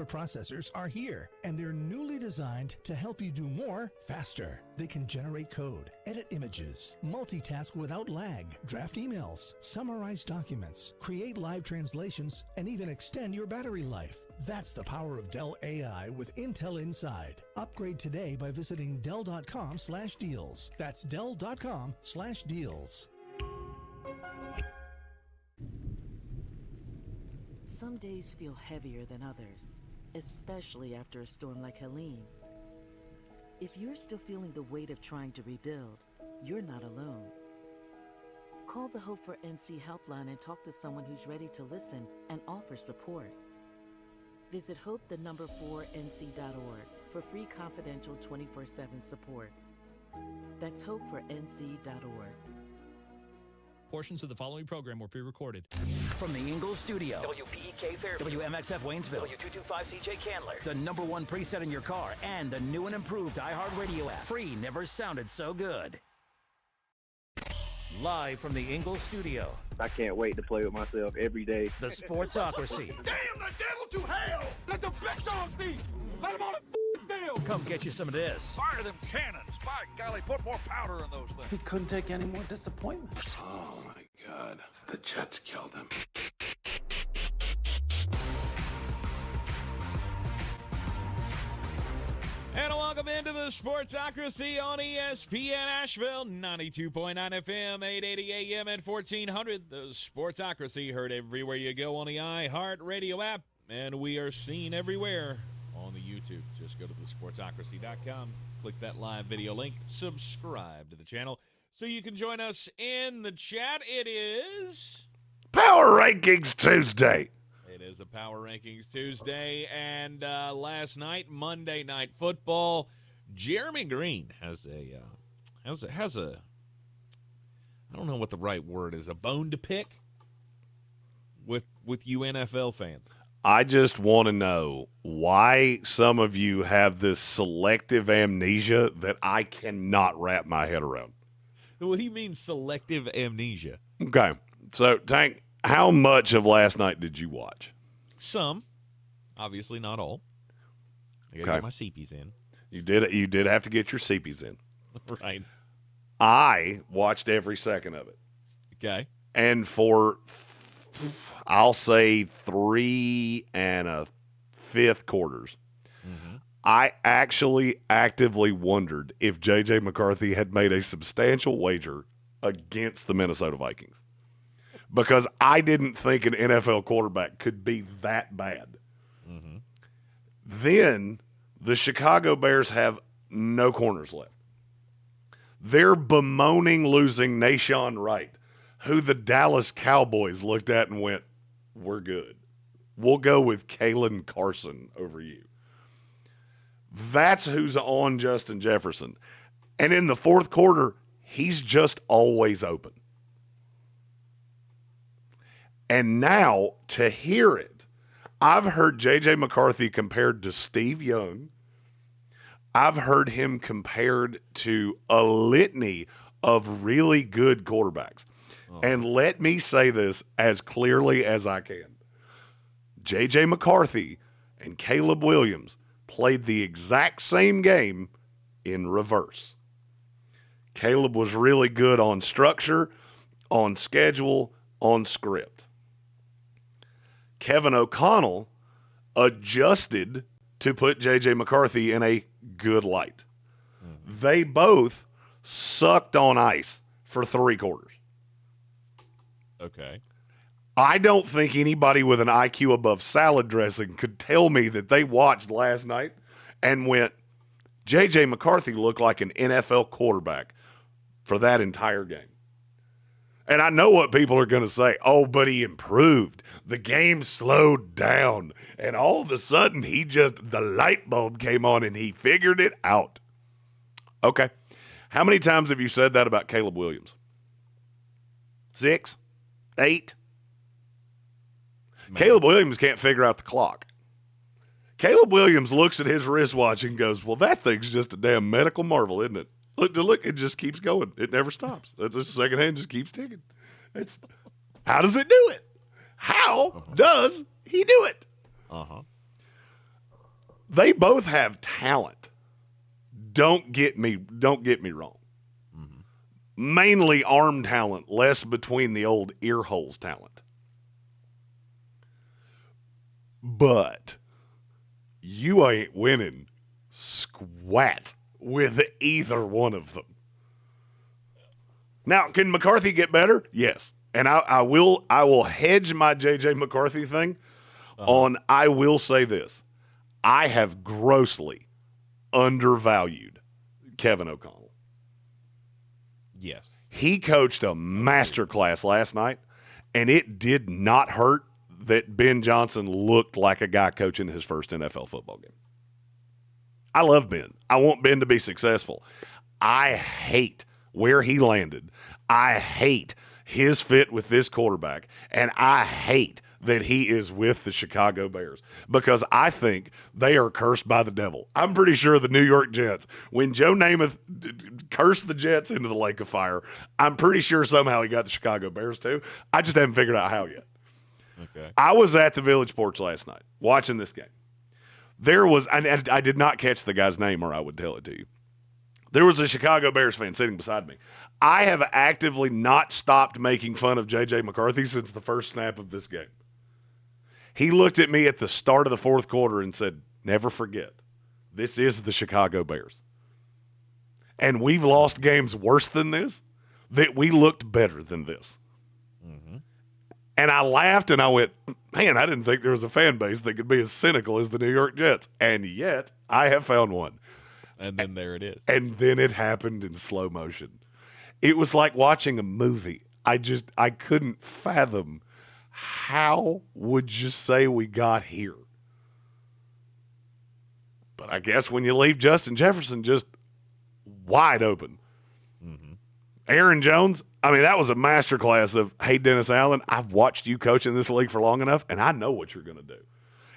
Processors are here, and they're newly designed to help you do more faster. They can generate code, edit images, multitask without lag, draft emails, summarize documents, create live translations, and even extend your battery life. That's the power of Dell AI with Intel Inside. Upgrade today by visiting Dell.com/deals. That's Dell.com/deals. Some days feel heavier than others, especially after a storm like Helene. If you're still feeling the weight of trying to rebuild, you're not alone. Call the Hope for NC helpline and talk to someone who's ready to listen and offer support. Visit hope4nc.org for free confidential 24/7 support. That's hopefornc.org. Portions of the following program were pre-recorded. From the Ingalls studio, WPEK Fairview, WMXF Waynesville, W225 CJ Candler, the #1 preset in your car, and the new and improved iHeartRadio app. Free never sounded so good. Live from the Ingalls studio, I can't wait to play with myself every day. the Sportsocracy. Damn the devil to hell! Let the big dog eat! Let him on the field! Come get you some of this. Fire them cannons! By golly, put more powder in those things. He couldn't take any more disappointment. Oh my God, the Jets killed him. And welcome into the Sportsocracy on ESPN Asheville, 92.9 FM, 880 AM, and 1400. The Sportsocracy heard everywhere you go on the iHeartRadio app, and we are seen everywhere on the YouTube. Just go to thesportsocracy.com, click that live video link, subscribe to the channel so you can join us in the chat. It is Power Rankings Tuesday. It is a Power Rankings Tuesday, and last night, Monday Night Football, Jeremy Green has a I don't know what the right word is, a bone to pick with you NFL fans. I just want to know why some of you have this selective amnesia that I cannot wrap my head around. What do you mean selective amnesia? Okay, so Tank, how much of last night did you watch? Some, obviously not all. I gotta get my CPs in. You did have to get your CPs in. Right. I watched every second of it. Okay. And for, I'll say 3 1/5 quarters, I actually actively wondered if J.J. McCarthy had made a substantial wager against the Minnesota Vikings. Because I didn't think an NFL quarterback could be that bad. Then the Chicago Bears have no corners left. They're bemoaning losing Nashawn Wright, who the Dallas Cowboys looked at and went, we're good. We'll go with Kalen Carson over you. That's who's on Justin Jefferson. And in the fourth quarter, he's just always open. And now, to hear it, I've heard J.J. McCarthy compared to Steve Young. I've heard him compared to a litany of really good quarterbacks. And let me say this as clearly as I can. J.J. McCarthy and Caleb Williams played the exact same game in reverse. Caleb was really good on structure, on schedule, on script. Kevin O'Connell adjusted to put J.J. McCarthy in a good light. They both sucked on ice for 3 quarters. Okay. I don't think anybody with an IQ above salad dressing could tell me that they watched last night and went, J.J. McCarthy looked like an NFL quarterback for that entire game. And I know what people are going to say. Oh, but he improved. The game slowed down. And all of a sudden, the light bulb came on and he figured it out. Okay. How many times have you said that about Caleb Williams? 6? 8? Man. Caleb Williams can't figure out the clock. Caleb Williams looks at his wristwatch and goes, well, that thing's just a damn medical marvel, isn't it? Look, it just keeps going. It never stops. The second hand just keeps ticking. How does it do it? How does he do it? They both have talent. Don't get me wrong. Mm-hmm. Mainly arm talent, less between the old ear holes talent. But you ain't winning squat with either one of them. Now, can McCarthy get better? Yes. And I will hedge my J.J. McCarthy thing on, I will say this. I have grossly undervalued Kevin O'Connell. Yes. He coached a masterclass last night, and it did not hurt that Ben Johnson looked like a guy coaching his first NFL football game. I love Ben. I want Ben to be successful. I hate where he landed. I hate his fit with this quarterback, and I hate that he is with the Chicago Bears because I think they are cursed by the devil. I'm pretty sure the New York Jets, when Joe Namath cursed the Jets into the lake of fire, I'm pretty sure somehow he got the Chicago Bears too. I just haven't figured out how yet. Okay. I was at the Village Porch last night watching this game. There was, and I did not catch the guy's name or I would tell it to you. There was a Chicago Bears fan sitting beside me. I have actively not stopped making fun of J.J. McCarthy since the first snap of this game. He looked at me at the start of the fourth quarter and said, never forget, this is the Chicago Bears. And we've lost games worse than this, that we looked better than this. Mm-hmm. And I laughed and I went, man, I didn't think there was a fan base that could be as cynical as the New York Jets. And yet, I have found one. And then there it is. And then it happened in slow motion. It was like watching a movie. I couldn't fathom, how would you say we got here? But I guess when you leave Justin Jefferson just wide open. Mm-hmm. Aaron Jones, I mean, that was a masterclass of, hey, Dennis Allen, I've watched you coach in this league for long enough, and I know what you're going to do.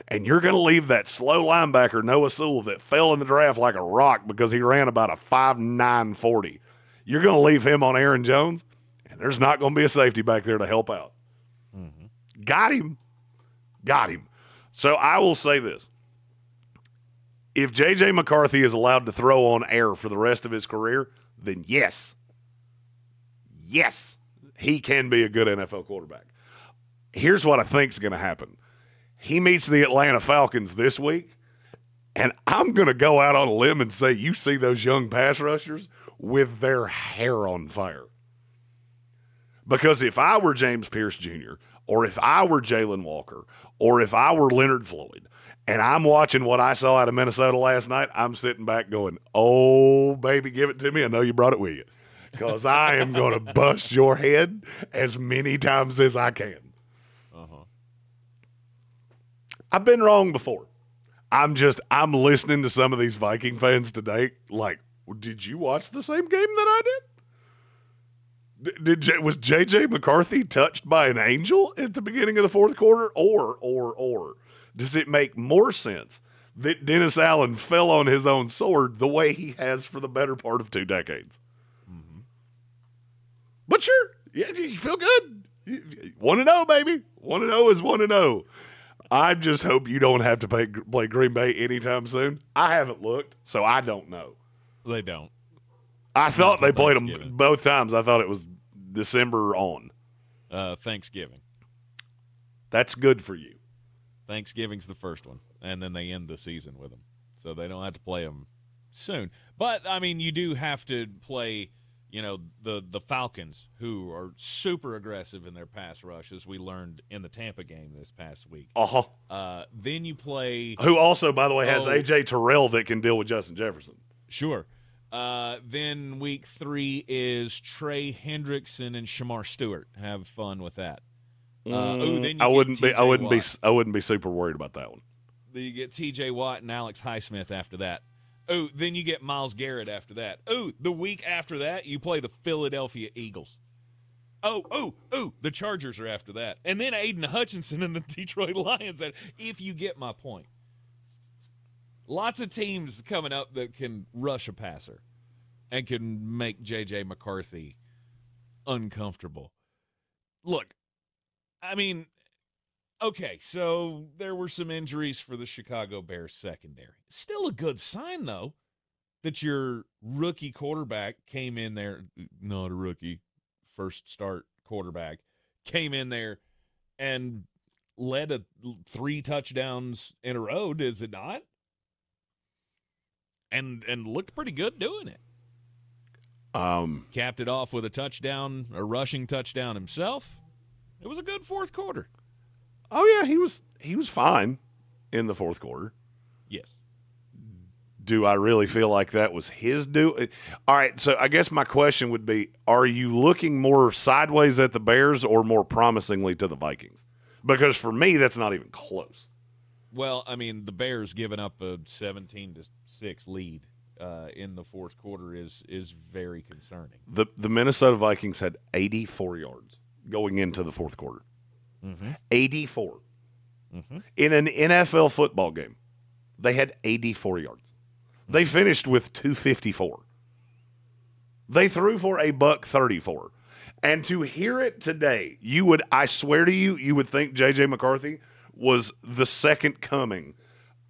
And you're going to leave that slow linebacker, Noah Sewell, that fell in the draft like a rock because he ran about a 5.9 40. You're going to leave him on Aaron Jones, and there's not going to be a safety back there to help out. Mm-hmm. Got him. So I will say this. If J.J. McCarthy is allowed to throw on air for the rest of his career, then yes, he can be a good NFL quarterback. Here's what I think is going to happen. He meets the Atlanta Falcons this week, and I'm going to go out on a limb and say you see those young pass rushers with their hair on fire. Because if I were James Pierce Jr., or if I were Jalen Walker, or if I were Leonard Floyd, and I'm watching what I saw out of Minnesota last night, I'm sitting back going, oh, baby, give it to me. I know you brought it with you. Because I am going to bust your head as many times as I can. Uh-huh. I've been wrong before. I'm listening to some of these Viking fans today like, did you watch the same game that I did? Was J.J. McCarthy touched by an angel at the beginning of the fourth quarter? Or does it make more sense that Dennis Allen fell on his own sword the way he has for the better part of 2 decades? Mm-hmm. But sure, yeah, you feel good. 1-0, baby. 1-0 is 1-0. I just hope you don't have to play Green Bay anytime soon. I haven't looked, so I don't know. They don't. I thought they played them both times. I thought it was December on. Thanksgiving. That's good for you. Thanksgiving's the first one, and then they end the season with them. So they don't have to play them soon. But, I mean, you do have to play, the Falcons, who are super aggressive in their pass rush, as we learned in the Tampa game this past week. Uh-huh. Then you play... Who also, by the way, has A.J. Terrell that can deal with Justin Jefferson. Sure. Then week 3 is Trey Hendrickson and Shamar Stewart. Have fun with that. Then I wouldn't be super worried about that one. Then you get T.J. Watt and Alex Highsmith after that. Then you get Myles Garrett after that. The week after that, you play the Philadelphia Eagles. The Chargers are after that. And then Aiden Hutchinson and the Detroit Lions. If you get my point. Lots of teams coming up that can rush a passer and can make J.J. McCarthy uncomfortable. Look, I mean, Okay, so there were some injuries for the Chicago Bears secondary. Still a good sign, though, that your rookie quarterback came in there, not a rookie, first start quarterback, came in there and led 3 touchdowns in a row, is it not? And looked pretty good doing it. Capped it off with a rushing touchdown himself. It was a good fourth quarter. Oh yeah, he was fine in the fourth quarter. Yes. Do I really feel like that was his due? All right, so I guess my question would be, are you looking more sideways at the Bears or more promisingly to the Vikings? Because for me, that's not even close. Well, I mean, the Bears giving up a 17-6 lead in the fourth quarter is very concerning. The Minnesota Vikings had 84 yards going into the fourth quarter. 84. In an NFL football game, they had 84 yards. They finished with 254. They threw for a $134. And to hear it today, I swear to you, you would think J.J. McCarthy was the second coming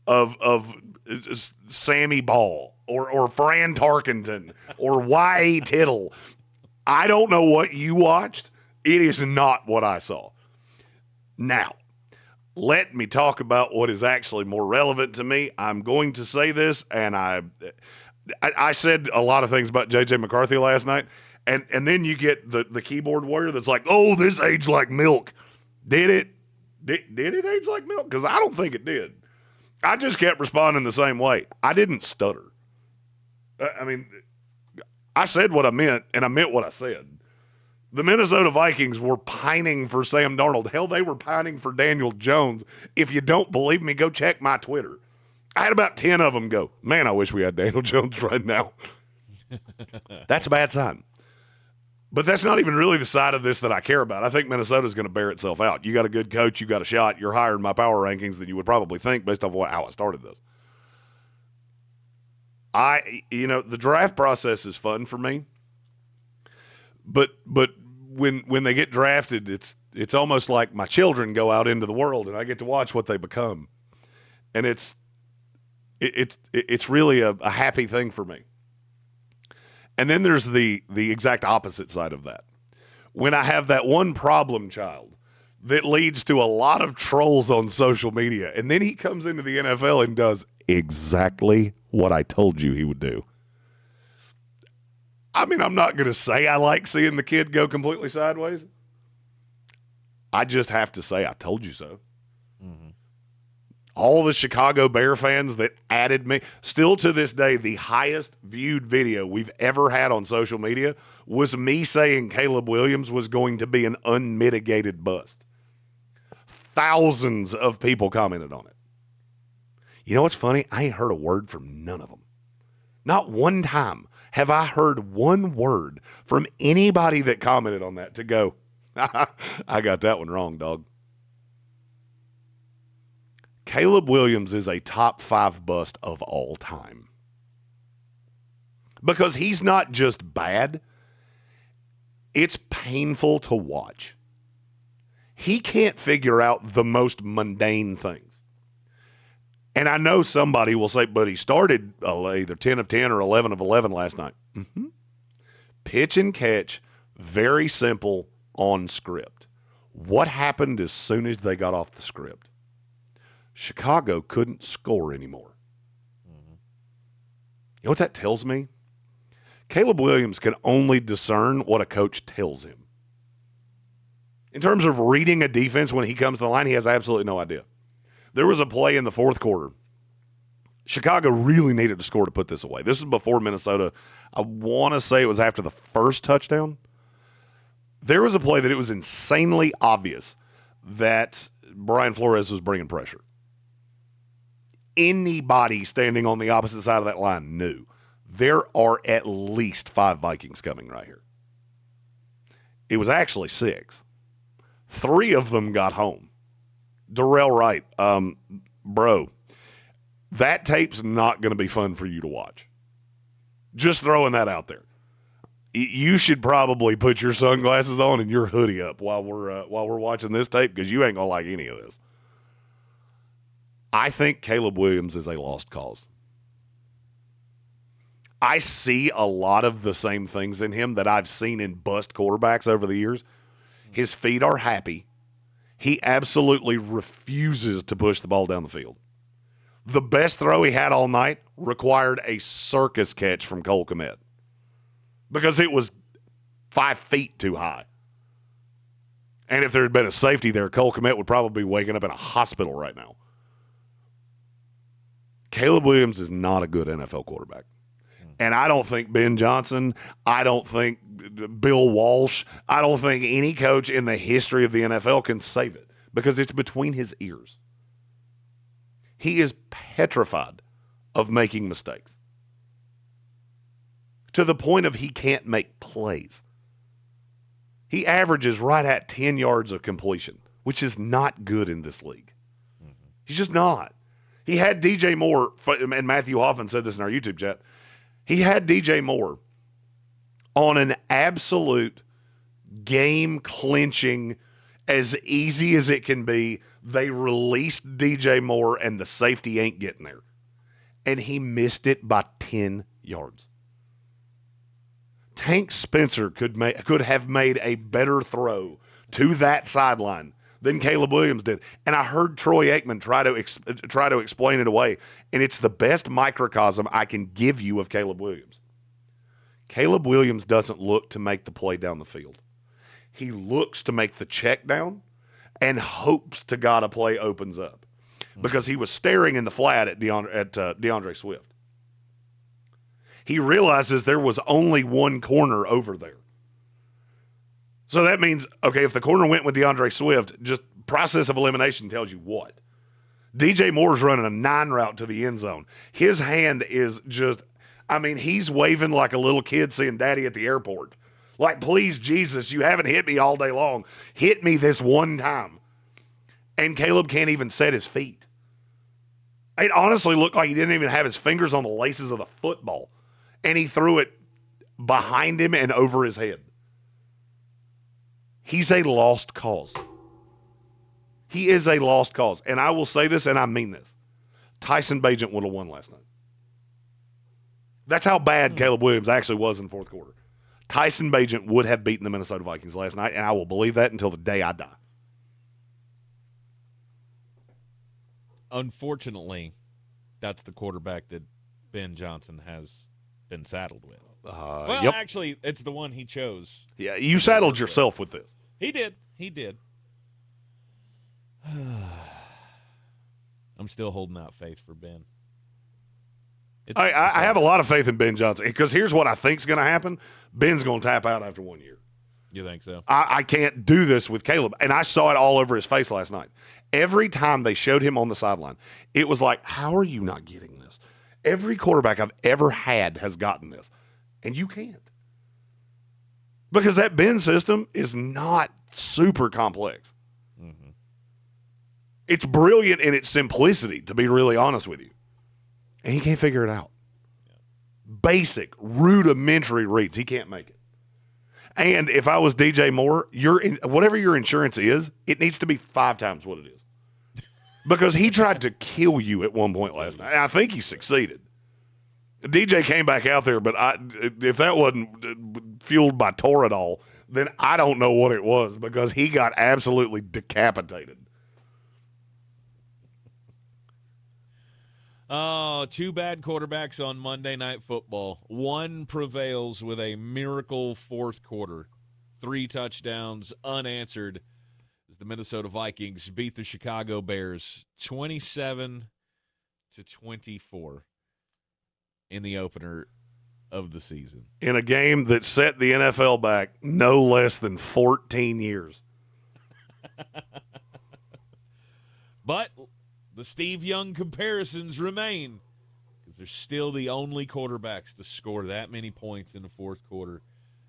of Sammy Ball or Fran Tarkenton or Y.A. Tittle. I don't know what you watched. It is not what I saw. Now, let me talk about what is actually more relevant to me. I'm going to say this, and I said a lot of things about J.J. McCarthy last night, and then you get the keyboard warrior that's like, oh, this aged like milk. Did it? Did it age like milk? Because I don't think it did. I just kept responding the same way. I didn't stutter. I mean, I said what I meant, and I meant what I said. The Minnesota Vikings were pining for Sam Darnold. Hell, they were pining for Daniel Jones. If you don't believe me, go check my Twitter. I had about 10 of them go, man, I wish we had Daniel Jones right now. That's a bad sign. But that's not even really the side of this that I care about. I think Minnesota's going to bear itself out. You got a good coach, you got a shot, you're higher in my power rankings than you would probably think based off how I started this. The draft process is fun for me. But when they get drafted, it's almost like my children go out into the world and I get to watch what they become, and it's really a happy thing for me. And then there's the exact opposite side of that. When I have that one problem child that leads to a lot of trolls on social media, and then he comes into the NFL and does exactly what I told you he would do. I mean, I'm not going to say I like seeing the kid go completely sideways. I just have to say I told you so. Mm-hmm. All the Chicago Bear fans that added me, still to this day, the highest viewed video we've ever had on social media was me saying Caleb Williams was going to be an unmitigated bust. Thousands of people commented on it. You know what's funny? I ain't heard a word from none of them. Not one time have I heard one word from anybody that commented on that to go, I got that one wrong, dog. Caleb Williams is a top 5 bust of all time. Because he's not just bad, it's painful to watch. He can't figure out the most mundane things. And I know somebody will say, but he started either 10 of 10 or 11 of 11 last night. Mm-hmm. Pitch and catch, very simple, on script. What happened as soon as they got off the script? Chicago couldn't score anymore. Mm-hmm. You know what that tells me? Caleb Williams can only discern what a coach tells him. In terms of reading a defense when he comes to the line, he has absolutely no idea. There was a play in the fourth quarter. Chicago really needed to score to put this away. This is before Minnesota. I want to say it was after the first touchdown. There was a play that it was insanely obvious that Brian Flores was bringing pressure. Anybody standing on the opposite side of that line knew there are at least 5 Vikings coming right here. It was actually 6. 3 of them got home. Darrell Wright, bro, that tape's not going to be fun for you to watch. Just throwing that out there. you should probably put your sunglasses on and your hoodie up while we're watching this tape, because you ain't gonna like any of this. I think Caleb Williams is a lost cause. I see a lot of the same things in him that I've seen in bust quarterbacks over the years. His feet are happy. He absolutely refuses to push the ball down the field. The best throw he had all night required a circus catch from Cole Kmet because it was 5 feet too high. And if there had been a safety there, Cole Kmet would probably be waking up in a hospital right now. Caleb Williams is not a good NFL quarterback. And I don't think Ben Johnson, I don't think Bill Walsh, I don't think any coach in the history of the NFL can save it because it's between his ears. He is petrified of making mistakes to the point of he can't make plays. He averages right at 10 yards of completion, which is not good in this league. He's just not. He had DJ Moore, and Matthew Hoffman said this in our YouTube chat, he had DJ Moore on an absolute game-clinching, as easy as it can be. They released DJ Moore, and the safety ain't getting there. And he missed it by 10 yards. Tank Spencer could have made a better throw to that sideline than Caleb Williams did. And I heard Troy Aikman try to explain it away, and it's the best microcosm I can give you of Caleb Williams. Caleb Williams doesn't look to make the play down the field. He looks to make the check down and hopes to God a play opens up because he was staring in the flat at DeAndre Swift. He realizes there was only one corner over there. So that means, okay, if the corner went with DeAndre Swift, just process of elimination tells you what? DJ Moore's running a 9 route to the end zone. His hand is just, he's waving like a little kid seeing daddy at the airport. Like, please, Jesus, you haven't hit me all day long. Hit me this one time. And Caleb can't even set his feet. It honestly looked like he didn't even have his fingers on the laces of the football. And he threw it behind him and over his head. He's a lost cause. He is a lost cause. And I will say this, and I mean this. Tyson Bagent would have won last night. That's how bad Caleb Williams actually was in the fourth quarter. Tyson Bagent would have beaten the Minnesota Vikings last night, and I will believe that until the day I die. Unfortunately, that's the quarterback that Ben Johnson has been saddled with. Actually, it's the one he chose. Yeah, you saddled yourself with this. He did. I'm still holding out faith for Ben. I have a lot of faith in Ben Johnson because here's what I think is going to happen. Ben's going to tap out after 1 year. You think so? I can't do this with Caleb. And I saw it all over his face last night. Every time they showed him on the sideline, it was like, how are you not getting this? Every quarterback I've ever had has gotten this. And you can't. Because that Ben system is not super complex. Mm-hmm. It's brilliant in its simplicity, to be really honest with you. And he can't figure it out. Yeah. Basic, rudimentary reads, he can't make it. And if I was DJ Moore, whatever your insurance is, it needs to be 5 times what it is. Because he tried to kill you at one point last night. And I think he succeeded. DJ came back out there, but if that wasn't fueled by Toradol, then I don't know what it was because he got absolutely decapitated. Oh, 2 bad quarterbacks on Monday Night Football. One prevails with a miracle fourth quarter. 3 touchdowns unanswered as the Minnesota Vikings beat the Chicago Bears 27-24 in the opener of the season. In a game that set the NFL back no less than 14 years. But the Steve Young comparisons remain because they're still the only quarterbacks to score that many points in the fourth quarter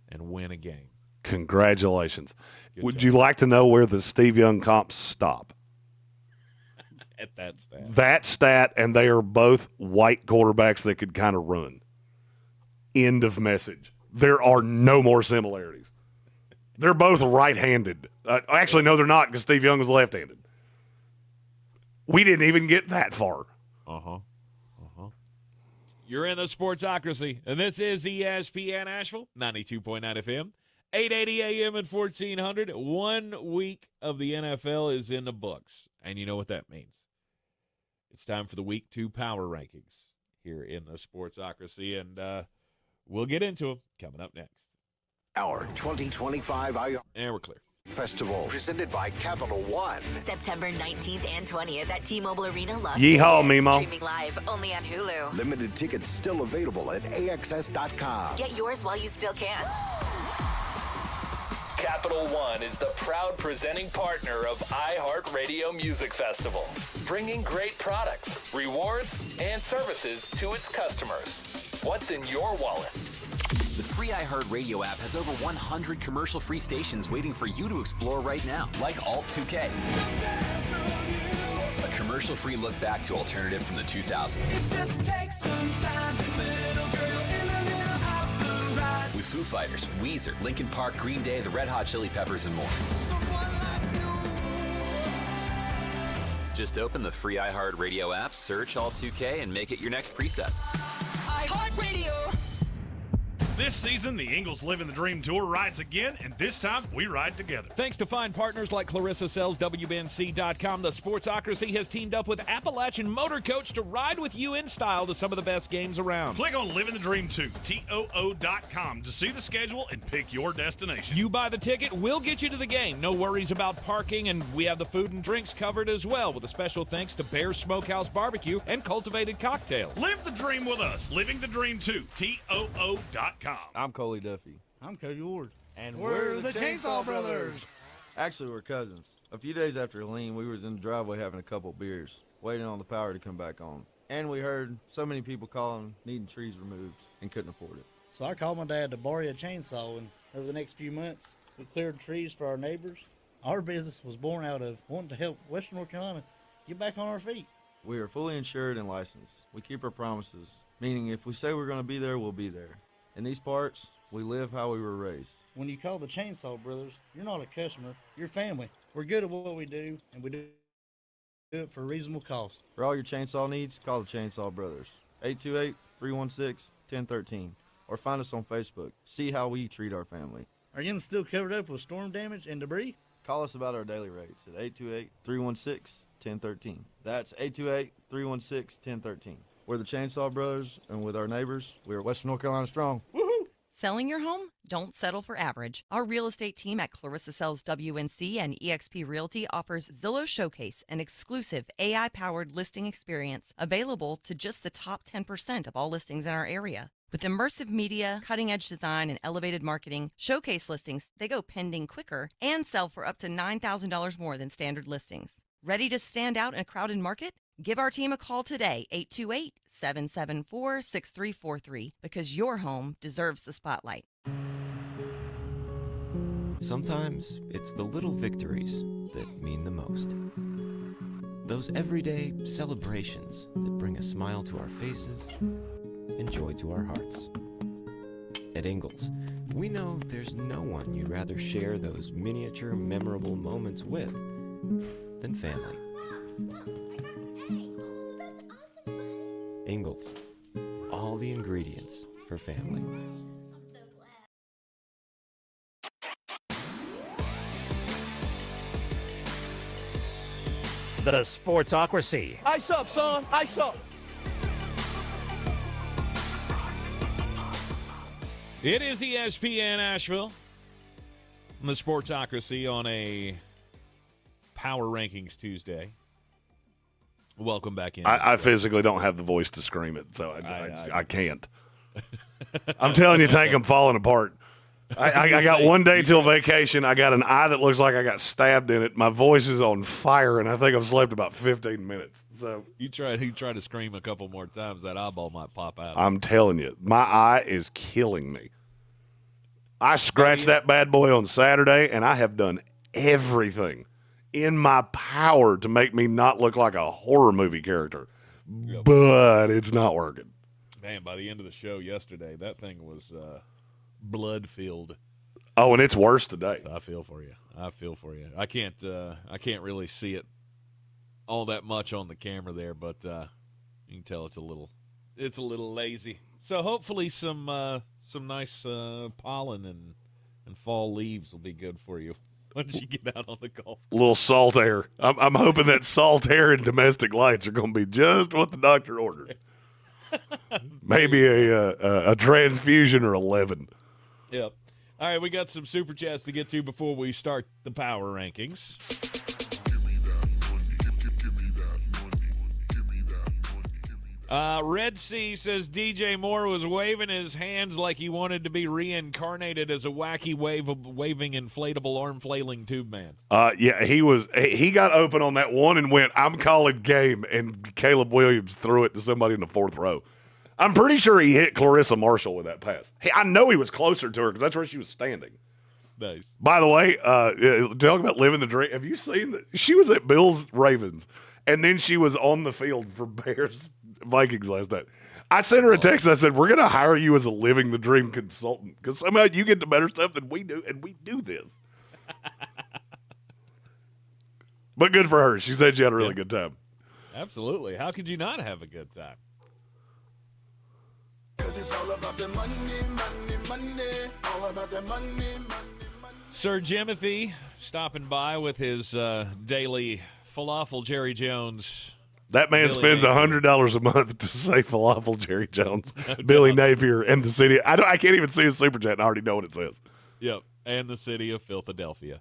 and win a game. Congratulations. Would job. You like to know where the Steve Young comps stop? At that stat. That stat, and they are both white quarterbacks that could kind of run. End of message. there are no more similarities. They're both right-handed. Actually, no, they're not, because Steve Young was left-handed. We didn't even get that far. You're in the Sportsocracy, and this is ESPN Asheville, 92.9 FM, 880 AM and 1400. 1 week of the NFL is in the books, and you know what that means. It's time for the Week 2 Power Rankings here in the Sportsocracy, and we'll get into them coming up next. Our 2025 IR And we're clear. Festival, presented by Capital One. September 19th and 20th at T-Mobile Arena, Las Yeehaw, Vegas. Mimo. Streaming live only on Hulu. Limited tickets still available at AXS.com. Get yours while you still can. Capital One is the proud presenting partner of iHeartRadio Music Festival, bringing great products, rewards, and services to its customers. What's in your wallet? The free iHeartRadio app has over 100 commercial-free stations waiting for you to explore right now, like Alt 2K. A commercial-free look back to alternative from the 2000s. It just takes some time, little girl in the middle of the ride. With Foo Fighters, Weezer, Linkin Park, Green Day, the Red Hot Chili Peppers, and more. Just open the free iHeartRadio app, search Alt 2K, and make it your next preset. iHeartRadio. This season, the Eagles Living the Dream Tour rides again, and this time, we ride together. Thanks to fine partners like Clarissa Sells, WBNC.com, the Sportsocracy has teamed up with Appalachian Motor Coach to ride with you in style to some of the best games around. Click on Living the Dream 2, TOO.com, to see the schedule and pick your destination. You buy the ticket, we'll get you to the game. No worries about parking, and we have the food and drinks covered as well, with a special thanks to Bear Smokehouse Barbecue and Cultivated Cocktails. Live the dream with us. Living the Dream 2, TOO.com. I'm Coley Duffy. I'm Cody Ward. And we're the Chainsaw Brothers. Actually, we're cousins. A few days after Helene, we was in the driveway having a couple beers, waiting on the power to come back on. And we heard so many people calling, needing trees removed, and couldn't afford it. So I called my dad to borrow a chainsaw, and over the next few months, we cleared trees for our neighbors. Our business was born out of wanting to help Western North Carolina get back on our feet. We are fully insured and licensed. We keep our promises, meaning if we say we're going to be there, we'll be there. In these parts, we live how we were raised. When you call the Chainsaw Brothers, you're not a customer, you're family. We're good at what we do, and we do it for a reasonable cost. For all your chainsaw needs, call the Chainsaw Brothers. 828-316-1013. Or find us on Facebook. See how we treat our family. Are you still covered up with storm damage and debris? Call us about our daily rates at 828-316-1013. That's 828-316-1013. We're the Chainsaw Brothers, and with our neighbors, we're Western North Carolina strong. Woohoo! Selling your home? Don't settle for average. Our real estate team at Clarissa Sells WNC and eXp Realty offers Zillow Showcase, an exclusive AI-powered listing experience available to just the top 10% of all listings in our area. With immersive media, cutting-edge design, and elevated marketing, Showcase listings, they go pending quicker and sell for up to $9,000 more than standard listings. Ready to stand out in a crowded market? Give our team a call today, 828-774-6343, because your home deserves the spotlight. Sometimes it's the little victories that mean the most. Those everyday celebrations that bring a smile to our faces and joy to our hearts. At Ingalls, we know there's no one you'd rather share those miniature, memorable moments with than family. Ingalls, all the ingredients for family. The Sportsocracy. Ice up, son. Ice up. It is ESPN Asheville. The Sportsocracy on a Power Rankings Tuesday. Welcome back in. I physically don't have the voice to scream it, so I can't. I'm telling you, Tank, I'm falling apart. I got one day till vacation. I got an eye that looks like I got stabbed in it. My voice is on fire, and I think I've slept about 15 minutes. So you try to scream a couple more times, that eyeball might pop out. I'm telling you, my eye is killing me. I scratched that bad boy on Saturday, and I have done everything in my power to make me not look like a horror movie character, but it's not working. Man, by the end of the show yesterday, that thing was blood-filled. Oh, and it's worse today. So I feel for you. I can't really see it all that much on the camera there, but you can tell it's a little lazy. So hopefully some nice pollen and fall leaves will be good for you once you get out on the golf. A little salt air. I'm hoping that salt air and domestic lights are going to be just what the doctor ordered. Maybe a transfusion or 11. Yep. All right, we got some super chats to get to before we start the power rankings. Red Sea says DJ Moore was waving his hands like he wanted to be reincarnated as a wacky waving inflatable arm flailing tube man. Yeah, he got open on that one and went, I'm calling game, and Caleb Williams threw it to somebody in the fourth row. I'm pretty sure he hit Clarissa Marshall with that pass. Hey, I know he was closer to her because that's where she was standing. Nice. By the way, talking about living the dream, have you seen that? She was at Bills Ravens, and then she was on the field for Bears Vikings last night. I sent her a text. I said, we're going to hire you as a living the dream consultant because somehow you get the better stuff than we do, and we do this. But good for her. She said she had a really good time. Absolutely. How could you not have a good time? It's all about the money, all about the money. Sir Jimothy stopping by with his daily falafel Jerry Jones. That man spends $100 a month to say falafel Jerry Jones, Billy Napier, and the city. I can't even see his super chat, and I already know what it says. Yep, and the city of Philadelphia.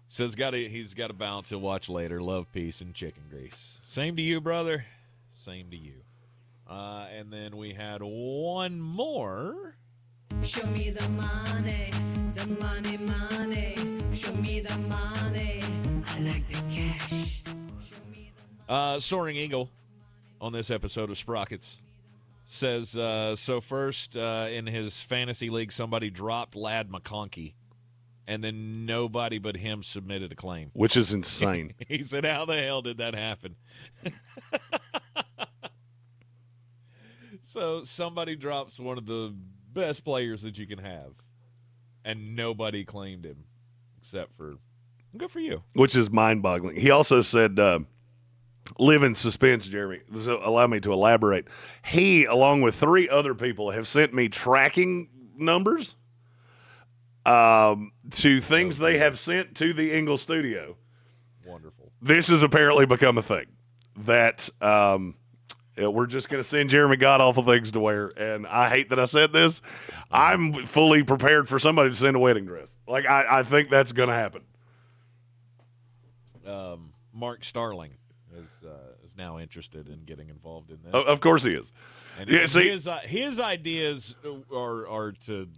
Says he's got a balance he'll watch later. Love, peace, and chicken grease. Same to you, brother. Same to you. And then we had one more. Show me the money, money. Show me the money. I like the cash. Soaring Eagle on this episode of Sprockets says, so first in his fantasy league, somebody dropped Ladd McConkey, and then nobody but him submitted a claim. Which is insane. He said, how the hell did that happen? So somebody drops one of the best players that you can have, and nobody claimed him except for good for you. Which is mind-boggling. He also said, live in suspense, Jeremy. So allow me to elaborate. He, along with 3 other people, have sent me tracking numbers to things they have sent to the Ingle studio. Wonderful. This has apparently become a thing that we're just going to send Jeremy god-awful things to wear, and I hate that I said this. I'm fully prepared for somebody to send a wedding dress. Like, I think that's going to happen. Mark Starling is now interested in getting involved in this. Of course he is. And yeah, his ideas are to,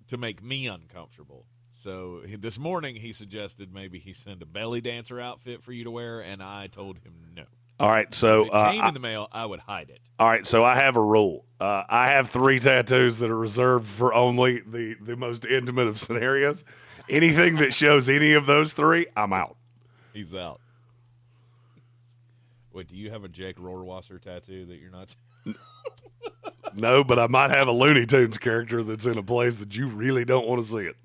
to make me uncomfortable. So this morning he suggested maybe he send a belly dancer outfit for you to wear, and I told him no. All right, so if it came in the mail, I would hide it. All right, so I have a rule. I have 3 tattoos that are reserved for only the most intimate of scenarios. Anything that shows any of those 3, I'm out. He's out. Wait, do you have a Jake Rohrwasser tattoo that you're not? No, but I might have a Looney Tunes character that's in a place that you really don't want to see it.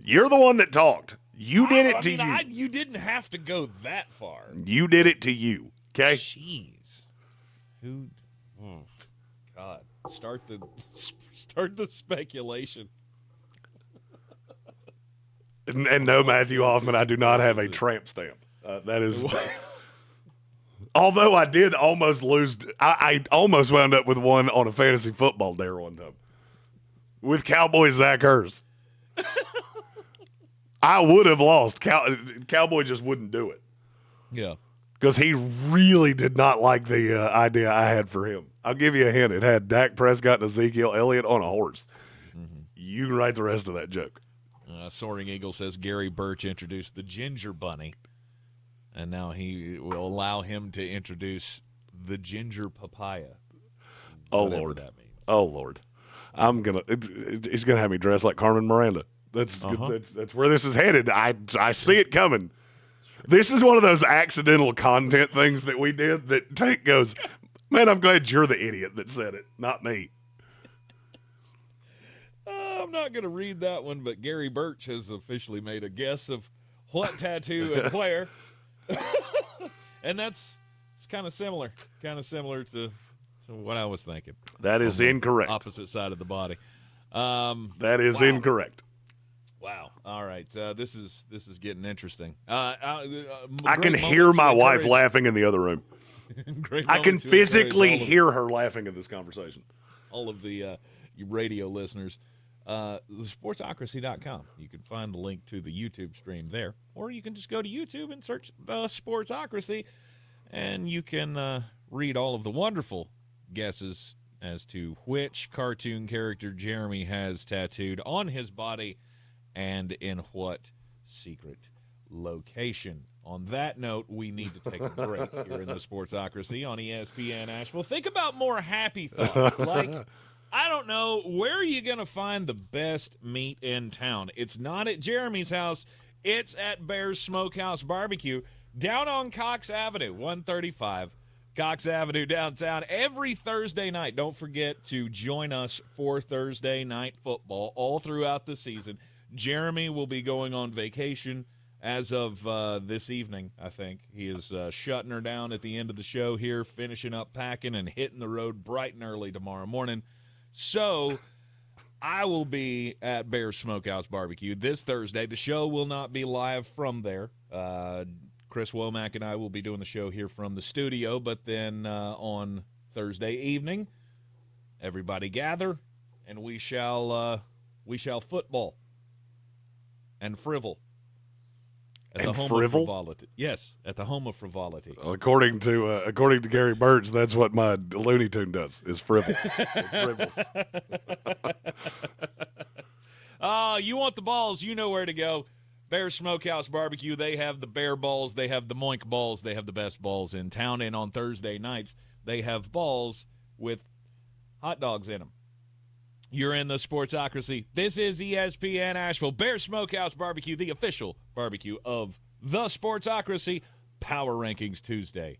You're the one that talked. You did it to you. You didn't have to go that far. You did it to you. Okay. Jeez. Who? Oh, God. Start the speculation. And no, Matthew Hoffman, I do not have a tramp stamp. That is. Although I did almost lose. I almost wound up with one on a fantasy football dare one time with Cowboy Zach Ertz. I would have lost. Cowboy just wouldn't do it. Yeah. Because he really did not like the idea I had for him. I'll give you a hint. It had Dak Prescott and Ezekiel Elliott on a horse. Mm-hmm. You can write the rest of that joke. Soaring Eagle says Gary Birch introduced the Ginger Bunny, and now he will allow him to introduce the Ginger Papaya. Oh, Lord. That means. Oh, Lord. He's going to have me dressed like Carmen Miranda. That's where this is headed. I see it coming. This is one of those accidental content things that we did that Tank goes, man, I'm glad you're the idiot that said it, not me. I'm not going to read that one, but Gary Birch has officially made a guess of what tattoo and where. And it's kind of similar to what I was thinking. That is incorrect. Opposite side of the body. That is incorrect. Wow. All right. This is getting interesting. I can hear my wife laughing in the other room. I can physically hear her laughing at this conversation. All of the you radio listeners, Sportsocracy.com. You can find the link to the YouTube stream there, or you can just go to YouTube and search Sportsocracy, and you can read all of the wonderful guesses as to which cartoon character Jeremy has tattooed on his body and in what secret location. On that note, we need to take a break here in the Sportsocracy on ESPN Asheville. Think about more happy thoughts. Like, I don't know, where are you going to find the best meat in town? It's not at Jeremy's house. It's at Bear's Smokehouse Barbecue down on Cox Avenue, 135 Cox Avenue downtown. Every Thursday night, don't forget to join us for Thursday night football all throughout the season. Jeremy will be going on vacation as of this evening, I think. He is shutting her down at the end of the show here, finishing up packing and hitting the road bright and early tomorrow morning. So I will be at Bear's Smokehouse Barbecue this Thursday. The show will not be live from there. Chris Womack and I will be doing the show here from the studio, but then on Thursday evening, everybody gather, and we shall football and frivol. At the home of frivolity. Yes, at the home of frivolity. According to Gary Birch, that's what my Looney Tune does, is frivol. It frivels. You want the balls, you know where to go. Bear Smokehouse Barbecue, they have the bear balls, they have the moink balls, they have the best balls in town. And on Thursday nights, they have balls with hot dogs in them. You're in the Sportsocracy. This is ESPN Asheville. Bear Smokehouse Barbecue, the official barbecue of the Sportsocracy. Power Rankings Tuesday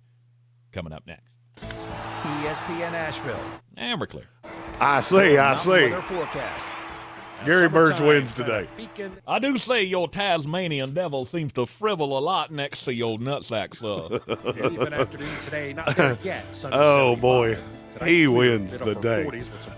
coming up next. ESPN Asheville. And we're clear. I see. Weather forecast. Gary Birch wins today. I do say your Tasmanian devil seems to frivol a lot next to your nutsack, sir. Even afternoon today, not there yet. Oh, boy. He wins the day.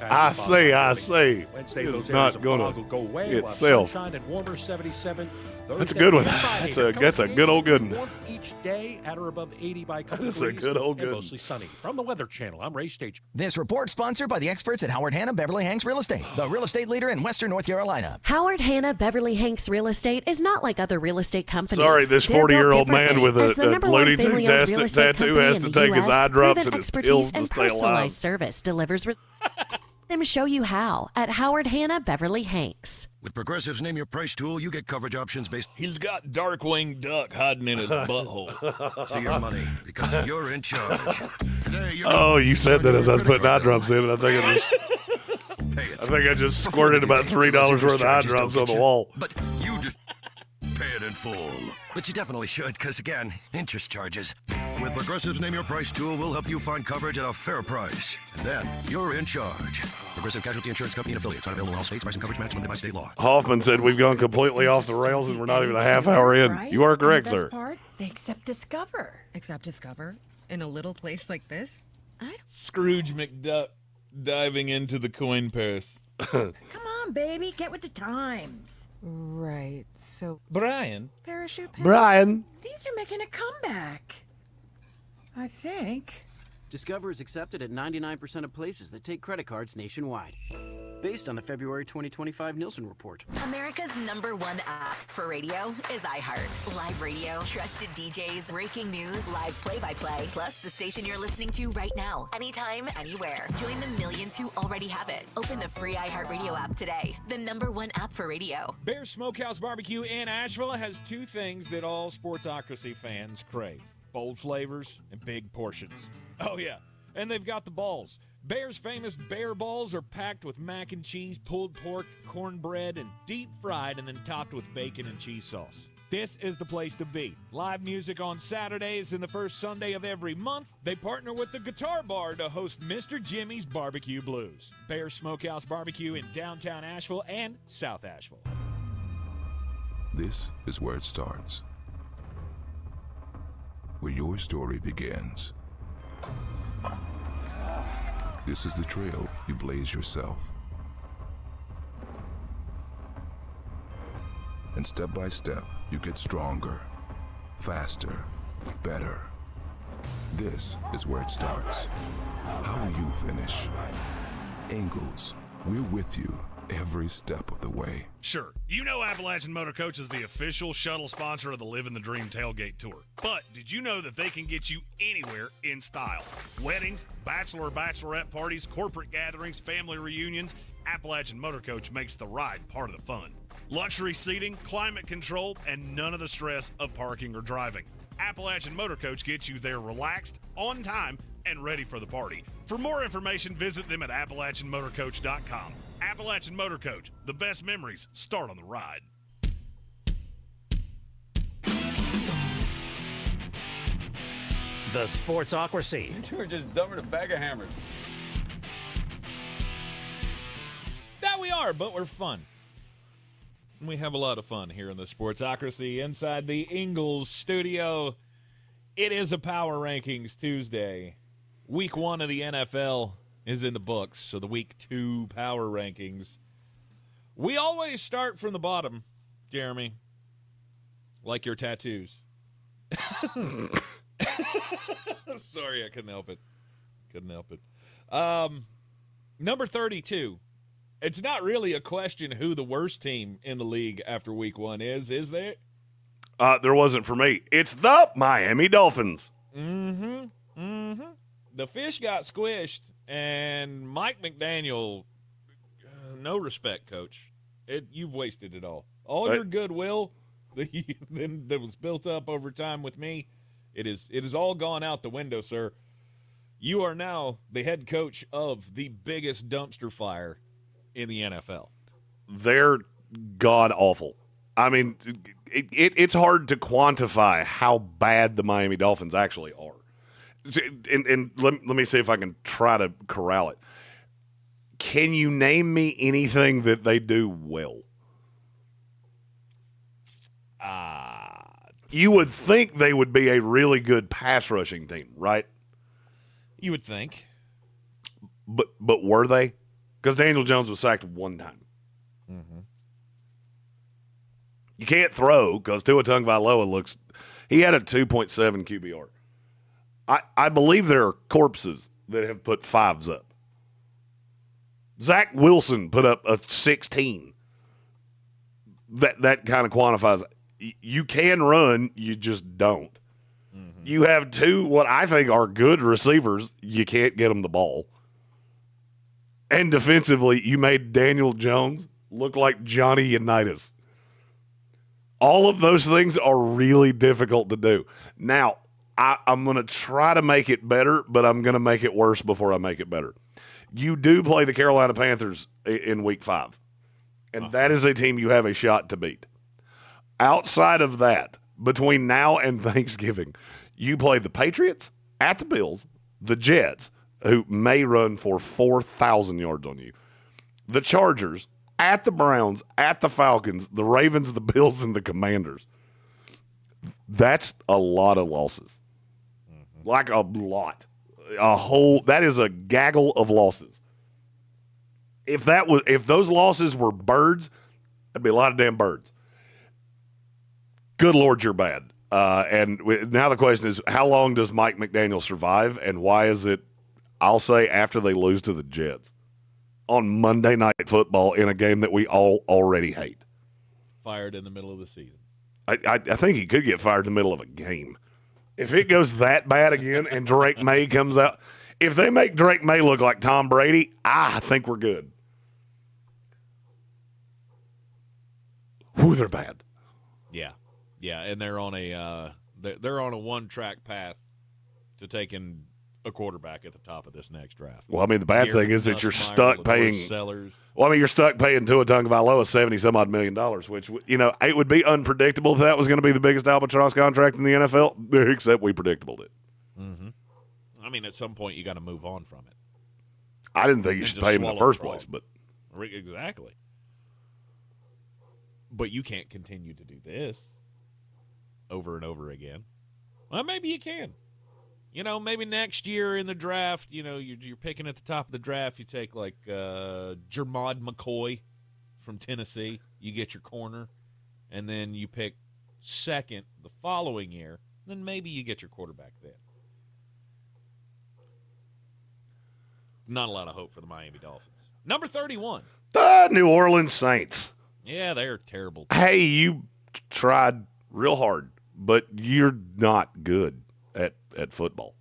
I see. It's not going to go away. itself. Sunshine and warmer 77. That's a good one. That's a good old good one. Each day at or above 80 by a couple That's degrees. a good old good. Mostly sunny. From the Weather Channel, I'm Ray Stage. This report sponsored by the experts at Howard Hanna Beverly Hanks Real Estate, the real estate leader in Western North Carolina. Howard Hanna Beverly Hanks Real Estate is not like other real estate companies. Sorry, this 40-year-old man with a Looney Tune tattoo has to take his eye drops and his pills to stay alive. Personalized service delivers. Them show you how at Howard Hanna Beverly Hanks. With Progressive's Name Your Price tool, you get coverage options based. He's got Darkwing Duck hiding in his butthole. To your money, because you're in charge. Today, you said that as I was putting eye drops in, and I think I just squirted about $3 worth of eye drops on the wall. But you just pay it in full. But you definitely should, because again, interest charges. With Progressive's Name Your Price tool, we'll help you find coverage at a fair price. And then you're in charge. Progressive Casualty Insurance Company and affiliates. Not available in all states. Price and coverage match limited by state law. Hoffman said we've gone completely off the rails and we're not even a half hour in. Right? You are correct, and the sir. best part, they accept Discover. Accept Discover? In a little place like this? Scrooge McDuck diving into the coin purse. Come on, baby, get with the times. Right, so... Brian. Parachute pants. Brian. These are making a comeback. I think. Discover is accepted at 99% of places that take credit cards nationwide. Based on the February 2025 Nielsen report. America's #1 app for radio is iHeart. Live radio, trusted DJs, breaking news, live play-by-play, plus the station you're listening to right now, anytime, anywhere. Join the millions who already have it. Open the free iHeart Radio app today. The #1 app for radio. Bear Smokehouse Barbecue in Asheville has two things that all Sportsocracy fans crave. Bold flavors and big portions. Oh, yeah. And they've got the balls. Bear's famous bear balls are packed with mac and cheese, pulled pork, cornbread, and deep fried and then topped with bacon and cheese sauce. this is the place to be. Live music on Saturdays and the first Sunday of every month. They partner with the Guitar Bar to host Mr. Jimmy's Barbecue Blues. Bear Smokehouse Barbecue in downtown Asheville and South Asheville. This is where it starts. Where your story begins. This is the trail you blaze yourself. And step by step, you get stronger, faster, better. This is where it starts. How will you finish? Ingalls, we're with you every step of the way. Sure, you know Appalachian Motor Coach is the official shuttle sponsor of the Living the Dream Tailgate Tour. But did you know that they can get you anywhere in style? Weddings, bachelorette parties, corporate gatherings, family reunions, Appalachian Motor Coach makes the ride part of the fun. Luxury seating, climate control, and none of the stress of parking or driving. Appalachian Motor Coach gets you there relaxed, on time, and ready for the party. For more information, visit them at AppalachianMotorCoach.com. Appalachian Motor Coach, the best memories start on the ride. The Sportsocracy. You were just dumber than a bag of hammers. That we are, but we're fun. We have a lot of fun here in the Sportsocracy inside the Ingalls studio. It is a Power Rankings Tuesday. Week 1 of the NFL is in the books, so the Week 2 Power Rankings. We always start from the bottom, Jeremy, like your tattoos. Sorry, I couldn't help it. Number 32. It's not really a question who the worst team in the league after Week 1 is there? There wasn't for me. It's the Miami Dolphins. The fish got squished, and Mike McDaniel, no respect, Coach. You've wasted it all. All your goodwill that was built up over time with me, it is all gone out the window, sir. You are now the head coach of the biggest dumpster fire in the NFL. They're god awful. I mean, it's hard to quantify how bad the Miami Dolphins actually are. And let me see if I can try to corral it. Can you name me anything that they do well? You would think they would be a really good pass rushing team, right? You would think. But were they? Because Daniel Jones was sacked one time. Mm-hmm. You can't throw because Tua Tagovailoa he had a 2.7 QBR. I believe there are corpses that have put 5s up. Zach Wilson put up a 16. That kind of quantifies it. You can run, you just don't. Mm-hmm. You have 2 what I think are good receivers. You can't get them the ball. And defensively, you made Daniel Jones look like Johnny Unitas. All of those things are really difficult to do. Now, I'm going to try to make it better, but I'm going to make it worse before I make it better. You do play the Carolina Panthers in Week 5, and that is a team you have a shot to beat. Outside of that, between now and Thanksgiving, you play the Patriots at the Bills, the Jets, who may run for 4,000 yards on you, the Chargers, at the Browns, at the Falcons, the Ravens, the Bills, and the Commanders. That's a lot of losses. Mm-hmm. Like a lot. That is a gaggle of losses. If those losses were birds, that'd be a lot of damn birds. Good Lord, you're bad. And now the question is, how long does Mike McDaniel survive, and why is it, I'll say, after they lose to the Jets on Monday Night Football in a game that we all already hate? Fired in the middle of the season. I think he could get fired in the middle of a game. If it goes that bad again and Drake May comes out, if they make Drake May look like Tom Brady, I think we're good. Whew, they're bad. Yeah, and they're on a one-track path to taking a quarterback at the top of this next draft. Well, I mean, the bad thing is that you're stuck paying. Sellers. Well, I mean, you're stuck paying Tua Tagovailoa $70-some-odd million, which, it would be unpredictable if that was going to be the biggest albatross contract in the NFL, except we predictabled it. Mm-hmm. I mean, at some point, you got to move on from it. I didn't think you should pay him in the first place, but. Exactly. But you can't continue to do this over and over again. Well, maybe you can. Maybe next year in the draft, you're picking at the top of the draft. You take, like, Jermod McCoy from Tennessee. You get your corner. And then you pick second the following year. Then maybe you get your quarterback then. Not a lot of hope for the Miami Dolphins. Number 31. The New Orleans Saints. Yeah, they're terrible. Hey, you tried real hard, but you're not good at football.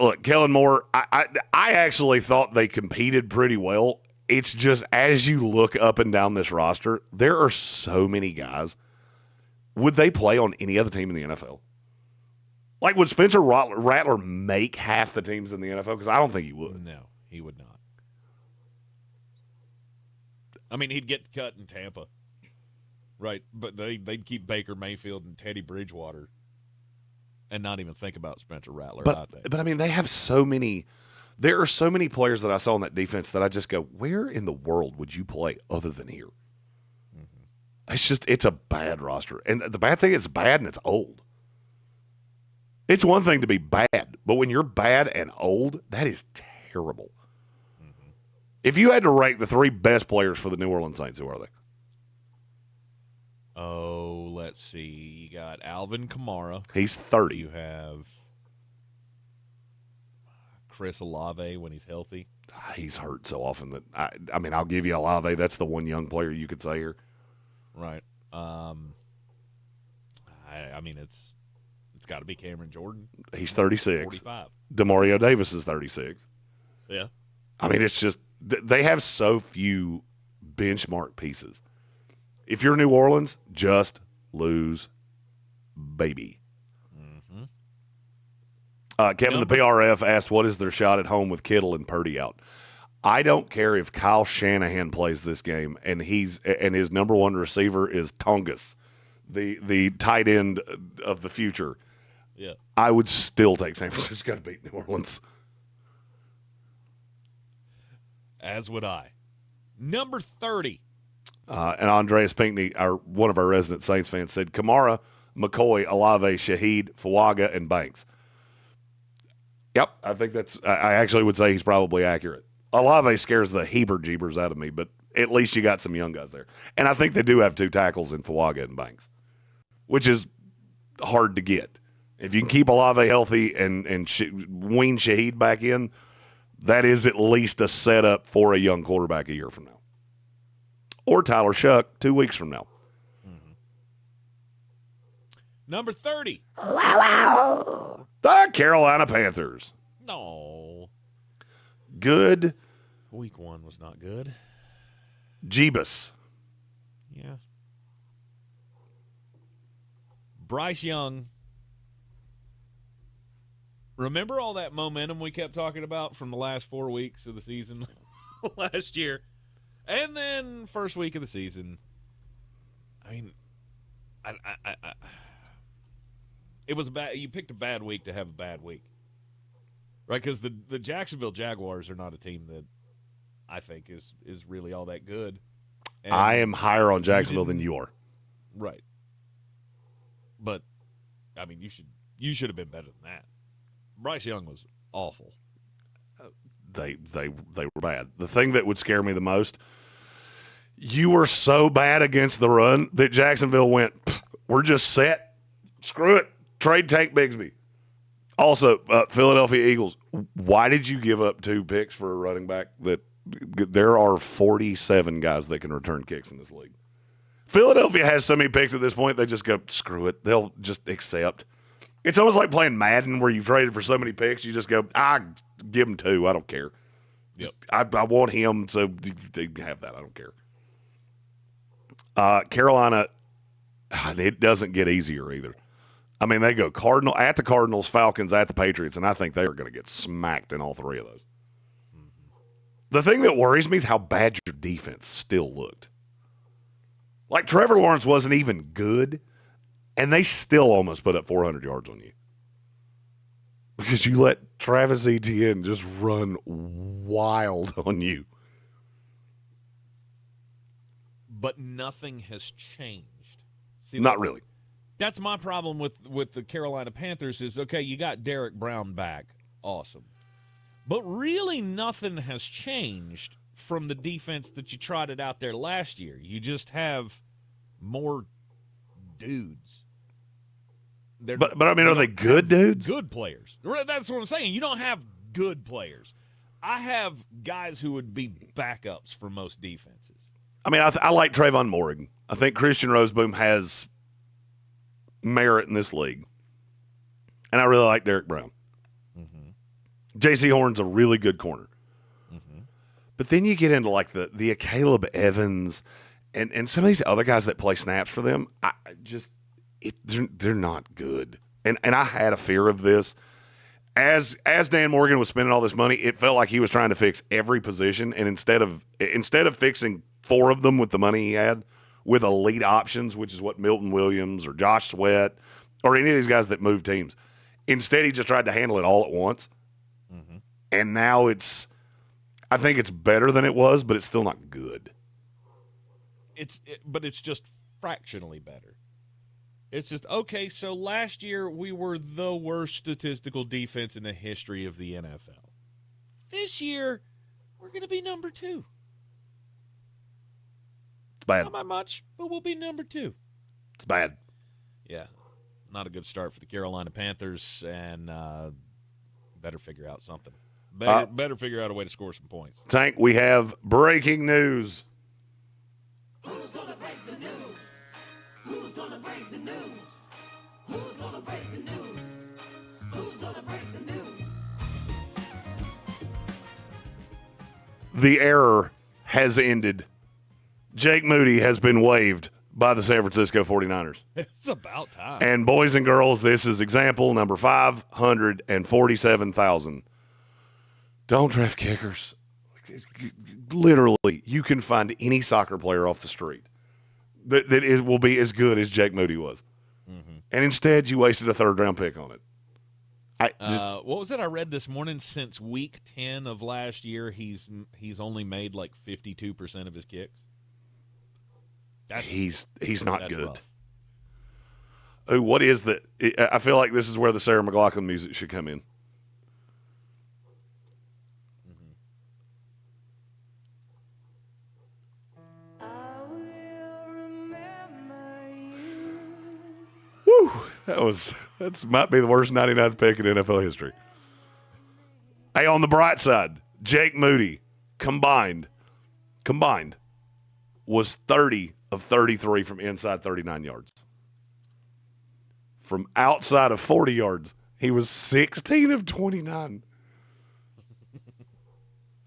Look, Kellen Moore, I actually thought they competed pretty well. It's just as you look up and down this roster, there are so many guys. Would they play on any other team in the NFL? Like, would Spencer Rattler make half the teams in the NFL? Because I don't think he would. No, he would not. I mean, he'd get cut in Tampa. Right, but they'd keep Baker Mayfield and Teddy Bridgewater and not even think about Spencer Rattler, I think. But I mean, they have so many – there are so many players that I saw in that defense that I just go, where in the world would you play other than here? Mm-hmm. It's a bad roster. And the bad thing is bad and it's old. It's one thing to be bad, but when you're bad and old, that is terrible. Mm-hmm. If you had to rank the 3 best players for the New Orleans Saints, who are they? Oh, let's see. You got Alvin Kamara. He's 30. You have Chris Olave when he's healthy. He's hurt so often that I mean, I'll give you Olave. That's the one young player you could say here. Right. I mean, it's got to be Cameron Jordan. He's 36. 45. DeMario Davis is 36. Yeah. I mean, it's just they have so few benchmark pieces. If you're New Orleans, just lose, baby. Mm-hmm. Kevin, the PRF, asked, what is their shot at home with Kittle and Purdy out? I don't care if Kyle Shanahan plays this game, and his number one receiver is Tongas, the tight end of the future. Yeah, I would still take San Francisco to beat New Orleans. As would I. Number 30. And Andreas Pinckney, one of our resident Saints fans, said Kamara, McCoy, Olave, Shaheed, Fuaga, and Banks. Yep, I think I actually would say he's probably accurate. Olave scares the heber-jeebers out of me, but at least you got some young guys there. And I think they do have 2 tackles in Fuaga and Banks, which is hard to get. If you can keep Olave healthy and wean Shaheed back in, that is at least a setup for a young quarterback a year from now. Or Tyler Shuck 2 weeks from now. Mm-hmm. Number 30. Wow. The Carolina Panthers. No. Good. Week 1 was not good. Jeebus. Yeah. Bryce Young. Remember all that momentum we kept talking about from the last 4 weeks of the season last year? And then first week of the season, I mean, it was bad. You picked a bad week to have a bad week, right? Because the Jacksonville Jaguars are not a team that I think is really all that good. And I am higher on Jacksonville than you are. Right. But I mean, you should have been better than that. Bryce Young was awful. They were bad. The thing that would scare me the most, you were so bad against the run that Jacksonville went, we're just set. Screw it. Trade Tank Bigsby. Also, Philadelphia Eagles, why did you give up 2 picks for a running back? That there are 47 guys that can return kicks in this league. Philadelphia has so many picks at this point, they just go, screw it. They'll just accept. It's almost like playing Madden where you've traded for so many picks, you just go, give him 2. I don't care. Yep. I want him, so they have that. I don't care. Carolina, it doesn't get easier either. I mean, they go at the Cardinals, Falcons, at the Patriots, and I think they are going to get smacked in all three of those. The thing that worries me is how bad your defense still looked. Like, Trevor Lawrence wasn't even good, and they still almost put up 400 yards on you. Because you let Travis Etienne just run wild on you. But nothing has changed. See, Not really. That's my problem with the Carolina Panthers is, okay, you got Derek Brown back. Awesome. But really nothing has changed from the defense that you trotted out there last year. You just have more dudes. But I mean, are they good dudes? Good players. That's what I'm saying. You don't have good players. I have guys who would be backups for most defenses. I mean, I like Trayvon Morgan. I think Christian Roseboom has merit in this league. And I really like Derek Brown. J.C. Horn's a really good corner. But then you get into like the Caleb Evans and some of these other guys that play snaps for them. They're not good. And I had a fear of this. As Dan Morgan was spending all this money, it felt like he was trying to fix every position. And instead of fixing 4 of them with the money he had with elite options, which is what Milton Williams or Josh Sweat or any of these guys that move teams, instead he just tried to handle it all at once. And now I think it's better than it was, but it's still not good. But it's just fractionally better. It's just, okay, so last year we were the worst statistical defense in the history of the NFL. This year, we're going to be number 2. It's bad. Not by much, but we'll be number 2. It's bad. Yeah, not a good start for the Carolina Panthers, and better figure out something. Better figure out a way to score some points. Tank, we have breaking news. Who's gonna break the news? Who's gonna break the news? Who's gonna break the news? Who's gonna break the news? The error has ended. Jake Moody has been waived by the San Francisco 49ers. It's about time. And boys and girls, this is example number 547,000. Don't draft kickers. Literally, you can find any soccer player off the street that will be as good as Jake Moody was. And instead, you wasted a 3rd-round pick on it. What was it I read this morning? Since week 10 of last year, he's only made like 52% of his kicks. He's not good. Rough. Oh, what is that? I feel like this is where the Sarah McLachlan music should come in. Woo! That might be the worst 99th pick in NFL history. Hey, on the bright side, Jake Moody combined was 30 of 33 from inside 39 yards. From outside of 40 yards, he was 16 of 29.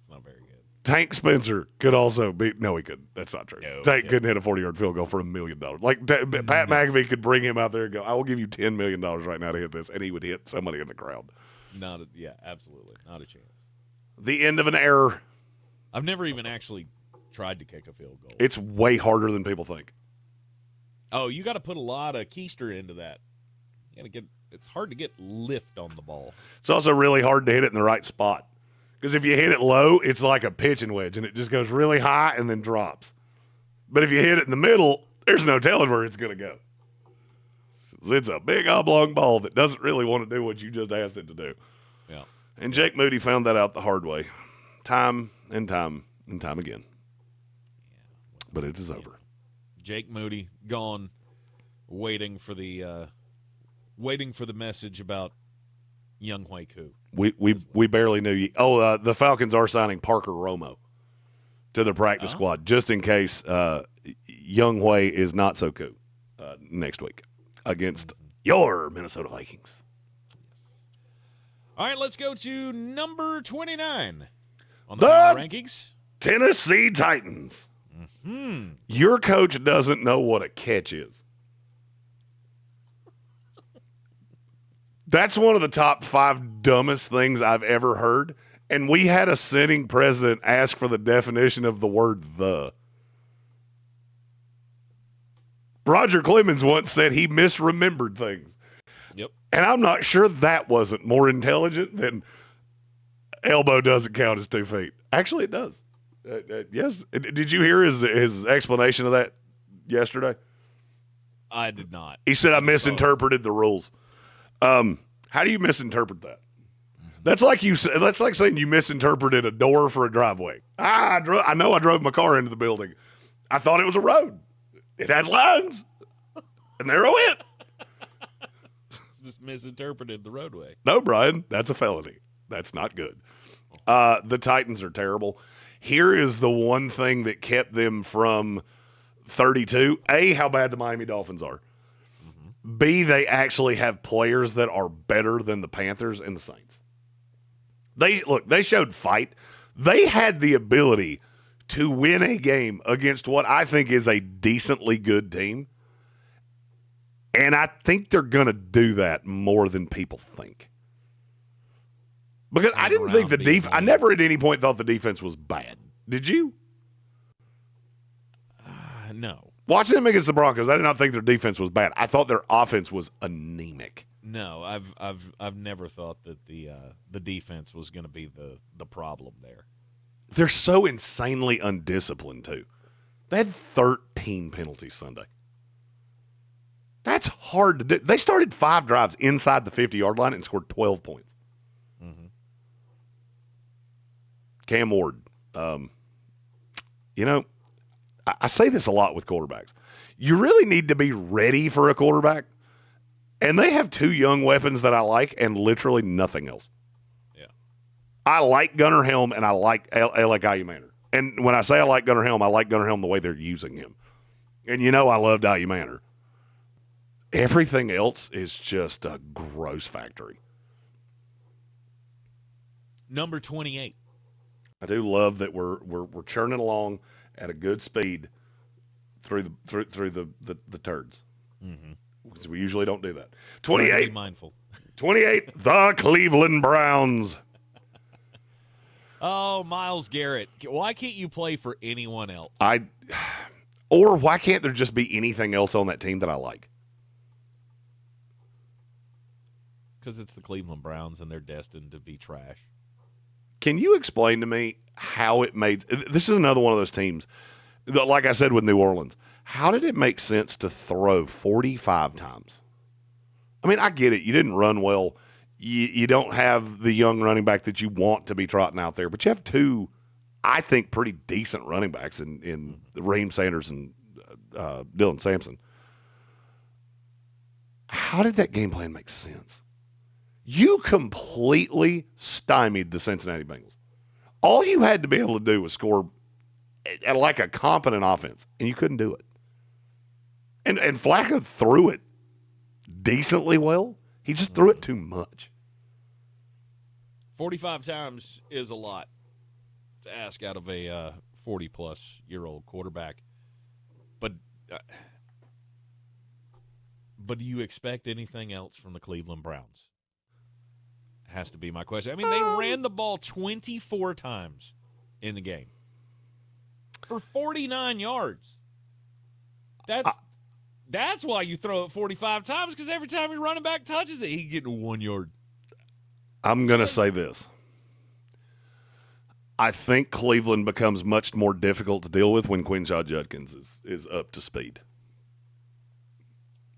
Not very good. Tank Spencer could also be. No, he couldn't. That's not true. No, Tank couldn't hit a 40-yard field goal for $1 million. Like Pat McAfee could bring him out there and go, I will give you $10 million right now to hit this, and he would hit somebody in the crowd. Absolutely. Not a chance. The end of an error. I've never even actually tried to kick a field goal. It's way harder than people think. Oh, you got to put a lot of keister into that. It's hard to get lift on the ball. It's also really hard to hit it in the right spot. Because if you hit it low, it's like a pitching wedge, and it just goes really high and then drops. But if you hit it in the middle, there's no telling where it's going to go. It's a big oblong ball that doesn't really want to do what you just asked it to do. Yeah. And Jake Moody found that out the hard way. Time and time and time again. But it is over. Jake Moody gone, waiting for the message about Young Hui Koo. We barely knew you. The Falcons are signing Parker Romo to their practice squad just in case Young Hui is not so cool next week against your Minnesota Vikings. All right, let's go to number 29 on the power rankings. Tennessee Titans. Your coach doesn't know what a catch is. That's one of the top 5 dumbest things I've ever heard. And we had a sitting president ask for the definition of the word "the." Roger Clemens once said he misremembered things. Yep. And I'm not sure that wasn't more intelligent than elbow doesn't count as 2 feet. Actually, it does. Yes. Did you hear his explanation of that yesterday? I did not. He said I misinterpreted the rules. How do you misinterpret that? That's like saying you misinterpreted a door for a driveway. I know I drove my car into the building. I thought it was a road. It had lines, and there I went. Just misinterpreted the roadway. No, Brian, that's a felony. That's not good. The Titans are terrible. Here is the one thing that kept them from 32. A, how bad the Miami Dolphins are. Mm-hmm. B, they actually have players that are better than the Panthers and the Saints. They showed fight. They had the ability to win a game against what I think is a decently good team. And I think they're going to do that more than people think. Because I didn't think the defense, I never at any point thought the defense was bad. Did you? No. Watching them against the Broncos, I did not think their defense was bad. I thought their offense was anemic. No, I've never thought that the defense was going to be the problem there. They're so insanely undisciplined, too. They had 13 penalties Sunday. That's hard to do. They started 5 drives inside the 50-yard line and scored 12 points. Mm-hmm. Cam Ward. I say this a lot with quarterbacks. You really need to be ready for a quarterback. And they have 2 young weapons that I like and literally nothing else. Yeah. I like Gunnar Helm and I like Alec Ayumanner. And when I say I like Gunnar Helm, I like Gunnar Helm the way they're using him. And I loved Ayumanner. Everything else is just a gross factory. Number 28. I do love that we're churning along at a good speed through the turds. Mm-hmm. Because we usually don't do that. 28. Be mindful. 28. The Cleveland Browns. Oh, Myles Garrett. Why can't you play for anyone else? Or why can't there just be anything else on that team that I like? Because it's the Cleveland Browns and they're destined to be trash. Can you explain to me how it made – this is another one of those teams, like I said with New Orleans. How did it make sense to throw 45 times? I mean, I get it. You didn't run well. You don't have the young running back that you want to be trotting out there. But you have 2, I think, pretty decent running backs in Raheem Sanders and Dylan Sampson. How did that game plan make sense? You completely stymied the Cincinnati Bengals. All you had to be able to do was score at like a competent offense, and you couldn't do it. And Flacco threw it decently well. He just threw it too much. 45 times is a lot to ask out of a 40-plus-year-old quarterback. But do you expect anything else from the Cleveland Browns? Has to be my question. I mean, they ran the ball 24 times in the game for 49 yards. That's why you throw it 45 times, because every time your running back touches it, he's getting 1 yard. I'm going to say this. I think Cleveland becomes much more difficult to deal with when Quinshon Judkins is up to speed.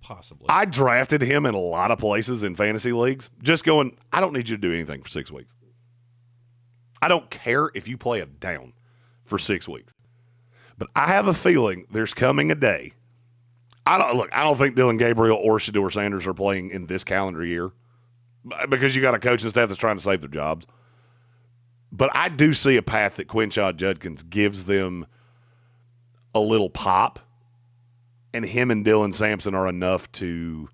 Possibly. I drafted him in a lot of places in fantasy leagues, just going, I don't need you to do anything for 6 weeks. I don't care if you play a down for 6 weeks. But I have a feeling there's coming a day. I don't think Dylan Gabriel or Shedeur Sanders are playing in this calendar year because you got a coaching staff that's trying to save their jobs. But I do see a path that Quinshon Judkins gives them a little pop. And him and Dylan Sampson are enough to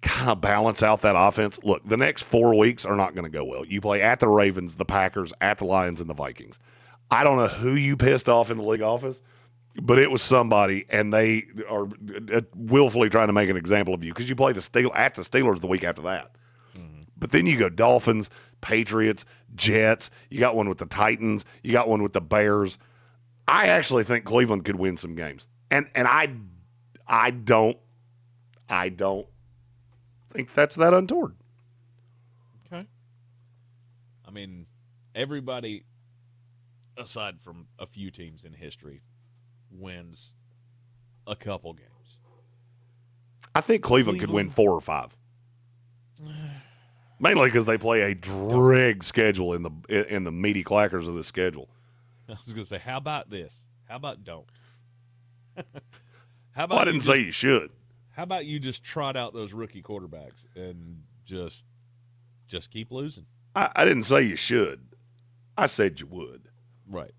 kind of balance out that offense. Look, the next 4 weeks are not going to go well. You play at the Ravens, the Packers, at the Lions, and the Vikings. I don't know who you pissed off in the league office. but it was somebody, and they are willfully trying to make an example of you because you play the Steelers the week after that. But then you go Dolphins, Patriots, Jets. You got one with the Titans. You got one with the Bears. I actually think Cleveland could win some games, and I don't think that's that untoward. Okay. I mean, everybody, aside from a few teams in history, wins a couple games. I think Cleveland could win 4 or 5. Mainly because they play a drag schedule in the meaty clackers of the schedule. I was going to say, how about this? How about don't? How about I didn't say you should. How about you just trot out those rookie quarterbacks and just keep losing? I didn't say you should. I said you would. Right.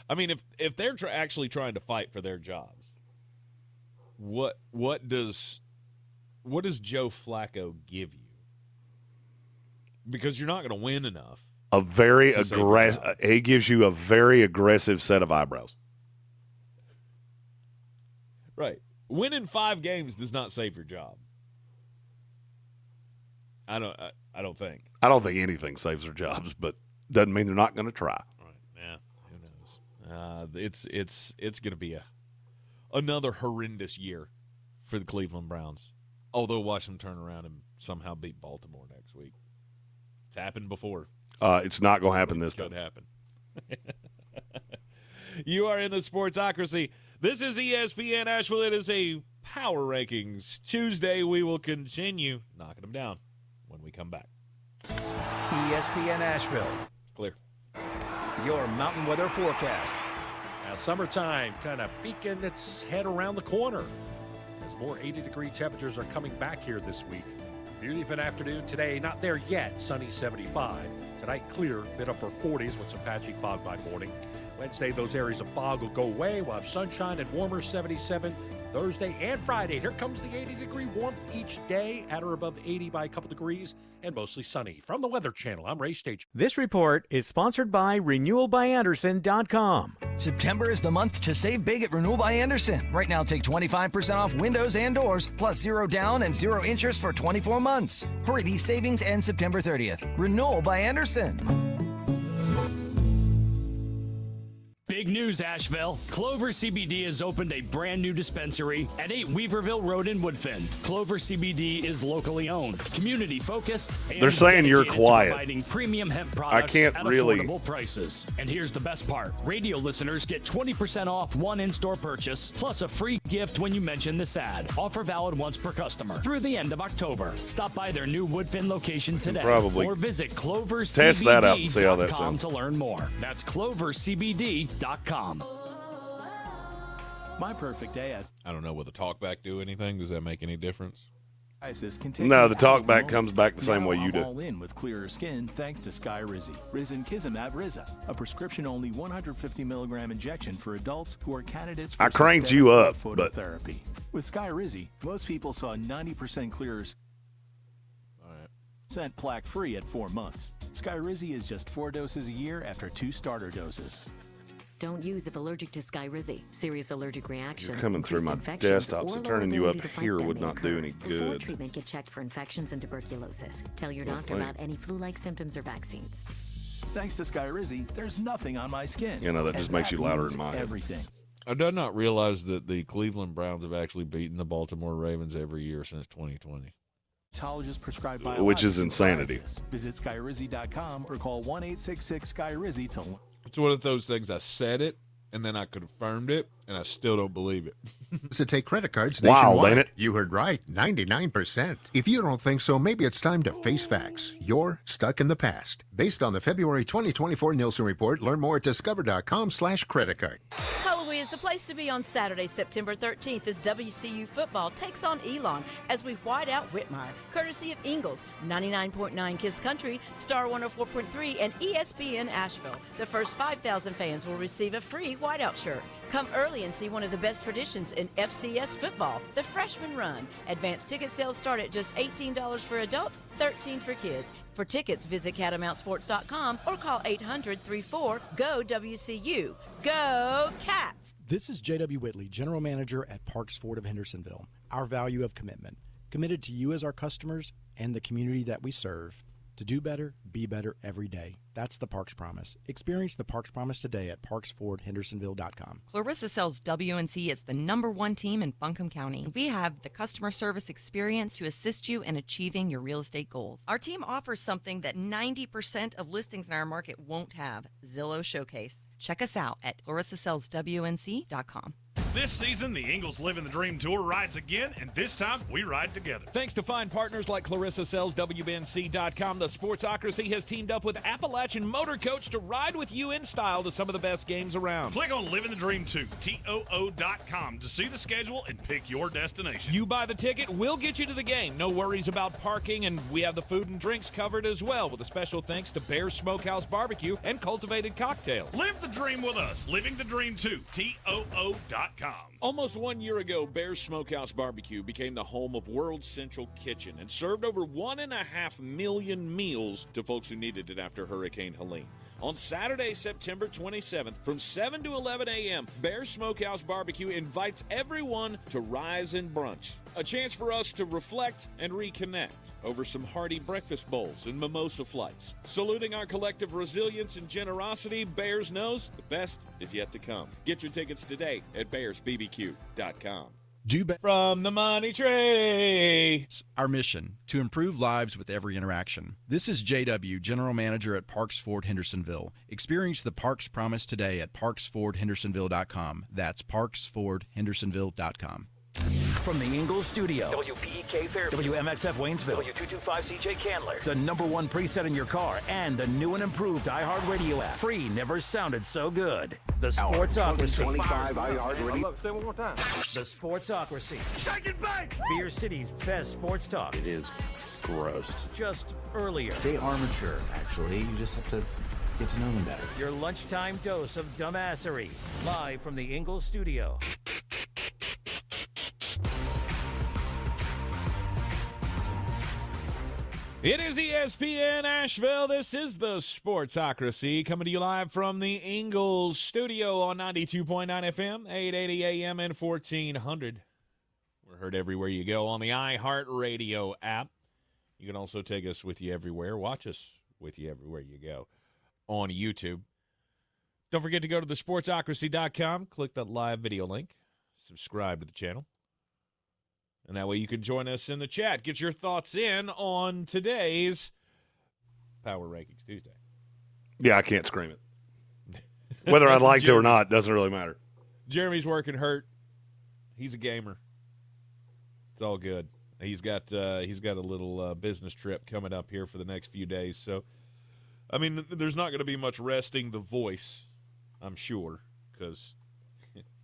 I mean, if they're actually trying to fight for their jobs, what does Joe Flacco give you? Because you're not going to win enough. A very aggressive. He gives you a very aggressive set of eyebrows. Right. Winning 5 games does not save your job. I don't think. I don't think anything saves their jobs, but doesn't mean they're not going to try. Right. Yeah. Who knows? It's going to be another horrendous year for the Cleveland Browns. Although watch them turn around and somehow beat Baltimore next week. It's happened before. It's not going to happen this time. It could happen. You are in the Sportsocracy. This is ESPN Asheville. It is a Power Rankings Tuesday. We will continue knocking them down when we come back. ESPN Asheville. Clear. Your mountain weather forecast. Now, summertime kind of peeking its head around the corner as more 80-degree temperatures are coming back here this week. Beauty of an afternoon today, not there yet, sunny 75. Tonight, clear, mid-upper 40s with some patchy fog by morning. Wednesday, those areas of fog will go away. We'll have sunshine and warmer 77. Thursday and Friday, here comes the 80-degree warmth each day, at or above 80 by a couple degrees, and mostly sunny. From the Weather Channel, I'm Ray Stage. This report is sponsored by RenewalByAnderson.com. September is the month to save big at Renewal by Anderson. Right now, take 25% off windows and doors, plus 0 down and 0 interest for 24 months. Hurry, these savings end September 30th. Renewal by Anderson. Big news, Asheville. Clover CBD has opened a brand new dispensary at 8 Weaverville Road in Woodfin. Clover CBD is locally owned, community focused, and they're saying you're quiet. Providing premium hemp products I can't at really affordable prices. And here's the best part. Radio listeners get 20% off one in-store purchase, plus a free gift when you mention this ad. Offer valid once per customer through the end of October. Stop by their new Woodfin location today. Probably or visit test that out and see how that sounds. to learn more. That's clovercbd.com. My perfect day as I don't know. Will the talkback do anything? Does that make any difference? No, the talkback comes back the same way you do. All in with clearer skin thanks to Sky Rizzy. Risankizumab Rizza, a prescription-only 150 milligram injection for adults who are candidates for I cranked you up, but phototherapy. With Sky Rizzy, most people saw 90% clearer scent plaque-free at 4 months. Sky Rizzy is just 4 doses a year after 2 starter doses. Don't use if allergic to Skyrizi. Serious allergic reactions. You're coming through my desktop, so turning you up here would not do any good. Before treatment, get checked for infections and tuberculosis. Tell your doctor about any flu-like symptoms or vaccines. Thanks to Skyrizi, there's nothing on my skin. You know, that just makes you louder in my head. Everything. I did not realize that the Cleveland Browns have actually beaten the Baltimore Ravens every year since 2020. Prescribed which is insanity. Visit Skyrizi.com or call 1-866-SKYRIZZI to... It's one of those things I said it, and then I confirmed it, and I still don't believe it. So take credit cards Wow, nationwide. ain't it? You heard right, 99%. If you don't think so, maybe it's time to face facts. You're stuck in the past. Based on the February 2024 Nielsen Report, learn more at discover.com/creditcard. Halloween is the place to be on Saturday, September 13th, as WCU football takes on Elon as we white out Whitmire, courtesy of Ingles, 99.9 Kiss Country, Star 104.3, and ESPN Asheville. The first 5,000 fans will receive a free whiteout shirt. Come early and see one of the best traditions in FCS football, the Freshman Run. Advanced ticket sales start at just $18 for adults, $13 for kids. For tickets, visit catamountsports.com or call 800-34-GO-WCU. Go Cats! This is J.W. Whitley, General Manager at Parks Ford of Hendersonville. Our value of commitment. Committed to you as our customers and the community that we serve. To do better, be better every day. That's the Parks Promise. Experience the Parks Promise today at parksfordhendersonville.com. Clarissa sells WNC as the #1 team in Buncombe County. We have the customer service experience to assist you in achieving your real estate goals. Our team offers something that 90% of listings in our market won't have, Zillow Showcase. Check us out at clarissasellswnc.com. This season, the Eagles Living the Dream Tour rides again, and this time we ride together. Thanks to fine partners like clarissasellswnc.com, the Sportsocracy has teamed up with Appalachian Motor Coach to ride with you in style to some of the best games around. Click on Living the Dream 2, TOO.com, to see the schedule and pick your destination. You buy the ticket, we'll get you to the game. No worries about parking, and we have the food and drinks covered as well, with a special thanks to Bear Smokehouse Barbecue and Cultivated Cocktails. Live the dream with us. Living the Dream 2, TOO.com. Almost 1 year ago, Bear's Smokehouse Barbecue became the home of World Central Kitchen and served over 1.5 million meals to folks who needed it after Hurricane Helene. On Saturday, September 27th, from 7 to 11 a.m., Bear's Smokehouse Barbecue invites everyone to rise and brunch. A chance for us to reflect and reconnect over some hearty breakfast bowls and mimosa flights. Saluting our collective resilience and generosity, Bears knows the best is yet to come. Get your tickets today at bearsbbq.com. From the money tray. Our mission, to improve lives with every interaction. This is JW, General Manager at Parks Ford Hendersonville. Experience the Parks Promise today at parksfordhendersonville.com. That's parksfordhendersonville.com. From the Ingalls Studio, WPEK Fairview, WMXF Waynesville, W225CJ Candler, the #1 preset in your car, and the new and improved iHeartRadio app. Free never sounded so good. The Sportsocracy. 25 iHeartRadio. Look, say one more time. The Sportsocracy. Shake it back! Beer City's best sports talk. It is gross. Just earlier. They are mature, actually. You just have to get to know them better. Your lunchtime dose of dumbassery. Live from the Ingalls Studio. It is ESPN Asheville. This is the Sportsocracy coming to you live from the Ingalls Studio on 92.9 FM, 880 AM, and 1400. We're heard everywhere you go on the iHeartRadio app. You can also take us with you everywhere. Watch us with you everywhere you go on YouTube. Don't forget to go to thesportsocracy.com, click that live video link, subscribe to the channel. And that way you can join us in the chat. Get your thoughts in on today's Power Rankings Tuesday. Yeah, I can't scream it. Whether I'd like to or not, doesn't really matter. Jeremy's working hurt. He's a gamer. It's all good. He's got a little business trip coming up here for the next few days. So, I mean, there's not going to be much resting the voice, I'm sure, because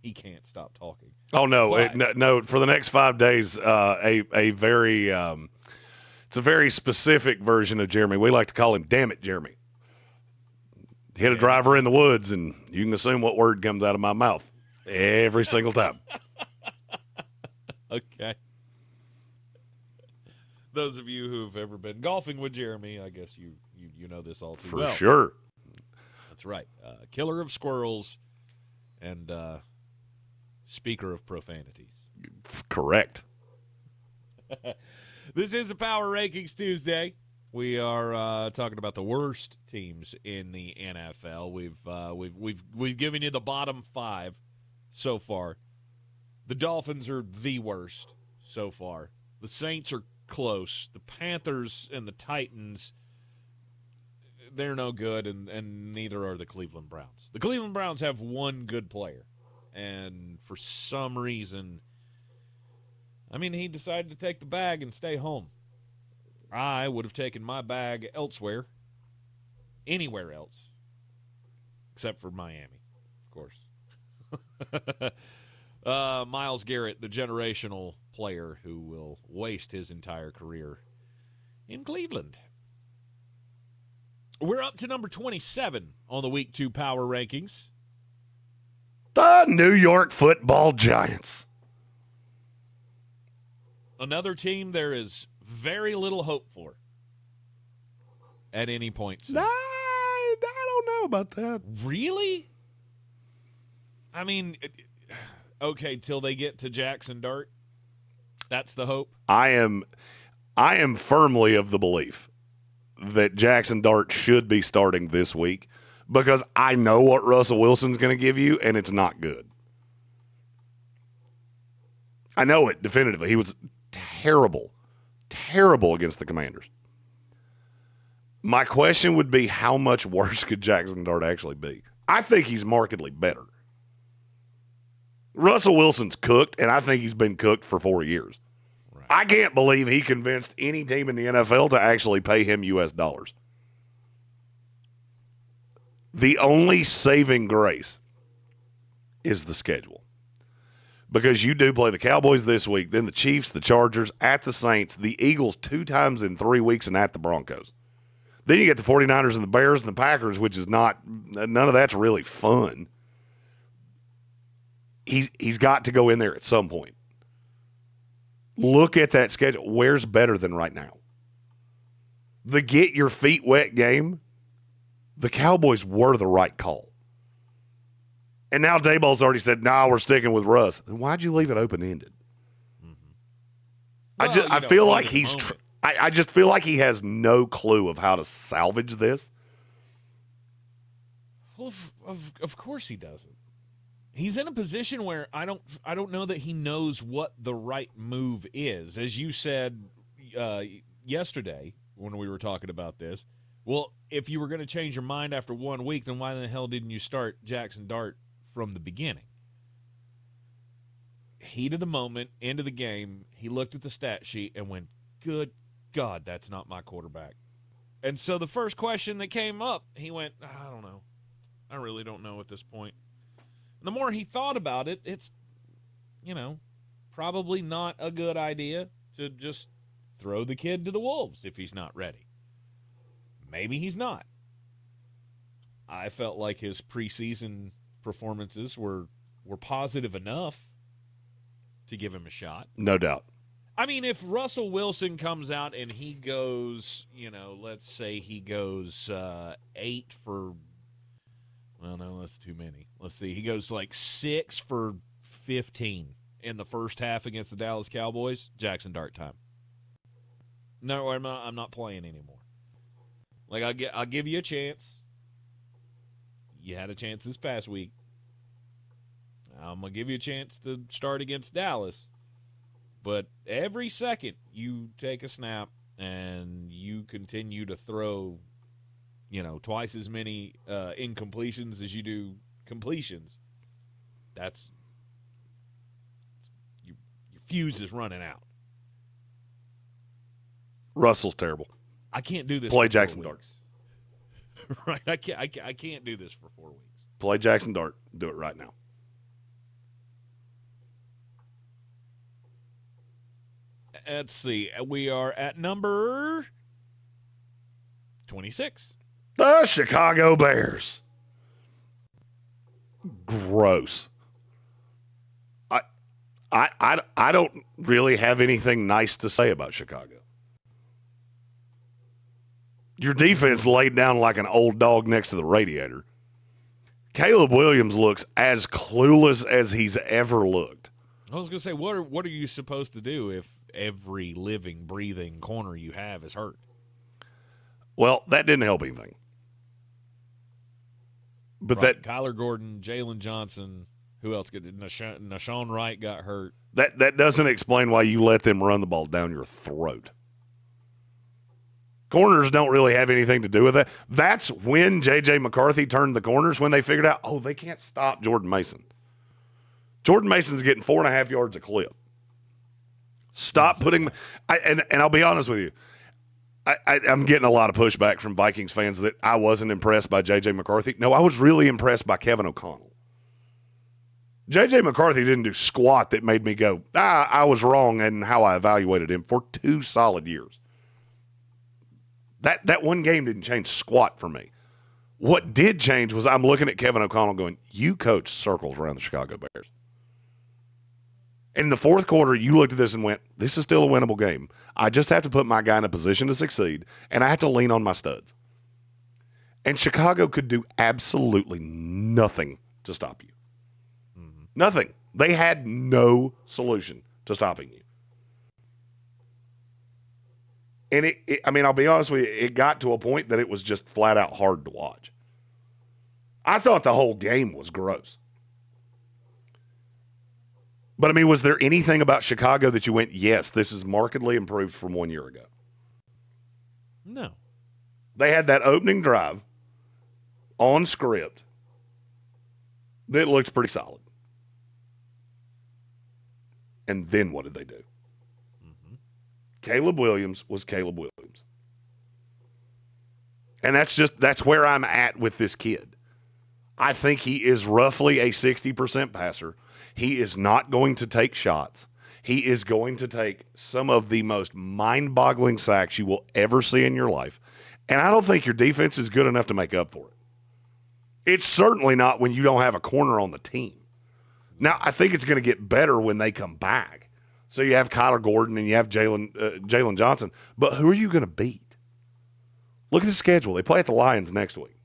he can't stop talking. Oh no, no! For the next 5 days, a very it's a very specific version of Jeremy. We like to call him "Damn it, Jeremy." Hit a driver in the woods, and you can assume what word comes out of my mouth every single time. Okay. Those of you who've ever been golfing with Jeremy, I guess you know this all too well. For sure. That's right. Killer of squirrels and speaker of profanities. Correct. This is a Power Rankings Tuesday. We are talking about the worst teams in the NFL. We've given you the bottom 5 so far. The Dolphins are the worst so far. The Saints are close. The Panthers and the Titans, they're no good, and neither are the Cleveland Browns. The Cleveland Browns have one good player, and for some reason, I mean, he decided to take the bag and stay home. I would have taken my bag elsewhere, anywhere else, except for Miami, of course. Myles Garrett, the generational player who will waste his entire career in Cleveland. We're up to number 27 on the Week 2 Power Rankings. The New York Football Giants. Another team there is very little hope for at any point soon. I don't know about that. Really? I mean, okay, till they get to Jackson Dart. That's the hope. I am firmly of the belief that Jackson Dart should be starting this week because I know what Russell Wilson's going to give you, and it's not good. I know it definitively. He was terrible against the Commanders. My question would be, how much worse could Jackson Dart actually be? I think he's markedly better. Russell Wilson's cooked, and I think he's been cooked for 4 years. Right. I can't believe he convinced any team in the NFL to actually pay him U.S. dollars. The only saving grace is the schedule. Because you do play the Cowboys this week, then the Chiefs, the Chargers, at the Saints, the Eagles 2 times in 3 weeks, and at the Broncos. Then you get the 49ers and the Bears and the Packers, which is none of that's really fun. He's got to go in there at some point. Look at that schedule. Where's better than right now? The get your feet wet game, the Cowboys were the right call. And now Daboll's already said, nah, we're sticking with Russ. Then why'd you leave it open-ended? Well, I feel like he's I just feel like he has no clue of how to salvage this. Well, of course he doesn't. He's in a position where I don't know that he knows what the right move is. As you said yesterday when we were talking about this, well, if you were going to change your mind after 1 week, then why the hell didn't you start Jackson Dart from the beginning? Heat of the moment, end of the game, he looked at the stat sheet and went, good God, that's not my quarterback. And so the first question that came up, he went, I don't know. I really don't know at this point. And the more he thought about it, it's, probably not a good idea to just throw the kid to the wolves if he's not ready. Maybe he's not. I felt like his preseason performances were positive enough to give him a shot. No doubt. I mean, if Russell Wilson comes out and he goes, let's say he goes 8 for, well, no, that's too many. Let's see. He goes like 6 for 15 in the first half against the Dallas Cowboys. Jackson Dart time. No, I'm not playing anymore. Like, I'll give you a chance. You had a chance this past week. I'm going to give you a chance to start against Dallas. But every second you take a snap and you continue to throw, twice as many incompletions as you do completions, that's your fuse is running out. Russell's terrible. I can't do this. Play for Jackson 4 weeks. Right, I can't do this for 4 weeks. Play Jackson Dart. Do it right now. Let's see. We are at number 26. The Chicago Bears. Gross. I don't really have anything nice to say about Chicago. Your defense laid down like an old dog next to the radiator. Caleb Williams looks as clueless as he's ever looked. I was going to say, what are you supposed to do if every living, breathing corner you have is hurt? Well, that didn't help anything. But right. Kyler Gordon, Jalen Johnson, who else? Nashawn Wright got hurt. That doesn't explain why you let them run the ball down your throat. Corners don't really have anything to do with that. That's when J.J. McCarthy turned the corners, when they figured out, they can't stop Jordan Mason. Jordan Mason's getting 4.5 yards a clip. Stop putting – and I'll be honest with you. I'm getting a lot of pushback from Vikings fans that I wasn't impressed by J.J. McCarthy. No, I was really impressed by Kevin O'Connell. J.J. McCarthy didn't do squat that made me go, I was wrong in how I evaluated him for 2 solid years. That one game didn't change squat for me. What did change was I'm looking at Kevin O'Connell going, you coach circles around the Chicago Bears. In the fourth quarter, you looked at this and went, this is still a winnable game. I just have to put my guy in a position to succeed, and I have to lean on my studs. And Chicago could do absolutely nothing to stop you. Mm-hmm. Nothing. They had no solution to stopping you. And I mean, I'll be honest with you, it got to a point that it was just flat out hard to watch. I thought the whole game was gross. But, I mean, was there anything about Chicago that you went, yes, this is markedly improved from 1 year ago? No. They had that opening drive on script that looked pretty solid. And then what did they do? Mm-hmm. Caleb Williams was Caleb Williams. And that's where I'm at with this kid. I think he is roughly a 60% passer. He is not going to take shots. He is going to take some of the most mind-boggling sacks you will ever see in your life. And I don't think your defense is good enough to make up for it. It's certainly not when you don't have a corner on the team. Now, I think it's going to get better when they come back. So you have Kyler Gordon and you have Jalen Johnson. But who are you going to beat? Look at the schedule. They play at the Lions next week.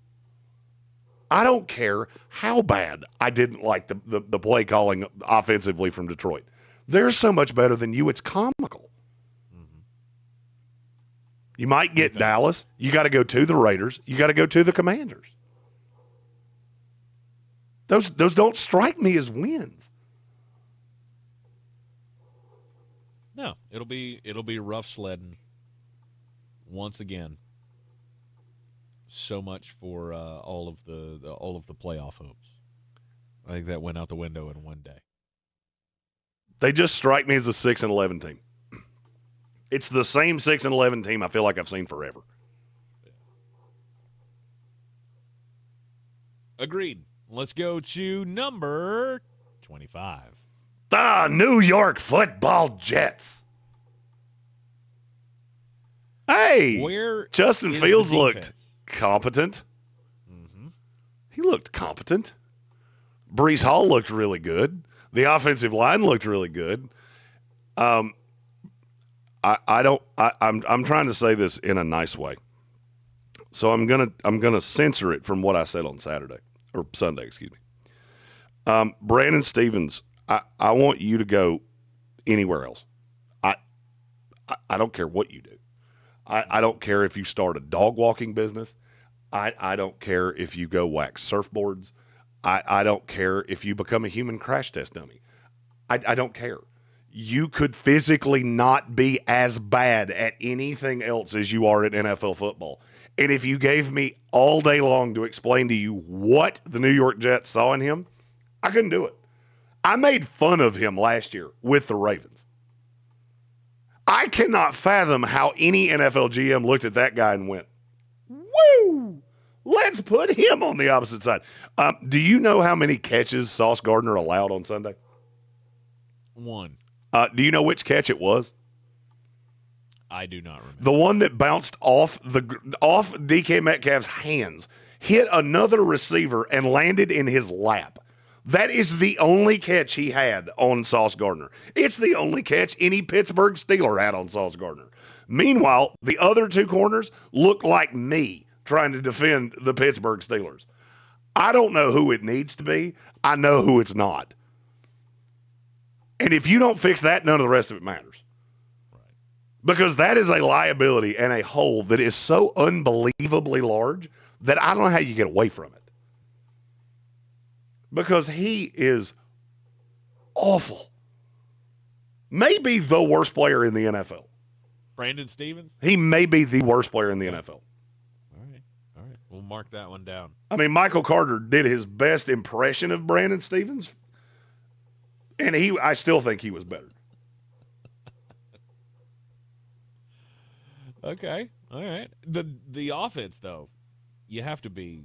I don't care how bad I didn't like the play calling offensively from Detroit. They're so much better than you, it's comical. Mm-hmm. You might get Dallas. You got to go to the Raiders. You got to go to the Commanders. Those don't strike me as wins. No, it'll be rough sledding once again. So much for all of the playoff hopes. I think that went out the window in one day. They just strike me as a 6-11 team. It's the same 6-11 team I feel like I've seen forever. Agreed. Let's go to number 25. The New York Football Jets. Hey, Justin Fields looked competent. Mm-hmm. He looked competent. Breece Hall looked really good. The offensive line looked really good. I'm trying to say this in a nice way. So I'm gonna censor it from what I said on Sunday, excuse me. Brandon Stevens, I want you to go anywhere else. I don't care what you do. I don't care if you start a dog walking business. I don't care if you go wax surfboards. I don't care if you become a human crash test dummy. I don't care. You could physically not be as bad at anything else as you are at NFL football. And if you gave me all day long to explain to you what the New York Jets saw in him, I couldn't do it. I made fun of him last year with the Ravens. I cannot fathom how any NFL GM looked at that guy and went, woo, let's put him on the opposite side. Do you know how many catches Sauce Gardner allowed on Sunday? 1. Do you know which catch it was? I do not remember. The one that bounced off DK Metcalf's hands, hit another receiver, and landed in his lap. That is the only catch he had on Sauce Gardner. It's the only catch any Pittsburgh Steeler had on Sauce Gardner. Meanwhile, the other two corners look like me trying to defend the Pittsburgh Steelers. I don't know who it needs to be. I know who it's not. And if you don't fix that, none of the rest of it matters. Because that is a liability and a hole that is so unbelievably large that I don't know how you get away from it. Because he is awful. Maybe the worst player in the NFL. Brandon Stevens? He may be the worst player in the NFL. All right. We'll mark that one down. I mean, Michael Carter did his best impression of Brandon Stevens, and I still think he was better. Okay. All right. The offense, though, you have to be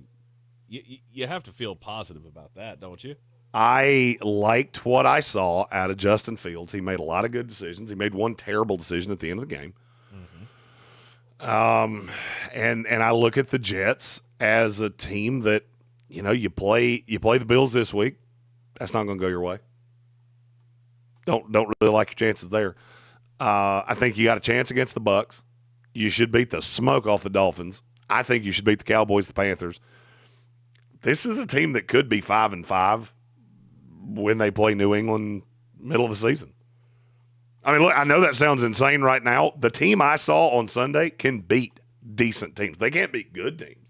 you have to feel positive about that, don't you? I liked what I saw out of Justin Fields. He made a lot of good decisions. He made one terrible decision at the end of the game. Mm-hmm. And I look at the Jets, as a team that, you play the Bills this week. That's not going to go your way. Don't really like your chances there. I think you got a chance against the Bucs. You should beat the smoke off the Dolphins. I think you should beat the Cowboys, the Panthers. This is a team that could be 5-5 when they play New England middle of the season. I mean, look, I know that sounds insane right now. The team I saw on Sunday can beat decent teams. They can't beat good teams.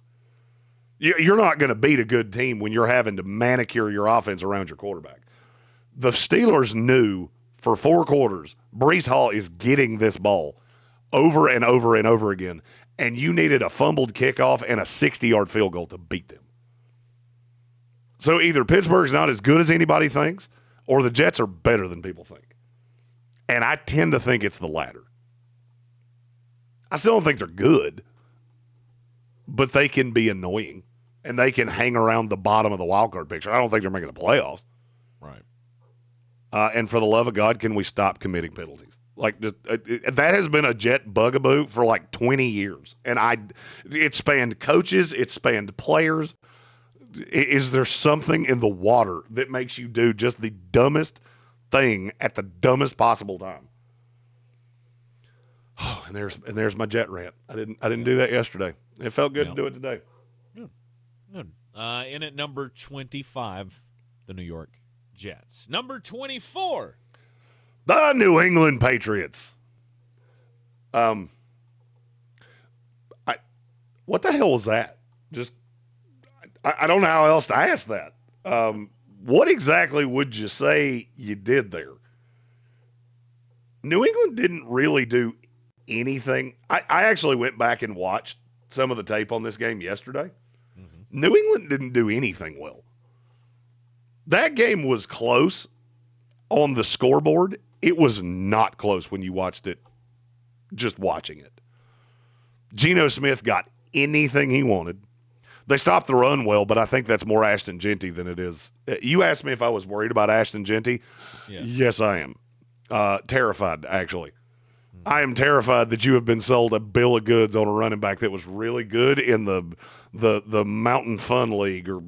You're not going to beat a good team when you're having to manicure your offense around your quarterback. The Steelers knew for 4 quarters, Breece Hall is getting this ball over and over and over again, and you needed a fumbled kickoff and a 60-yard field goal to beat them. So either Pittsburgh's not as good as anybody thinks, or the Jets are better than people think. And I tend to think it's the latter. I still don't think they're good, but they can be annoying, and they can hang around the bottom of the wild card picture. I don't think they're making the playoffs. Right. And for the love of God, can we stop committing penalties? That has been a Jet bugaboo for 20 years. And it spanned coaches, it spanned players. Is there something in the water that makes you do just the dumbest thing at the dumbest possible time? Oh, and there's my Jet rant. I didn't do that yesterday. It felt good to do it today. Good. In at number 25, the New York Jets. Number 24, the New England Patriots. What the hell was that? I don't know how else to ask that. What exactly would you say you did there? New England didn't really do anything. I actually went back and watched some of the tape on this game yesterday. Mm-hmm. New England didn't do anything well. That game was close on the scoreboard. It was not close when you watched it, just watching it. Geno Smith got anything he wanted. They stopped the run well, but I think that's more Ashton Genty than it is. You asked me if I was worried about Ashton Genty. Yeah. Yes, I am. Terrified, actually. Mm-hmm. I am terrified that you have been sold a bill of goods on a running back that was really good in the Mountain Fun League or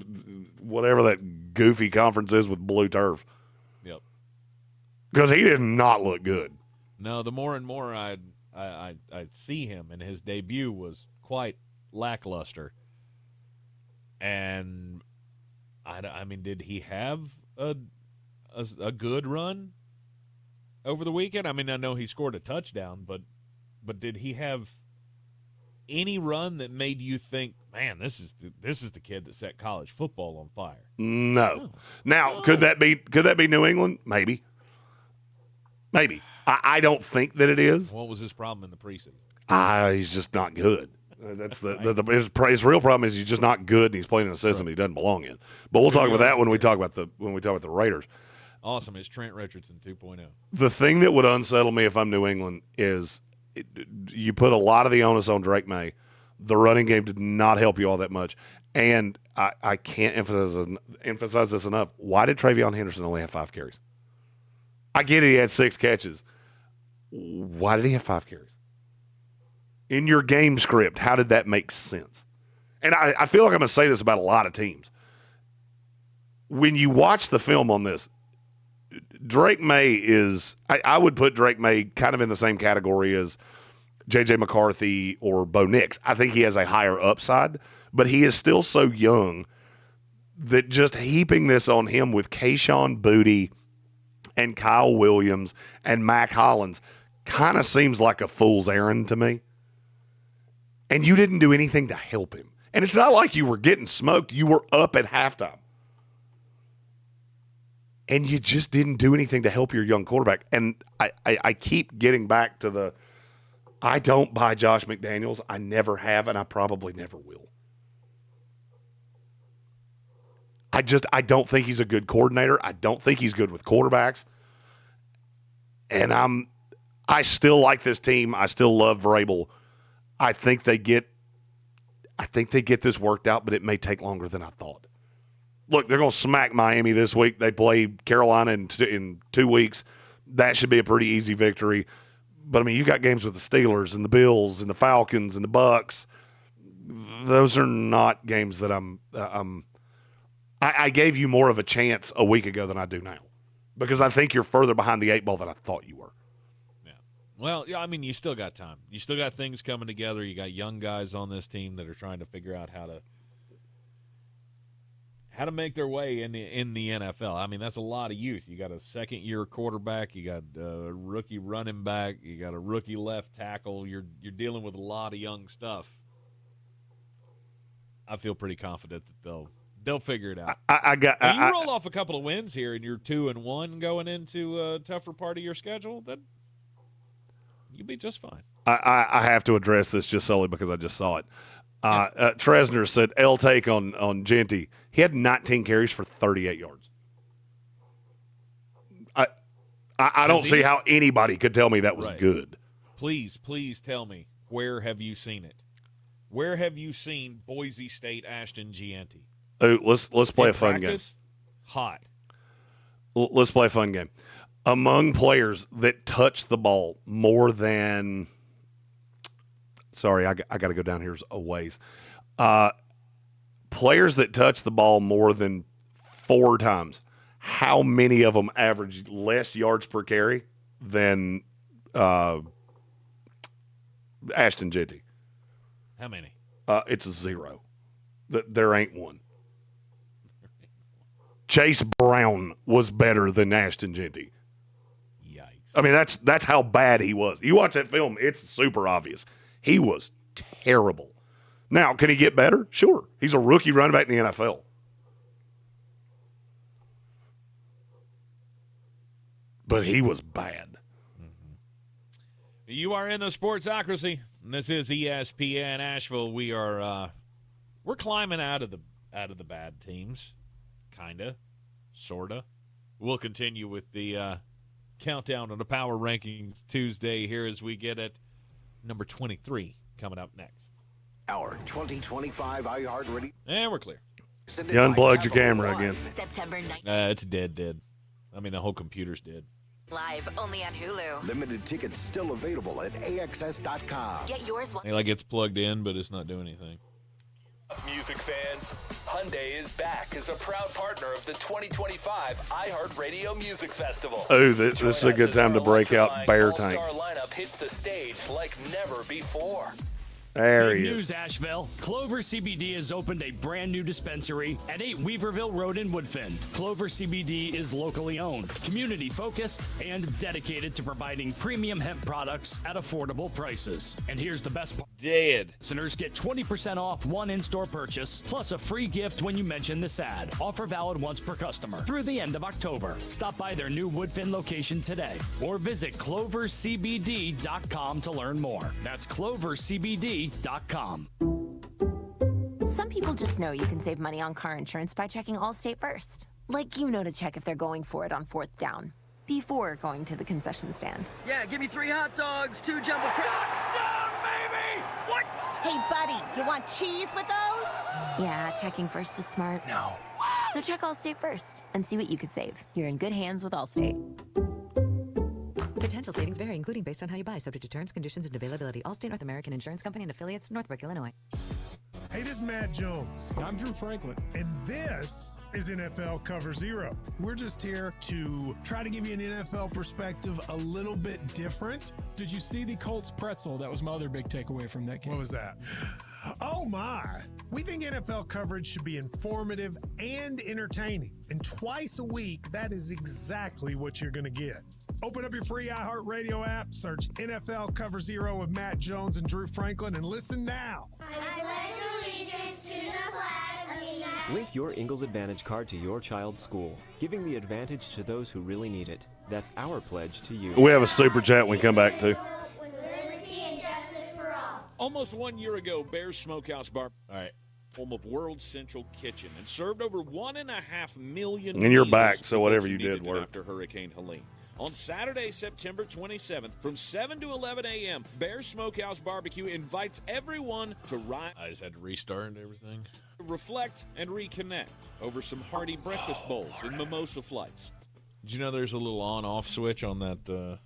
whatever that goofy conference is with blue turf. Yep. Because he did not look good. No, the more and more I see him, and his debut was quite lackluster. And I mean, did he have a good run over the weekend? I mean, I know he scored a touchdown, but did he have any run that made you think, man, this is the kid that set college football on fire? No. Now, could that be New England? Maybe. I don't think that it is. What was his problem in the preseason? He's just not good. That's his real problem is he's just not good, and he's playing in a system he doesn't belong in. But we'll talk about that when we talk about the Raiders. Awesome, it's Trent Richardson 2.0. The thing that would unsettle me if I'm New England is you put a lot of the onus on Drake May. The running game did not help you all that much, and I can't emphasize this enough. Why did Travion Henderson only have 5 carries? I get it, he had 6 catches. Why did he have 5 carries? In your game script, how did that make sense? And I feel like I'm going to say this about a lot of teams. When you watch the film on this, Drake May is – I would put Drake May kind of in the same category as J.J. McCarthy or Bo Nix. I think he has a higher upside, but he is still so young that just heaping this on him with Kayshon Boutte and Kyle Williams and Mac Hollins kind of seems like a fool's errand to me. And you didn't do anything to help him. And it's not like you were getting smoked. You were up at halftime. And you just didn't do anything to help your young quarterback. And I keep getting back to I don't buy Josh McDaniels. I never have, and I probably never will. I don't think he's a good coordinator. I don't think he's good with quarterbacks. And I still like this team. I still love Vrabel. I think they get this worked out, but it may take longer than I thought. Look, they're going to smack Miami this week. They play Carolina in 2 weeks. That should be a pretty easy victory. But, I mean, you got games with the Steelers and the Bills and the Falcons and the Bucks. those are not games that I gave you more of a chance a week ago than I do now, because I think you're further behind the 8 ball than I thought you were. Yeah. Well, yeah, I mean, you still got time. You still got things coming together. You got young guys on this team that are trying to figure out how to make their way in the NFL. I mean, that's a lot of youth. You got a second-year quarterback. You got a rookie running back. You got a rookie left tackle. You're dealing with a lot of young stuff. I feel pretty confident that they'll figure it out. You roll off a couple of wins here, and you're 2-1 going into a tougher part of your schedule. Then you'll be just fine. I have to address this just solely because I just saw it. Tresner said L take on Genty. He had 19 carries for 38 yards. I don't see how anybody could tell me that was good. Please tell me, where have you seen it? Where have you seen Boise State Ashton Gianti? Oh, let's play a fun game. Hot. Let's play a fun game. Among players that touch the ball more than – sorry, I got to go down here a ways. Players that touch the ball more than 4 times, how many of them average less yards per carry than Ashton Genty? How many? It's 0. There ain't one. Chase Brown was better than Ashton Genty. Yikes. I mean, that's how bad he was. You watch that film, it's super obvious. He was terrible. Now, can he get better? Sure. He's a rookie running back in the NFL. But he was bad. Mm-hmm. You are in the Sportsocracy. This is ESPN Asheville. We are we're climbing out of the bad teams. Kinda. Sorta. We'll continue with the countdown on the Power Rankings Tuesday here as we get at number 23 coming up next. Our 2025 iHeartRadio. And we're clear. You unplugged your camera again. September 9th. It's dead. I mean, the whole computer's dead. Live only on Hulu. Limited tickets still available at AXS.com. Get yours. Like it's plugged in, but it's not doing anything. Music fans, Hyundai is back as a proud partner of the 2025 iHeartRadio Music Festival. Oh, this is a good time to break out Bear Tank. All-star lineup hits the stage like never before. There he Big is. news, Asheville. Clover CBD has opened a brand new dispensary at 8 Weaverville Road in Woodfin. Clover CBD is locally owned, community focused, and dedicated to providing premium hemp products at affordable prices. And here's the best part. Dead. Listeners get 20% off one in-store purchase, plus a free gift when you mention this ad. Offer valid once per customer through the end of October. Stop by their new Woodfin location today or visit clovercbd.com to learn more. That's clovercbd.com. Some people just know you can save money on car insurance by checking Allstate first. Like you know to check if they're going for it on 4th down before going to the concession stand. Yeah, give me 3 hot dogs, 2 jumbo touchdown, baby! What? Hey, buddy, you want cheese with those? Yeah, checking first is smart. No. So check Allstate first and see what you could save. You're in good hands with Allstate. Potential savings vary, including based on how you buy, subject to terms, conditions, and availability. Allstate North American Insurance Company and affiliates, Northbrook, Illinois. Hey, this is Matt Jones. I'm Drew Franklin, and this is NFL Cover Zero. We're just here to try to give you an NFL perspective a little bit different. Did you see the Colts pretzel? That was my other big takeaway from that game. What was that? Oh my! We think NFL coverage should be informative and entertaining. And twice a week, that is exactly what you're going to get. Open up your free iHeartRadio app, search NFL Cover Zero with Matt Jones and Drew Franklin, and listen now. I pledge allegiance to the flag of the United Link your Ingalls Advantage card to your child's school, giving the advantage to those who really need it. That's our pledge to you. We have a super chat we come back to. with liberty and justice for all. Almost 1 year ago, Bears Smokehouse Bar, home of World Central Kitchen, and served over 1.5 million And you're meals back, so to whatever folks you who did needed it worked. after Hurricane Helene. On Saturday, September 27th, from 7 to 11 a.m., Bears Smokehouse Barbecue invites everyone to rise. I just had to restart and everything. Reflect and reconnect over some hearty breakfast bowls and mimosa flights. Did you know there's a little on-off switch on that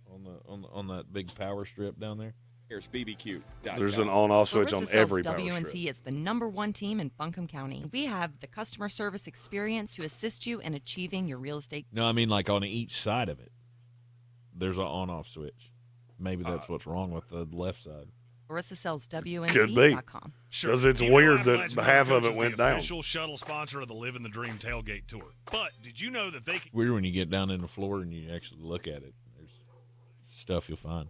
on that big power strip down there? Here's BBQ. There's an on-off switch on Larissa every sells power WNC strip. is the #1 team in Buncombe County. We have the customer service experience to assist you in achieving your real estate. No, I mean like on each side of it. There's an on-off switch. Maybe that's what's wrong with the left side. Larissa sells Could be. WNC.com. Because it's You know weird Life that Legend half of Motorcoach it is went the down. official shuttle sponsor of the Living the Dream Tailgate Tour. But did you know that they can... Weird when you get down in the floor and you actually look at it. There's stuff you'll find.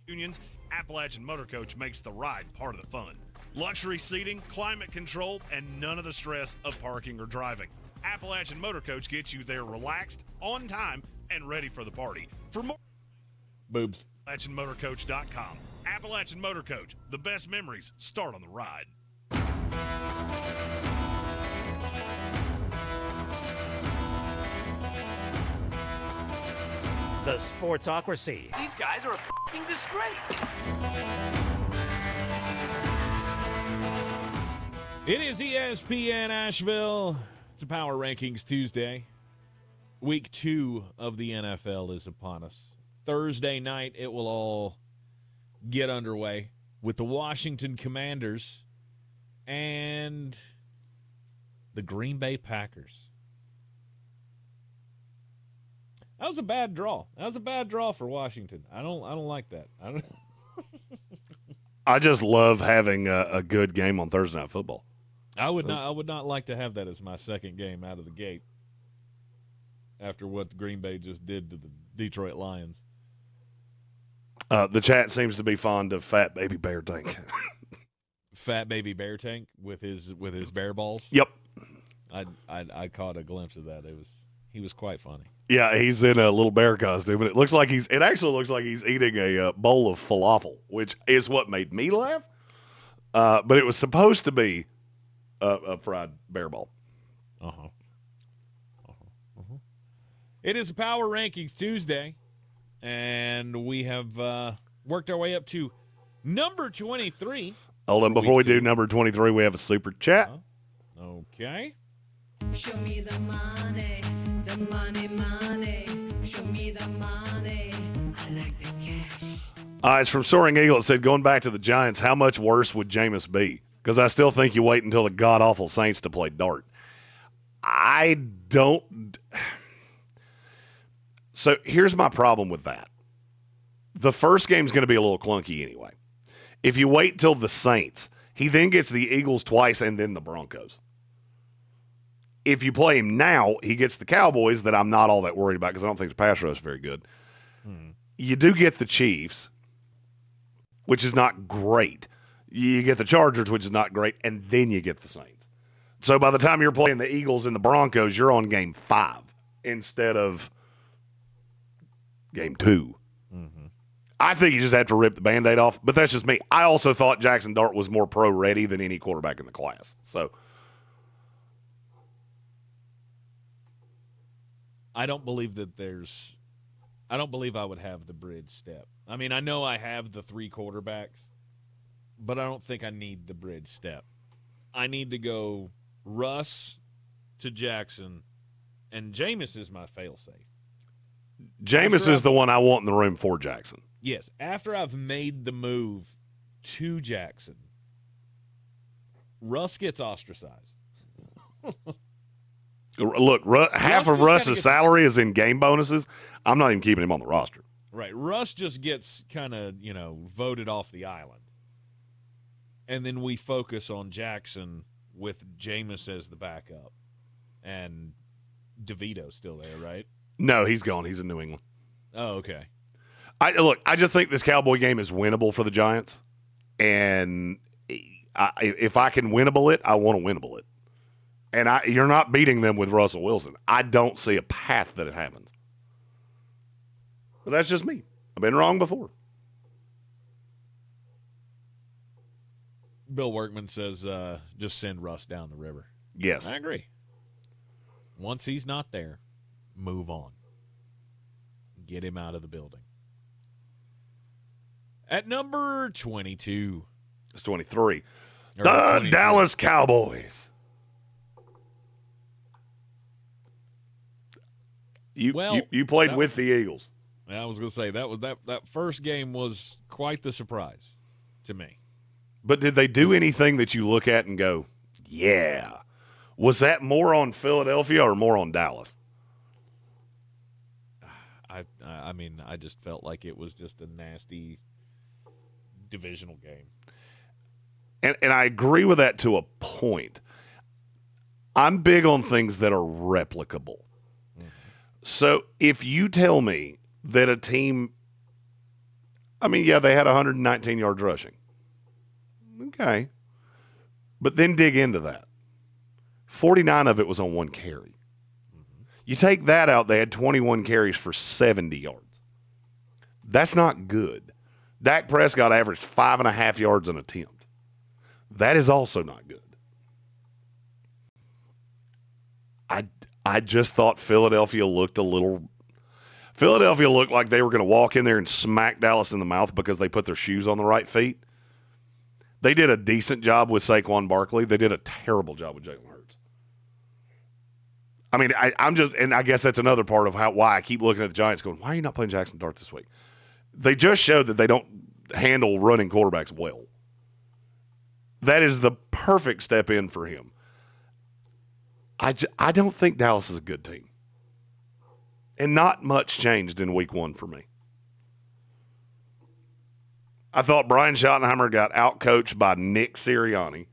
Unions, Appalachian Motor Coach makes the ride part of the fun. Luxury seating, climate control, and none of the stress of parking or driving. Appalachian Motor Coach gets you there relaxed, on time, and ready for the party. For more, Boobs. AppalachianMotorCoach.com. Appalachian Motor Coach. The best memories start on the ride. The Sportsocracy. These guys are a fucking disgrace. It is ESPN Asheville. It's a Power Rankings Tuesday. Week 2 of the NFL is upon us. Thursday night, it will all get underway with the Washington Commanders and the Green Bay Packers. That was a bad draw. That was a bad draw for Washington. I don't like that. I just love having a good game on Thursday Night Football. I would not like to have that as my second game out of the gate after what Green Bay just did to the Detroit Lions. The chat seems to be fond of Fat Baby Bear Tank. Fat Baby Bear Tank with his bear balls. Yep. I caught a glimpse of that. He was quite funny. Yeah, he's in a little bear costume, and it actually looks like he's eating a bowl of falafel, which is what made me laugh. But it was supposed to be a fried bear ball. It is a Power Rankings Tuesday, and we have worked our way up to number 23. Hold on, before we do number 23, we have a super chat. Okay. Show me the money, money. Show me the money. I like the cash. It's from Soaring Eagle. It said, going back to the Giants, how much worse would Jameis be? Because I still think you wait until the god-awful Saints to play dart. I don't. So here's my problem with that. The first game's going to be a little clunky anyway. If you wait till the Saints, he then gets the Eagles twice and then the Broncos. If you play him now, he gets the Cowboys that I'm not all that worried about because I don't think the pass rush is very good. You do get the Chiefs, which is not great. You get the Chargers, which is not great, and then you get the Saints. So by the time you're playing the Eagles and the Broncos, you're on game 5 instead of game 2. I think you just have to rip the Band-Aid off, but that's just me. I also thought Jackson Dart was more pro-ready than any quarterback in the class. So I don't believe I would have the bridge step. I mean, I know I have the 3 quarterbacks, but I don't think I need the bridge step. I need to go Russ to Jackson, and Jameis is my fail-safe. Jameis is the one I want in the room for Jackson. Yes, after I've made the move to Jackson, Russ gets ostracized. Look, half of Russ's salary is in game bonuses. I'm not even keeping him on the roster. Right. Russ just gets kind of, voted off the island. And then we focus on Jackson with Jameis as the backup. And DeVito's still there, right? No, he's gone. He's in New England. Oh, okay. I just think this Cowboy game is winnable for the Giants. And if I can winnable it, I want to winnable it. And you're not beating them with Russell Wilson. I don't see a path that it happens. But that's just me. I've been wrong before. Bill Workman says just send Russ down the river. Yes. I agree. Once he's not there, move on. Get him out of the building. At number 22. It's 23. The Dallas Cowboys. You played with the Eagles. I was going to say that first game was quite the surprise to me. But did they do anything that you look at and go, yeah? Was that more on Philadelphia or more on Dallas? I mean, I just felt like it was just a nasty divisional game. And I agree with that to a point. I'm big on things that are replicable. Mm-hmm. So if you tell me that a team, I mean, yeah, they had 119 yards rushing. Okay. But then dig into that. 49 of it was on one carry. You take that out, they had 21 carries for 70 yards. That's not good. Dak Prescott averaged 5.5 yards an attempt. That is also not good. I just thought Philadelphia looked like they were going to walk in there and smack Dallas in the mouth because they put their shoes on the right feet. They did a decent job with Saquon Barkley. They did a terrible job with Jalen Hurts. I mean, I guess that's another part of why I keep looking at the Giants going, why are you not playing Jackson Dart this week? They just showed that they don't handle running quarterbacks well. That is the perfect step in for him. I don't think Dallas is a good team. And not much changed in week one for me. I thought Brian Schottenheimer got outcoached by Nick Sirianni.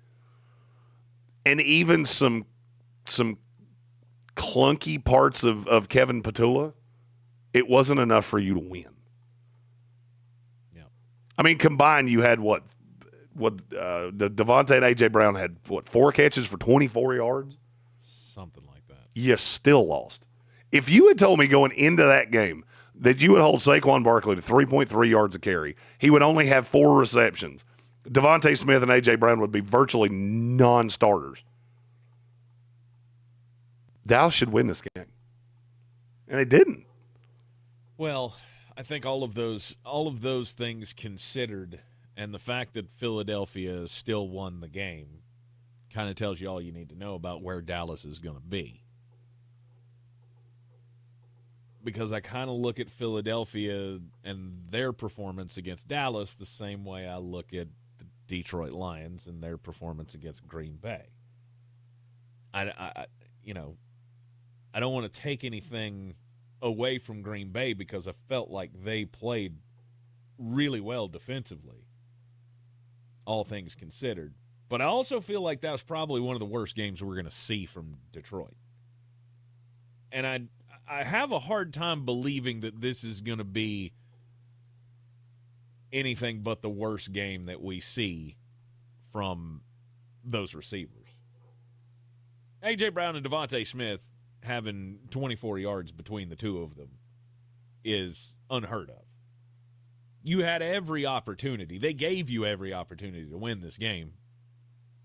And even some clunky parts of Kevin Petula, it wasn't enough for you to win. Yeah. I mean, combined, you had the Devontae and A.J. Brown had, 4 catches for 24 yards? Something like that. You still lost. If you had told me going into that game that you would hold Saquon Barkley to 3.3 yards a carry, he would only have 4 receptions, Devontae Smith and A.J. Brown would be virtually non-starters. Dallas should win this game. And they didn't. Well, I think all of those things considered, and the fact that Philadelphia still won the game kind of tells you all you need to know about where Dallas is going to be. Because I kind of look at Philadelphia and their performance against Dallas the same way I look at the Detroit Lions and their performance against Green Bay. I don't want to take anything away from Green Bay because I felt like they played really well defensively, all things considered. But I also feel like that was probably one of the worst games we're going to see from Detroit. And I have a hard time believing that this is going to be anything but the worst game that we see from those receivers. A.J. Brown and Devontae Smith having 24 yards between the two of them is unheard of. You had every opportunity. They gave you every opportunity to win this game.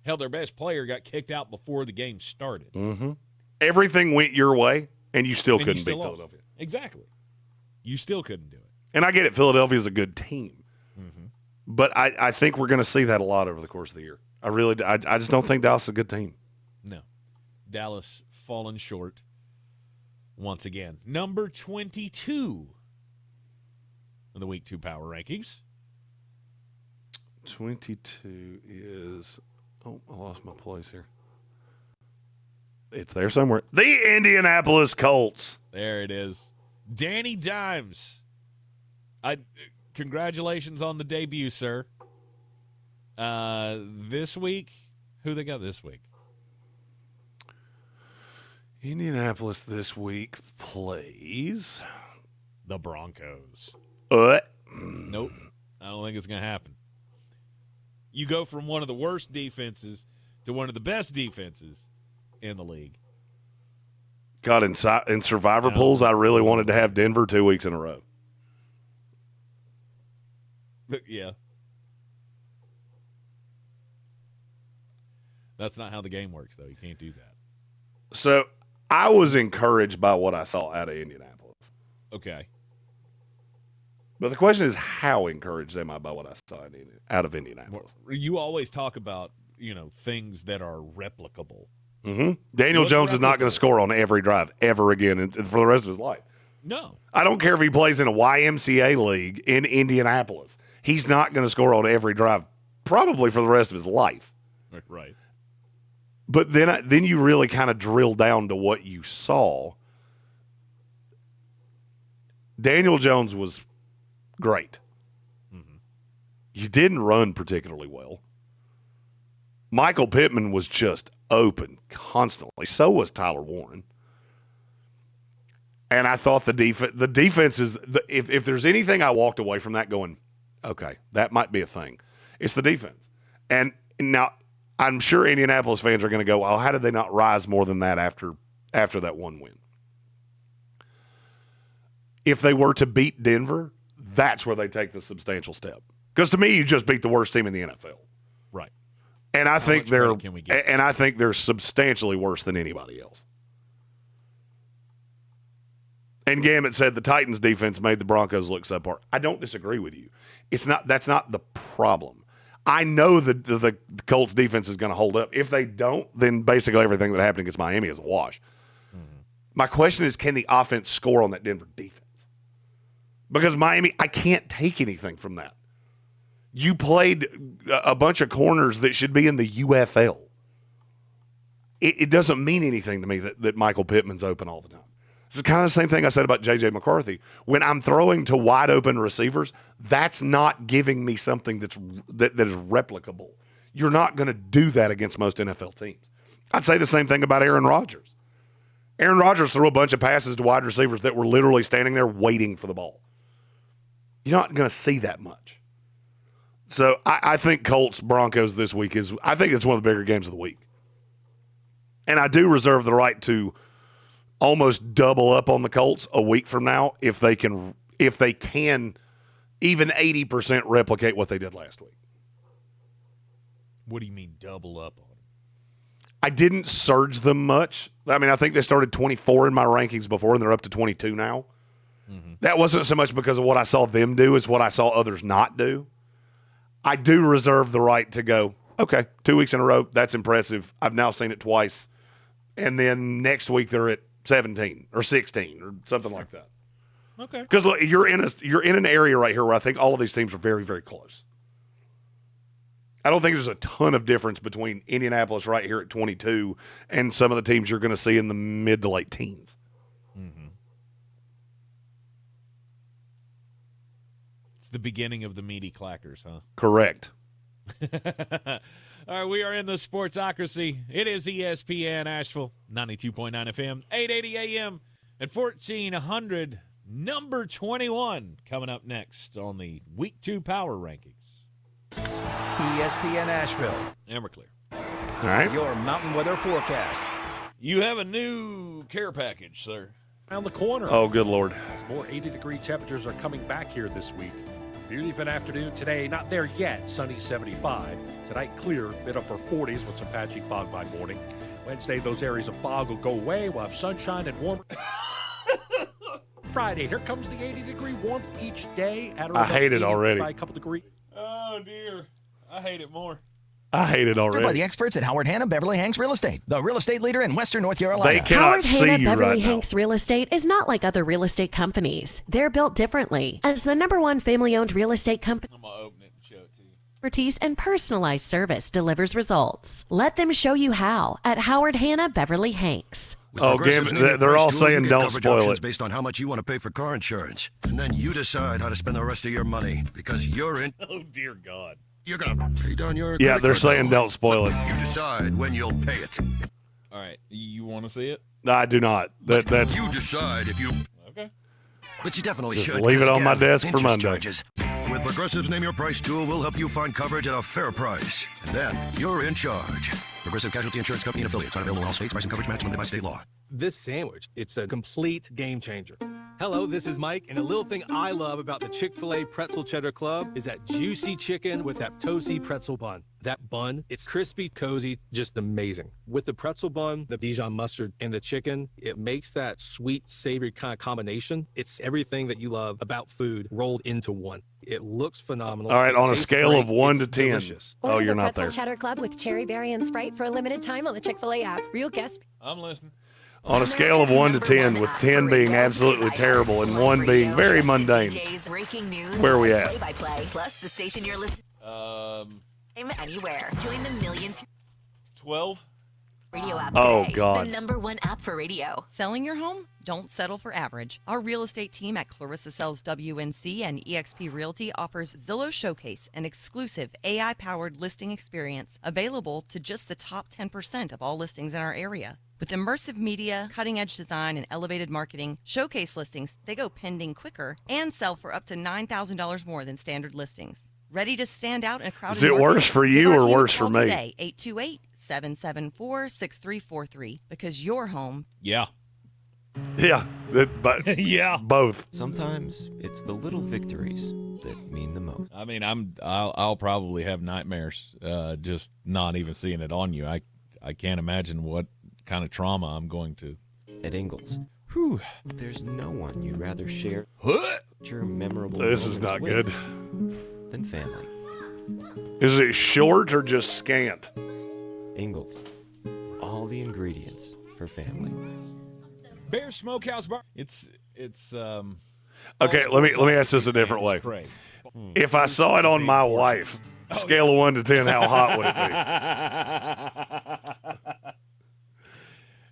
Hell, their best player got kicked out before the game started. Mm-hmm. Everything went your way, and you still couldn't beat Philadelphia. Exactly. You still couldn't do it. And I get it. Philadelphia's a good team. Mm-hmm. But I think we're going to see that a lot over the course of the year. I just don't think Dallas is a good team. No. Dallas falling short once again. Number 22 in the Week 2 Power Rankings. 22 is... Oh, I lost my place here. It's there somewhere. The Indianapolis Colts. There it is. Danny Dimes. Congratulations on the debut, sir. This week, who they got this week? Indianapolis this week plays the Broncos. Nope. I don't think it's going to happen. You go from one of the worst defenses to one of the best defenses in the league. God, in survivor pools, I really wanted to have Denver 2 weeks in a row. But yeah. That's not how the game works, though. You can't do that. So I was encouraged by what I saw out of Indianapolis. Okay. But the question is, how encouraged am I by what I saw out of Indianapolis? You always talk about, things that are replicable. Mm-hmm. Daniel Jones is not going to score on every drive ever again for the rest of his life. No. I don't care if he plays in a YMCA league in Indianapolis. He's not going to score on every drive, probably for the rest of his life. Right. But then you really kind of drill down to what you saw. Daniel Jones was great. Mm-hmm. You didn't run particularly well. Michael Pittman was just open constantly. So was Tyler Warren. And I thought the defense is, if there's anything I walked away from that going, okay, that might be a thing, it's the defense. And now I'm sure Indianapolis fans are going to go, well, how did they not rise more than that after that one win? If they were to beat Denver, that's where they take the substantial step. Because to me, you just beat the worst team in the NFL. Right. And I think they're they're substantially worse than anybody else. And Gambit said the Titans defense made the Broncos look subpar. I don't disagree with you. That's not the problem. I know that the Colts defense is going to hold up. If they don't, then basically everything that happened against Miami is a wash. Mm-hmm. My question is, can the offense score on that Denver defense? Because Miami, I can't take anything from that. You played a bunch of corners that should be in the UFL. It doesn't mean anything to me that Michael Pittman's open all the time. It's kind of the same thing I said about J.J. McCarthy. When I'm throwing to wide open receivers, that's not giving me something that is replicable. You're not going to do that against most NFL teams. I'd say the same thing about Aaron Rodgers. Aaron Rodgers threw a bunch of passes to wide receivers that were literally standing there waiting for the ball. You're not going to see that much. So I think Colts-Broncos this week I think it's one of the bigger games of the week. And I do reserve the right to almost double up on the Colts a week from now if they can even 80% replicate what they did last week. What do you mean double up on them? I didn't surge them much. I mean, I think they started 24 in my rankings before, and they're up to 22 now. Mm-hmm. That wasn't so much because of what I saw them do as what I saw others not do. I do reserve the right to go, okay, 2 weeks in a row, that's impressive. I've now seen it twice. And then next week they're at 17 or 16 or something like that. Okay. Because look, you're in an area right here where I think all of these teams are very, very close. I don't think there's a ton of difference between Indianapolis right here at 22 and some of the teams you're going to see in the mid to late teens. Mm-hmm. It's the beginning of the meaty clackers, huh? Correct. All right, we are in the Sportsocracy. It is ESPN Asheville, 92.9 FM, 880 AM, and 1400, number 21, coming up next on the Week 2 Power Rankings. ESPN Asheville. And we're clear. All right. Your mountain weather forecast. You have a new care package, sir. Around the corner. Oh, good Lord. As more 80-degree temperatures are coming back here this week. Beautiful afternoon today, not there yet, sunny 75. Tonight, clear, mid upper 40s with some patchy fog by morning. Wednesday, those areas of fog will go away. We'll have sunshine and warm. Friday, here comes the 80-degree warmth each day. At I hate it already. By a couple degrees. Oh, dear. I hate it more. I hate it already. By the experts at Howard Hanna Beverly Hanks Real Estate, the real estate leader in Western North Carolina. They cannot Howard see Hanna you Beverly right Hanks Real Estate is not like other real estate companies. They're built differently. As the #1 family-owned real estate company, I'm going to open it and show it to you. expertise and personalized service delivers results. Let them show you how at Howard Hanna Beverly Hanks. Oh, they're all saying don't spoil it. Based on how much you want to pay for car insurance. And then you decide how to spend the rest of your money because you're in. Oh, dear God. You're going to pay down your Yeah, they're saying don't spoil it. You decide when you'll pay it. All right. You want to see it? No, I do not. That's You decide if you. Okay. But you definitely Just should. leave it on my Again, desk for interest Monday. Charges. With Progressive's Name Your Price tool, we'll help you find coverage at a fair price. And then you're in charge. Progressive Casualty Insurance Company and affiliates. Not available in all states. Price and coverage match limited by state law. This sandwich, it's a complete game changer. Hello, this is Mike, and a little thing I love about the Chick-fil-A Pretzel Cheddar Club is that juicy chicken with that toasty pretzel bun. That bun, it's crispy, cozy, just amazing. With the pretzel bun, the Dijon mustard, and the chicken, it makes that sweet, savory kind of combination. It's everything that you love about food rolled into one. It looks phenomenal. All right, on a tastes scale great. of 1 to It's 10. delicious. Oh, you're not there. Pretzel Cheddar Club with cherry berry and Sprite for a limited time on the Chick-fil-A app. Real guest. I'm listening. On a scale of 1 to 10, with 10 being absolutely terrible and 1 being very mundane, where are we at? Play-by-play, plus the station you're listening. Anywhere. Join the millions. 12. Radio app Oh, today. God. The #1 app for radio. Selling your home? Don't settle for average. Our real estate team at Clarissa Sells WNC and eXp Realty offers Zillow Showcase, an exclusive AI-powered listing experience available to just the top 10% of all listings in our area. With immersive media, cutting-edge design, and elevated marketing, Showcase listings, they go pending quicker and sell for up to $9,000 more than standard listings. Ready to stand out in a crowded Is it market? worse for you Give our or team a worse for call me? Today, 828-774-6343, because your home. Yeah. Yeah. But yeah. Both. Sometimes it's the little victories that mean the most. I mean, I'll probably have nightmares just not even seeing it on you. I can't imagine what kind of trauma I'm going to. At Ingles, Whew. there's no one you'd rather share your memorable This is moments not with good. than family. Is it short or just scant? Ingles, all the ingredients for family. Bear Smokehouse Bar. It's Okay, let me ask this a different way. If I saw it on my wife, scale of 1 to 10, how hot would it be?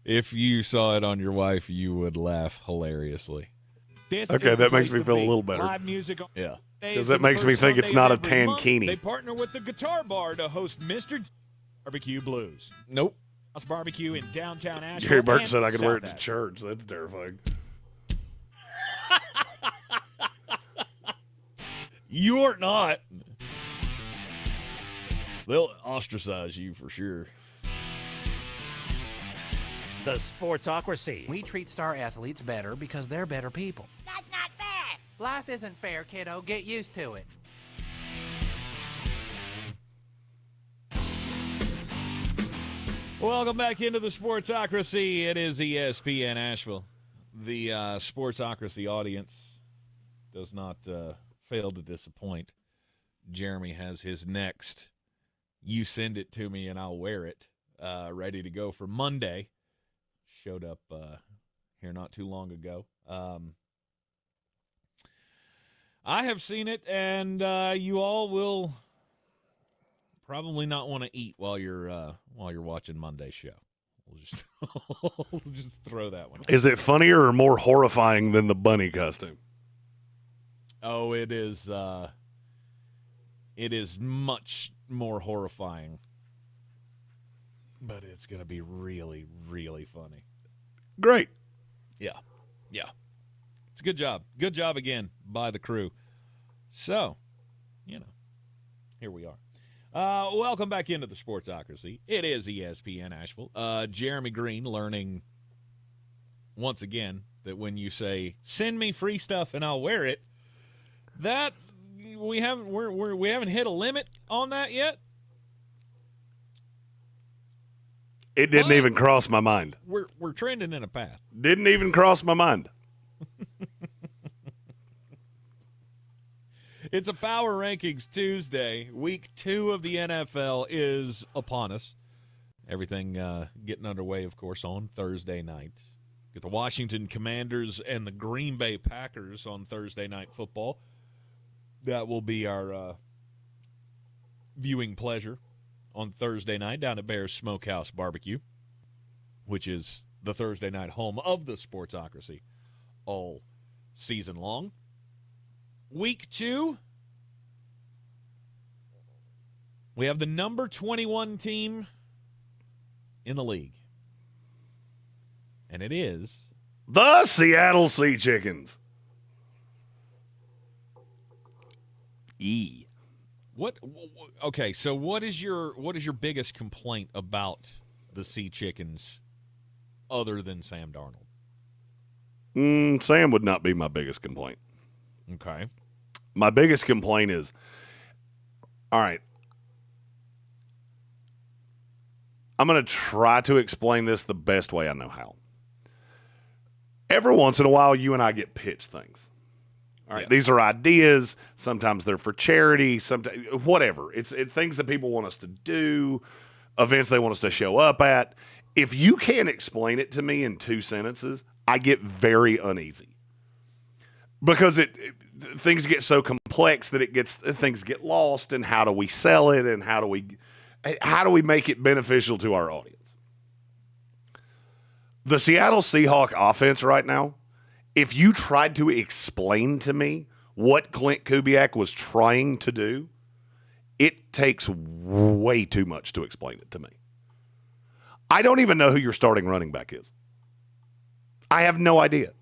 If you saw it on your wife, you would laugh hilariously. Okay, that makes me feel a little better. Live music. Yeah. Because that makes me think it's not a tankini. They partner with the Guitar Bar to host Mr. Barbecue Blues. Nope. House Barbecue in downtown Asheville. Gary Burke and said I could wear it to South church. That's terrifying. You're not. They'll ostracize you for sure. The Sportsocracy. We treat star athletes better because they're better people. That's not fair. Life isn't fair, kiddo. Get used to it. Welcome back into the Sportsocracy. It is ESPN Asheville. The Sportsocracy audience does not fail to disappoint. Jeremy has his next "You Send It to Me and I'll Wear It" ready to go for Monday. Showed up here not too long ago. I have seen it, and you all will probably not want to eat while you're watching Monday's show. We'll just throw that one. Is it funnier or more horrifying than the bunny costume? Oh, it is. It is much more horrifying, but it's going to be really, really funny. Great. Yeah. It's a good job. Good job again by the crew. So, here we are. Welcome back into the Sportsocracy. It is ESPN Asheville. Jeremy Green learning once again that when you say "send me free stuff and I'll wear it," that we haven't hit a limit on that yet. It didn't even cross my mind. We're trending in a path. Didn't even cross my mind. It's a Power Rankings Tuesday. Week 2 of the NFL is upon us. Everything getting underway, of course, on Thursday night. Get the Washington Commanders and the Green Bay Packers on Thursday Night Football. That will be our viewing pleasure on Thursday night down at Bear's Smokehouse Barbecue, which is the Thursday night home of the Sportsocracy all season long. Week 2, we have the number 21 team in the league. And it is the Seattle Sea Chickens. Okay, so what is your biggest complaint about the Sea Chickens other than Sam Darnold? Sam would not be my biggest complaint. Okay. My biggest complaint is, all right, I'm going to try to explain this the best way I know how. Every once in a while, you and I get pitched things. All right, These are ideas. Sometimes they're for charity. Sometimes whatever. It's things that people want us to do, events they want us to show up at, if you can't explain it to me in 2 sentences, I get very uneasy. Because things get so complex that things get lost, and how do we sell it, and how do we make it beneficial to our audience? The Seattle Seahawks offense right now, if you tried to explain to me what Clint Kubiak was trying to do, it takes way too much to explain it to me. I don't even know who your starting running back is. I have no idea.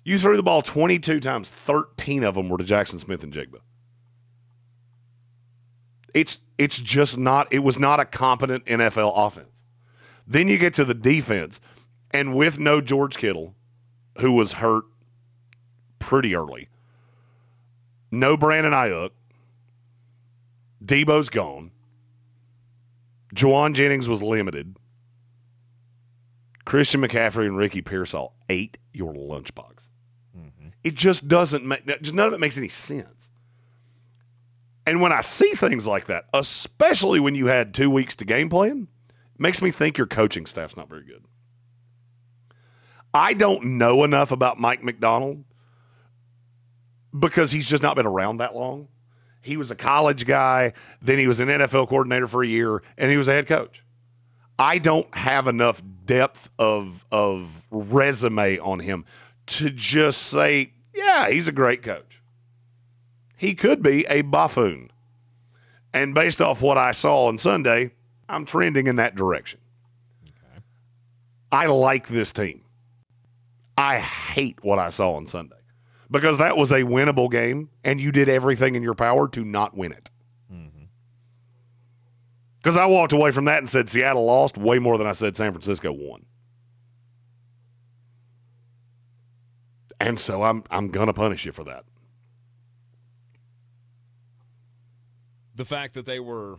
You threw the ball 22 times, 13 of them were to Jackson Smith and Jigba. It's just not, it was not a competent NFL offense. Then you get to the defense, and with no George Kittle, who was hurt pretty early, no Brandon Ayuk, Debo's gone, Juwan Jennings was limited, Christian McCaffrey and Ricky Pearsall ate your lunchbox. It just doesn't make, none of it makes any sense. And when I see things like that, especially when you had 2 weeks to game plan, it makes me think your coaching staff's not very good. I don't know enough about Mike McDonald because he's just not been around that long. He was a college guy, then he was an NFL coordinator for a year, and he was a head coach. I don't have enough depth of resume on him to just say, yeah, he's a great coach. He could be a buffoon. And based off what I saw on Sunday, I'm trending in that direction. Okay. I like this team. I hate what I saw on Sunday because that was a winnable game, and you did everything in your power to not win it. Because I walked away from that and said Seattle lost way more than I said San Francisco won. And so I'm going to punish you for that. The fact that they were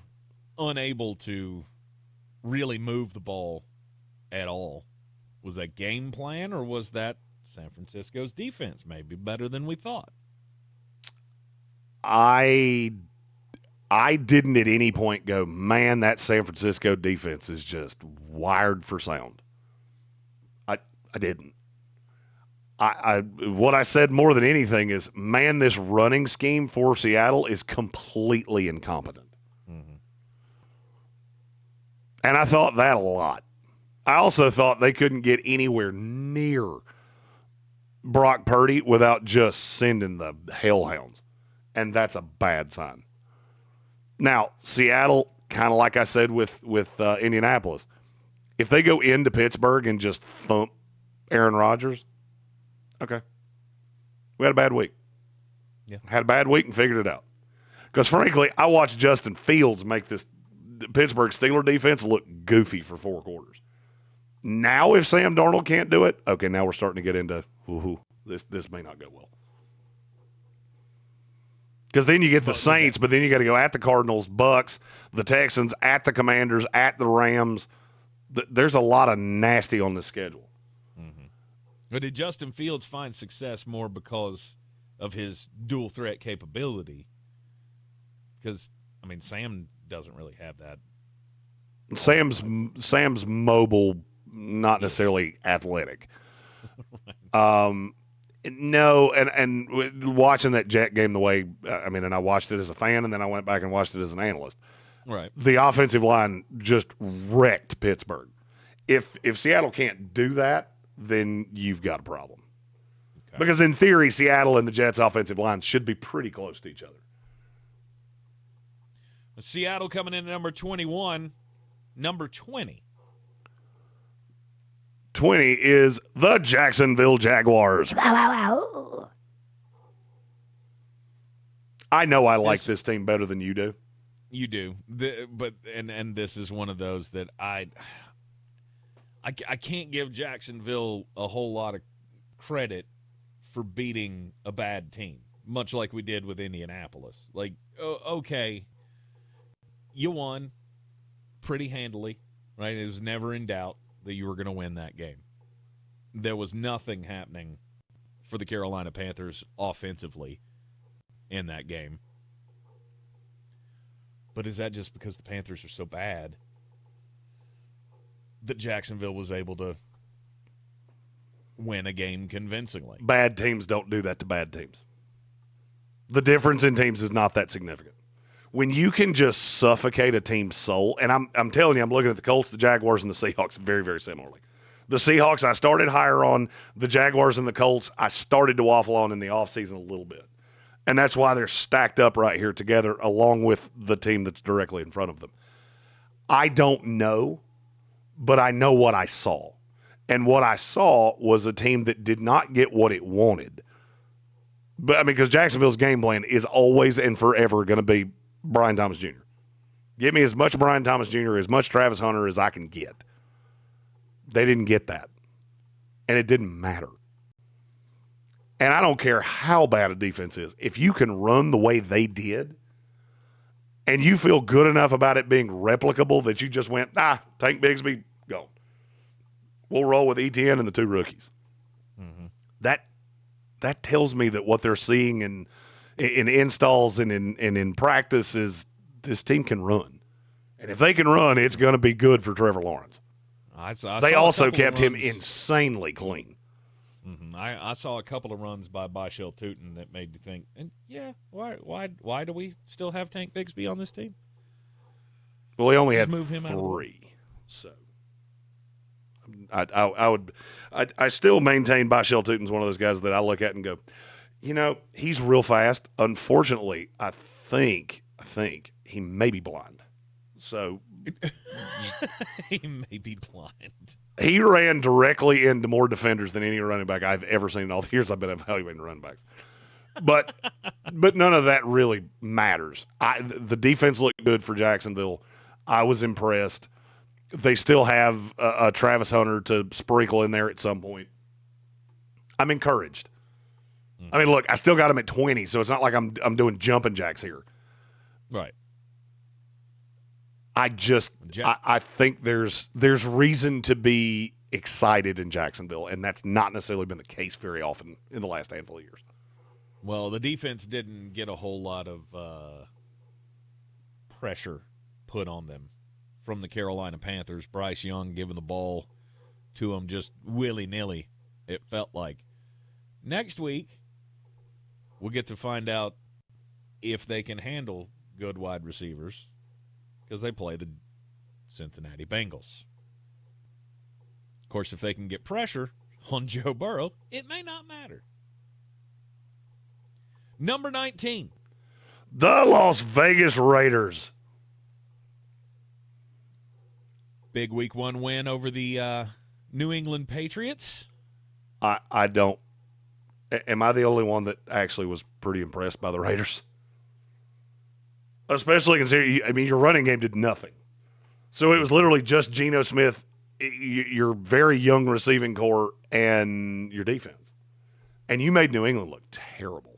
unable to really move the ball at all, was that game plan, or was that San Francisco's defense maybe better than we thought? I didn't at any point go, man, that San Francisco defense is just wired for sound. I didn't. What I said more than anything is, man, this running scheme for Seattle is completely incompetent. And I thought that a lot. I also thought they couldn't get anywhere near Brock Purdy without just sending the hellhounds. And that's a bad sign. Now, Seattle, kind of like I said with Indianapolis, if they go into Pittsburgh and just thump Aaron Rodgers, okay. We had a bad week. Yeah. Had a bad week and figured it out. Because, frankly, I watched Justin Fields make this Pittsburgh Steelers defense look goofy for 4 quarters. Now, if Sam Darnold can't do it, okay, now we're starting to get into, this may not go well. Because then you get the Saints, but then you got to go at the Cardinals, Bucks, the Texans, at the Commanders, at the Rams. There's a lot of nasty on the schedule. But did Justin Fields find success more because of his dual threat capability? Because, I mean, Sam doesn't really have that. Sam's mobile, not necessarily athletic. No, and watching that Jet game the way, and I watched it as a fan, and then I went back and watched it as an analyst. Right. The offensive line just wrecked Pittsburgh. If Seattle can't do that, then you've got a problem. Okay. Because in theory, Seattle and the Jets' offensive lines should be pretty close to each other. Seattle coming in at number 21. Number 20. 20 is the Jacksonville Jaguars. I know I like this team better than you do. You do. But this is one of those that I can't give Jacksonville a whole lot of credit for beating a bad team, much like we did with Indianapolis. Like, okay, you won pretty handily, right? It was never in doubt that you were going to win that game. There was nothing happening for the Carolina Panthers offensively in that game. But is that just because the Panthers are so bad? that Jacksonville was able to win a game convincingly. Bad teams don't do that to bad teams. The difference in teams is not that significant. When you can just suffocate a team's soul, and I'm telling you, I'm looking at the Colts, the Jaguars, and the Seahawks very, very similarly. The Seahawks, I started higher on. The Jaguars and the Colts, I started to waffle on in the offseason a little bit. And that's why they're stacked up right here together along with the team that's directly in front of them. I don't know, but I know what I saw. And what I saw was a team that did not get what it wanted. But I mean, because Jacksonville's game plan is always and forever going to be Brian Thomas Jr. Give me as much Brian Thomas Jr., as much Travis Hunter as I can get. They didn't get that. And it didn't matter. And I don't care how bad a defense is. If you can run the way they did, and you feel good enough about it being replicable that you just went, Tank Bigsby, go. We'll roll with ETN and the two rookies. Mm-hmm. That tells me that what they're seeing in installs and in practice is this team can run. And if they can run, it's going to be good for Trevor Lawrence. They also kept him insanely clean. Mm-hmm. I saw a couple of runs by Bashel Tootin that made you think, and why do we still have Tank Bigsby on this team? Well, he only Just had move him out of the way. 3. So I still maintain Bashel Tootin's one of those guys that I look at and go, he's real fast. Unfortunately, I think he may be blind. So he may be blind. He ran directly into more defenders than any running back I've ever seen in all the years I've been evaluating running backs. But none of that really matters. The defense looked good for Jacksonville. I was impressed. They still have a Travis Hunter to sprinkle in there at some point. I'm encouraged. I mean, look, I still got him at 20, so it's not like I'm doing jumping jacks here. Right. I think there's reason to be excited in Jacksonville, and that's not necessarily been the case very often in the last handful of years. Well, the defense didn't get a whole lot of pressure put on them from the Carolina Panthers. Bryce Young giving the ball to them just willy-nilly, it felt like. Next week, we'll get to find out if they can handle good wide receivers, because they play the Cincinnati Bengals. Of course, if they can get pressure on Joe Burrow, it may not matter. Number 19. The Las Vegas Raiders. Big Week 1 win over the New England Patriots. I don't. Am I the only one that actually was pretty impressed by the Raiders? Especially considering, your running game did nothing. So it was literally just Geno Smith, your very young receiving core, and your defense. And you made New England look terrible.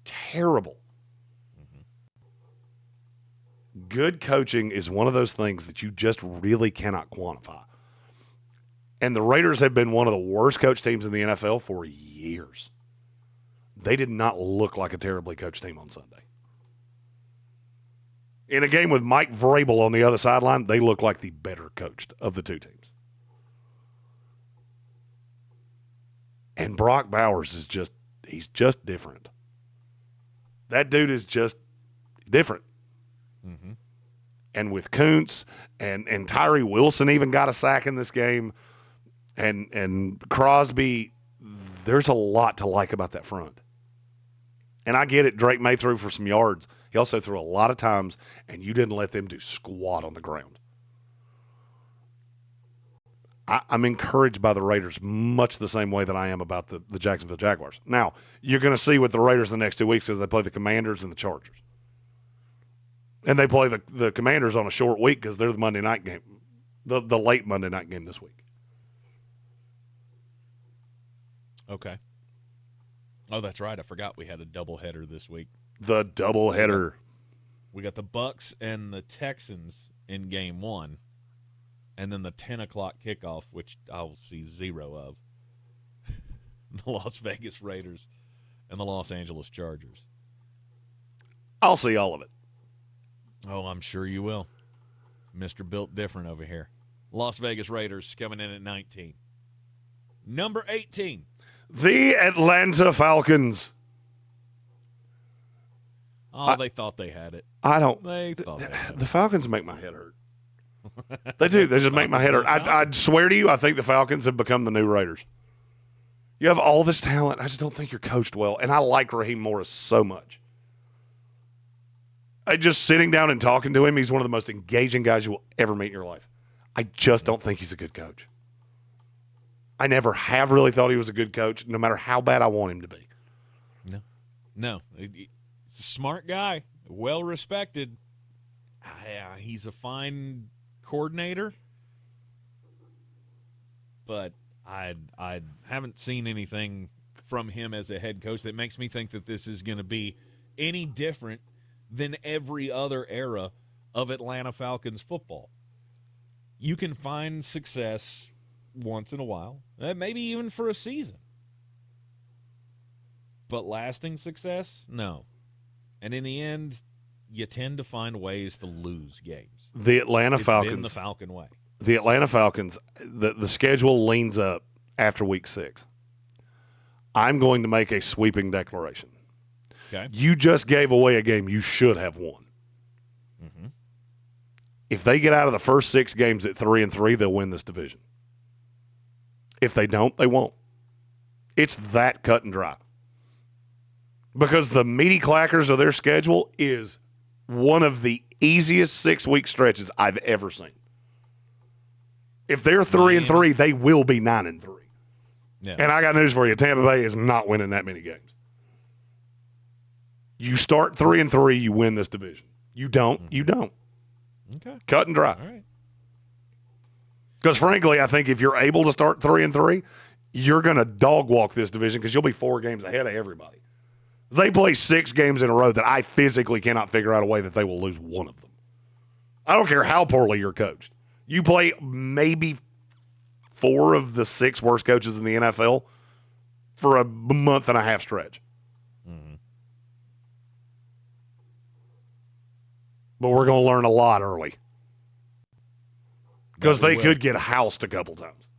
Terrible. Mm-hmm. Good coaching is one of those things that you just really cannot quantify. And the Raiders have been one of the worst coached teams in the NFL for years. They did not look like a terribly coached team on Sunday. In a game with Mike Vrabel on the other sideline, they look like the better coached of the two teams. And Brock Bowers he's just different. That dude is just different. Mm-hmm. And with Kuntz and Tyree Wilson even got a sack in this game, and Crosby, there's a lot to like about that front. And I get it, Drake May threw for some yards. He also threw a lot of times, and you didn't let them do squat on the ground. I'm encouraged by the Raiders much the same way that I am about the Jacksonville Jaguars. Now, you're going to see with the Raiders the next 2 weeks because they play the Commanders and the Chargers. And they play the Commanders on a short week because they're the Monday night game, the late Monday night game this week. Okay. Oh, that's right. I forgot we had a doubleheader this week. The doubleheader. We got the Bucs and the Texans in game 1, and then the 10 o'clock kickoff, which I'll see 0 of. The Las Vegas Raiders and the Los Angeles Chargers. I'll see all of it. Oh, I'm sure you will. Mr. Built Different over here. Las Vegas Raiders coming in at 19. Number 18. The Atlanta Falcons. Oh, they thought they had it. I don't. They thought they had it. The Falcons make my head hurt. They do. They just make my head hurt. I swear to you, I think the Falcons have become the new Raiders. You have all this talent. I just don't think you're coached well. And I like Raheem Morris so much. Just sitting down and talking to him, he's one of the most engaging guys you will ever meet in your life. I just don't think he's a good coach. I never have really thought he was a good coach, no matter how bad I want him to be. No. He's a smart guy, well respected. He's a fine coordinator, but I haven't seen anything from him as a head coach that makes me think that this is going to be any different than every other era of Atlanta Falcons football. You can find success once in a while, maybe even for a season. But lasting success, no. And in the end, you tend to find ways to lose games. The Atlanta Falcons. Been the Falcon way. The Atlanta Falcons, the schedule leans up after week 6. I'm going to make a sweeping declaration. Okay. You just gave away a game you should have won. Mm-hmm. If they get out of the first 6 games at 3-3, they'll win this division. If they don't, they won't. It's that cut and dry. Because the meaty clackers of their schedule is one of the easiest 6-week stretches I've ever seen. If they're 3-3, they will be 9-3. Yeah. And I got news for you. Tampa Bay is not winning that many games. You start 3-3, you win this division. You don't, you don't. Okay. Cut and dry. All right. Because, frankly, I think if you're able to start 3-3, you're going to dog walk this division because you'll be 4 games ahead of everybody. They play 6 games in a row that I physically cannot figure out a way that they will lose one of them. I don't care how poorly you're coached. You play maybe 4 of the 6 worst coaches in the NFL for a month and a half stretch. Mm-hmm. But we're going to learn a lot early. Because they could get housed a couple times.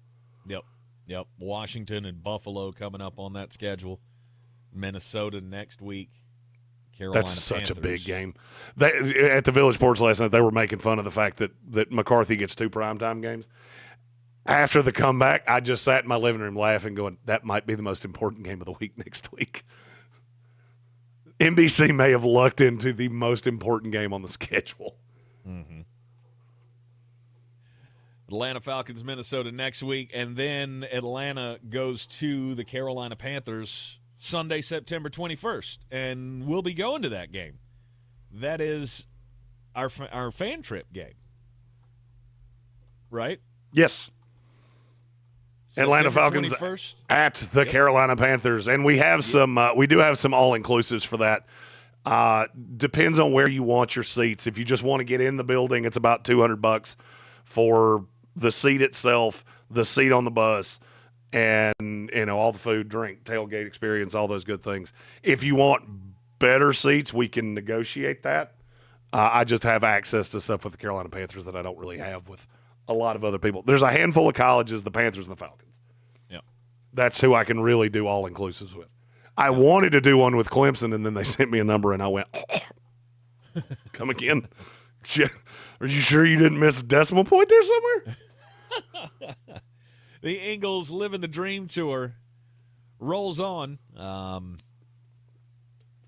Yep. Washington and Buffalo coming up on that schedule. Minnesota next week. Carolina That's such Panthers. a big game. At the Village Sports last night, they were making fun of the fact that McCarthy gets 2 primetime games. After the comeback, I just sat in my living room laughing, going, that might be the most important game of the week next week. NBC may have lucked into the most important game on the schedule. Mm-hmm. Atlanta Falcons, Minnesota next week, and then Atlanta goes to the Carolina Panthers Sunday, September 21st, and we'll be going to that game. That is our fan trip game, right? Yes. Atlanta Falcons 21st. At the Carolina Panthers, and we have we do have some all-inclusives for that. Depends on where you want your seats. If you just want to get in the building, it's about $200 for the seat itself, the seat on the bus, and all the food, drink, tailgate experience, all those good things. If you want better seats, we can negotiate that. I just have access to stuff with the Carolina Panthers that I don't really have with a lot of other people. There's a handful of colleges, the Panthers and the Falcons. Yeah. That's who I can really do all-inclusives with. I wanted to do one with Clemson, and then they sent me a number, and I went, come again? Are you sure you didn't miss a decimal point there somewhere? The Eagles Living the Dream Tour rolls on.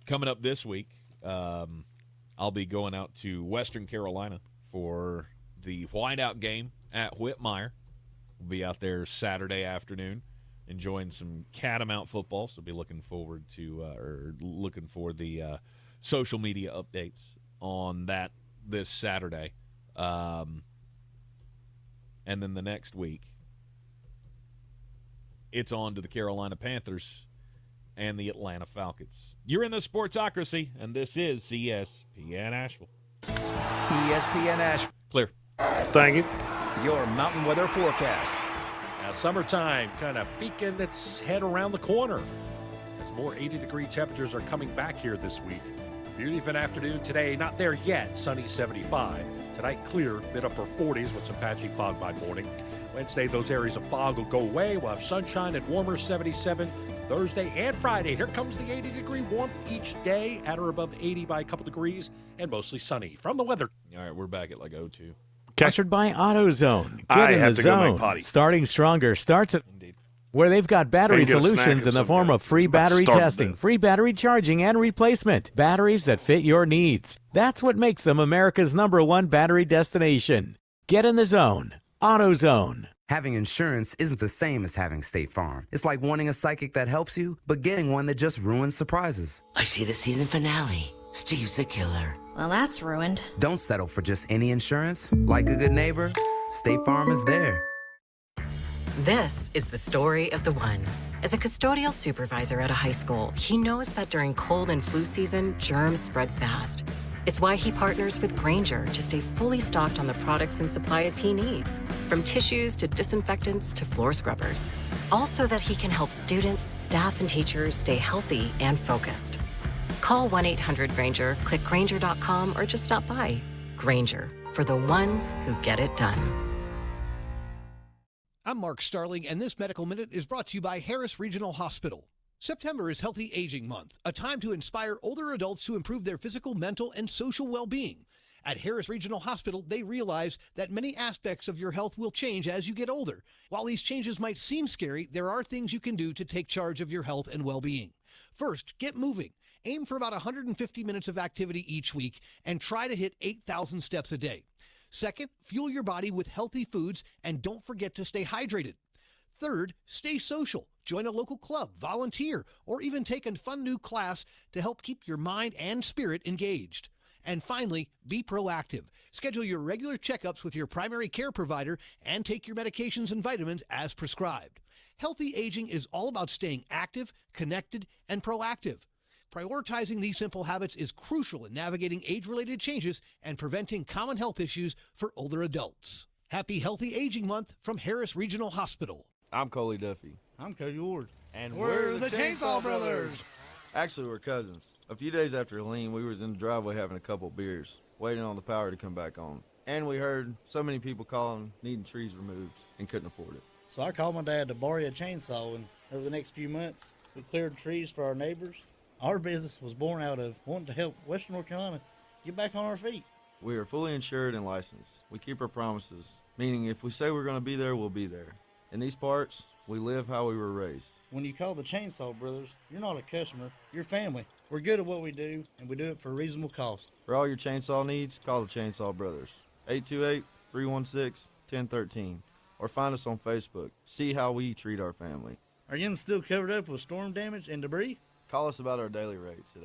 Coming up this week, I'll be going out to Western Carolina for the whiteout game at Whitmire. We'll be out there Saturday afternoon enjoying some catamount football, so be looking forward to looking for the social media updates on that this Saturday. And then the next week, it's on to the Carolina Panthers and the Atlanta Falcons. You're in the Sportsocracy, and this is ESPN Asheville. ESPN Asheville. Clear. Thank you. Your mountain weather forecast. Now, summertime kind of peeking its head around the corner as more 80-degree temperatures are coming back here this week. Beauty of an afternoon today, not there yet, sunny 75. Tonight, clear, mid-upper 40s with some patchy fog by morning. Wednesday, those areas of fog will go away. We'll have sunshine and warmer 77 Thursday and Friday. Here comes the 80-degree warmth each day, at or above 80 by a couple degrees, and mostly sunny. From the weather. All right, we're back at like 02. Sponsored by AutoZone. Get in the zone. Starting Stronger starts at where they've got battery solutions in the form of free battery testing, free battery charging, and replacement. Batteries that fit your needs. That's what makes them America's #1 battery destination. Get in the zone. AutoZone. Having insurance isn't the same as having State Farm. It's like wanting a psychic that helps you, but getting one that just ruins surprises. I see the season finale. Steve's the killer. Well, that's ruined. Don't settle for just any insurance. Like a good neighbor, State Farm is there. This is the story of the one. As a custodial supervisor at a high school, he knows that during cold and flu season, germs spread fast. It's why he partners with Grainger to stay fully stocked on the products and supplies he needs, from tissues to disinfectants to floor scrubbers. All so that he can help students, staff, and teachers stay healthy and focused. Call 1-800-GRAINGER, click Grainger.com, or just stop by. Grainger, for the ones who get it done. I'm Mark Starling, and this Medical Minute is brought to you by Harris Regional Hospital. September is Healthy Aging Month, a time to inspire older adults to improve their physical, mental, and social well-being. At Harris Regional Hospital, they realize that many aspects of your health will change as you get older. While these changes might seem scary, there are things you can do to take charge of your health and well-being. First, get moving. Aim for about 150 minutes of activity each week and try to hit 8,000 steps a day. Second, fuel your body with healthy foods and don't forget to stay hydrated. Third, stay social. Join a local club, volunteer, or even take a fun new class to help keep your mind and spirit engaged. And finally, be proactive. Schedule your regular checkups with your primary care provider and take your medications and vitamins as prescribed. Healthy aging is all about staying active, connected, and proactive. Prioritizing these simple habits is crucial in navigating age-related changes and preventing common health issues for older adults. Happy Healthy Aging Month from Harris Regional Hospital. I'm Coley Duffy. I'm Cody Ward. And we're the Chainsaw Brothers. Actually, we're cousins. A few days after Helene, we was in the driveway having a couple beers, waiting on the power to come back on. And we heard so many people calling, needing trees removed, and couldn't afford it. So I called my dad to borrow a chainsaw, and over the next few months, we cleared trees for our neighbors. Our business was born out of wanting to help Western North Carolina get back on our feet. We are fully insured and licensed. We keep our promises, meaning if we say we're going to be there, we'll be there. In these parts, we live how we were raised. When you call the Chainsaw Brothers, you're not a customer, you're family. We're good at what we do, and we do it for a reasonable cost. For all your chainsaw needs, call the Chainsaw Brothers. 828-316-1013. Or find us on Facebook. See how we treat our family. Are you still covered up with storm damage and debris? Call us about our daily rates at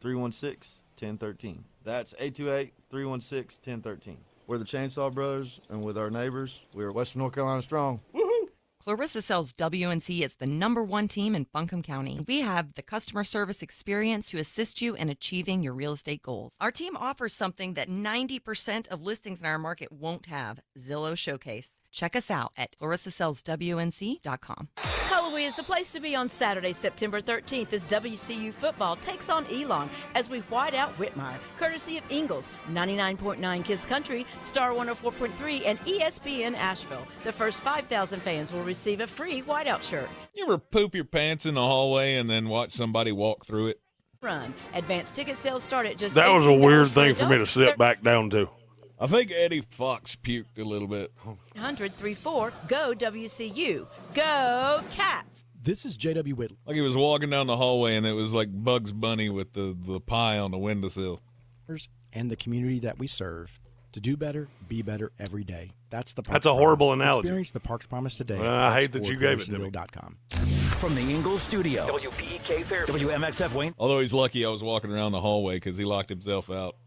828-316-1013. That's 828-316-1013. We're the Chainsaw Brothers, and with our neighbors, we are Western North Carolina strong. Woohoo! Clarissa sells WNC as the #1 team in Buncombe County. We have the customer service experience to assist you in achieving your real estate goals. Our team offers something that 90% of listings in our market won't have, Zillow Showcase. Check us out at clarissasellswnc.com. Halloween is the place to be on Saturday, September 13th, as WCU football takes on Elon as we white out Whitmire, courtesy of Ingalls, 99.9 Kiss Country, Star 104.3, and ESPN Asheville. The first 5,000 fans will receive a free whiteout shirt. You ever poop your pants in the hallway and then watch somebody walk through it? Run. Advanced ticket sales start at just That was a weird $18 thing for me to sit back down to. I think Eddie Fox puked a little bit. 100-34, go WCU. Go Cats! This is J.W. Whitley. Like he was walking down the hallway and it was like Bugs Bunny with the pie on the windowsill. And the community that we serve. To do better, be better every day. That's the Parks That's a horrible Promise. analogy. Experience the Parks Promise today. I hate that you gave it to me. From the Ingalls studio, WPEK Fairview, WMXF Wayne. Although he's lucky I was walking around the hallway because he locked himself out.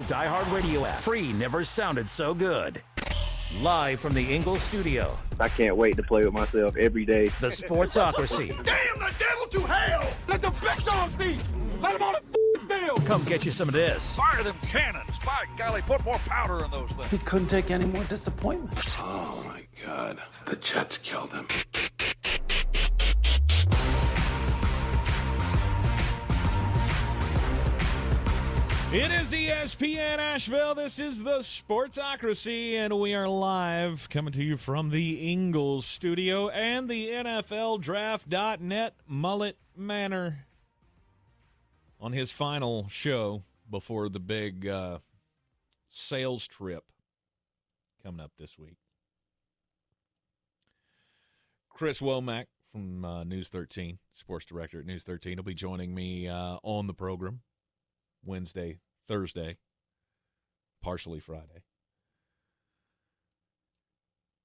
Die Hard Radio app. Free never sounded so good. Live from the Ingalls studio. I can't wait to play with myself every day. The Sportsocracy. Damn the devil to hell! Let the big dogs eat! Let them on the field! Come get you some of this. Fire them cannons! By golly, put more powder in those things. He couldn't take any more disappointment. Oh my God. The Jets killed him. It is ESPN Asheville. This is the Sportsocracy, and we are live coming to you from the Ingles studio and the NFLDraft.net Mullet Manor on his final show before the big sales trip coming up this week. Chris Womack from News 13, sports director at News 13, will be joining me on the program Wednesday, Thursday, partially Friday,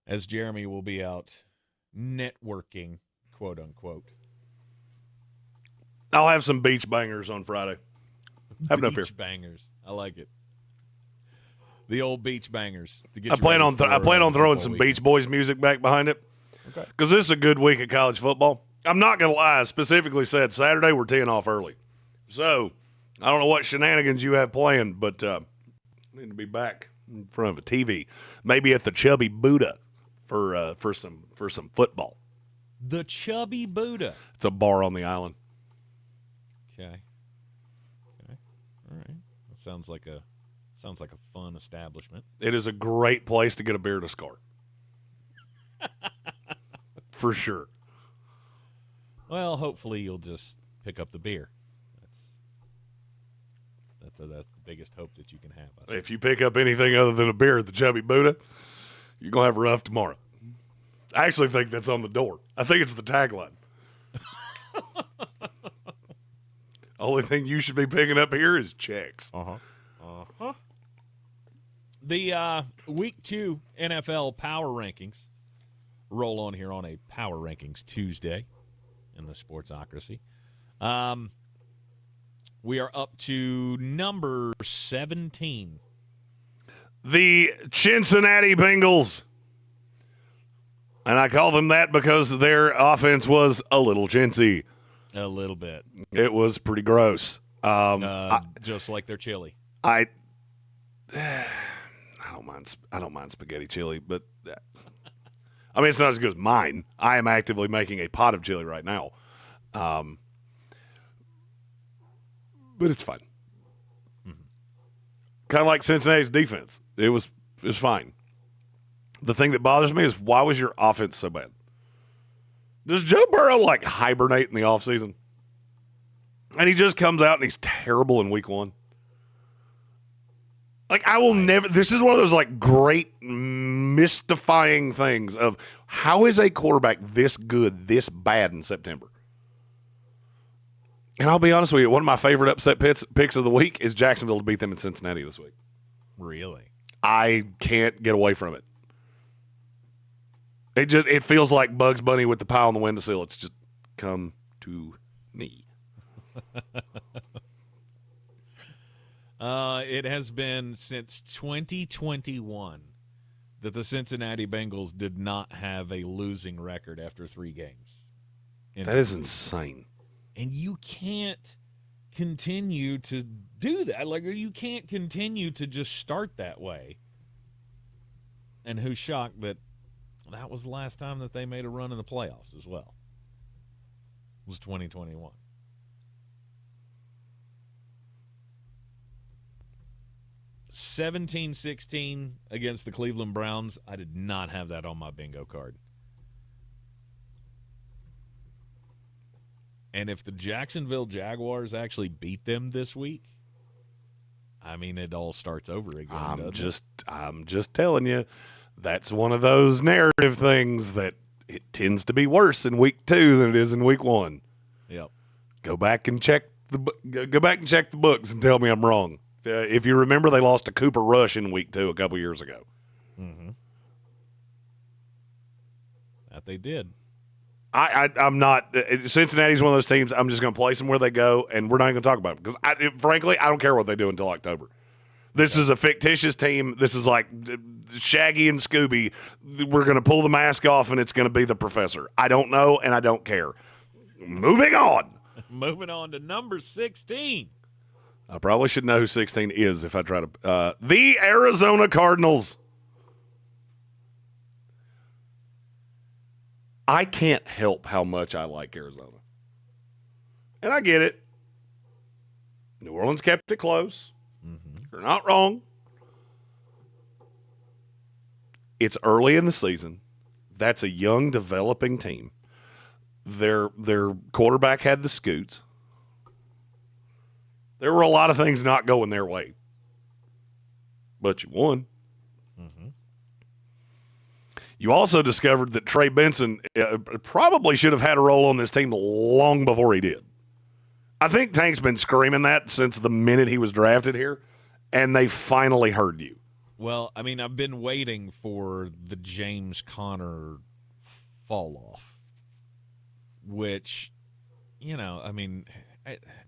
as Jeremy will be out networking, quote unquote. I'll have some beach bangers on Friday. Have no fear. Beach bangers, I like it. The old beach bangers. To get I plan on throwing some Beach Boys music back behind it. Okay. Because this is a good week of college football. I'm not going to lie. I specifically said Saturday we're teeing off early. So I don't know what shenanigans you have planned, but I need to be back in front of a TV. Maybe at the Chubby Buddha for some football. The Chubby Buddha. It's a bar on the island. Okay. All right. That sounds like a fun establishment. It is a great place to get a beer to score. For sure. Well, hopefully you'll just pick up the beer. That's the biggest hope that you can have. If you pick up anything other than a beer at the Chubby Buddha, you're going to have a rough tomorrow. I actually think that's on the door. I think it's the tagline. Only thing you should be picking up here is checks. The Week 2 NFL Power Rankings roll on here on a Power Rankings Tuesday in the Sportsocracy. We are up to number 17. The Cincinnati Bengals. And I call them that because their offense was a little chintzy. A little bit. It was pretty gross. Just like their chili. I don't mind spaghetti chili, but I mean, it's not as good as mine. I am actively making a pot of chili right now. But it's fine. Mm-hmm. Kind of like Cincinnati's defense. It was fine. The thing that bothers me is, why was your offense so bad? Does Joe Burrow hibernate in the offseason? And he just comes out and he's terrible in week 1. I will never – this is one of those, great mystifying things of how is a quarterback this good, this bad in September? And I'll be honest with you, one of my favorite upset picks of the week is Jacksonville to beat them in Cincinnati this week. Really? I can't get away from it. It feels like Bugs Bunny with the pie on the windowsill. It's just come to me. It has been since 2021 that the Cincinnati Bengals did not have a losing record after 3 games. That is insane. And you can't continue to do that. You can't continue to just start that way. And who's shocked that was the last time that they made a run in the playoffs as well. It was 2021. $17-16 against the Cleveland Browns. I did not have that on my bingo card. And if the Jacksonville Jaguars actually beat them this week, I mean, it all starts over again. I'm just telling you, that's one of those narrative things that it tends to be worse in week 2 than it is in week 1. Yep. Go back and check the books and tell me I'm wrong. If you remember, they lost to Cooper Rush in week 2 a couple years ago. Mm-hmm. That they did. I'm not – Cincinnati's one of those teams I'm just going to place them where they go, and we're not going to talk about them because, frankly, I don't care what they do until October. This is a fictitious team. This is like Shaggy and Scooby. We're going to pull the mask off, and it's going to be the professor. I don't know, and I don't care. Moving on. Moving on to number 16. I probably should know who 16 is if I try to the Arizona Cardinals. I can't help how much I like Arizona. And I get it. New Orleans kept it close. You're not wrong. It's early in the season. That's a young, developing team. Their quarterback had the scoots. There were a lot of things not going their way. But you won. Mm-hmm. You also discovered that Trey Benson probably should have had a role on this team long before he did. I think Tank's been screaming that since the minute he was drafted here, and they finally heard you. Well, I mean, I've been waiting for the James Conner fall off, which, you know, I mean,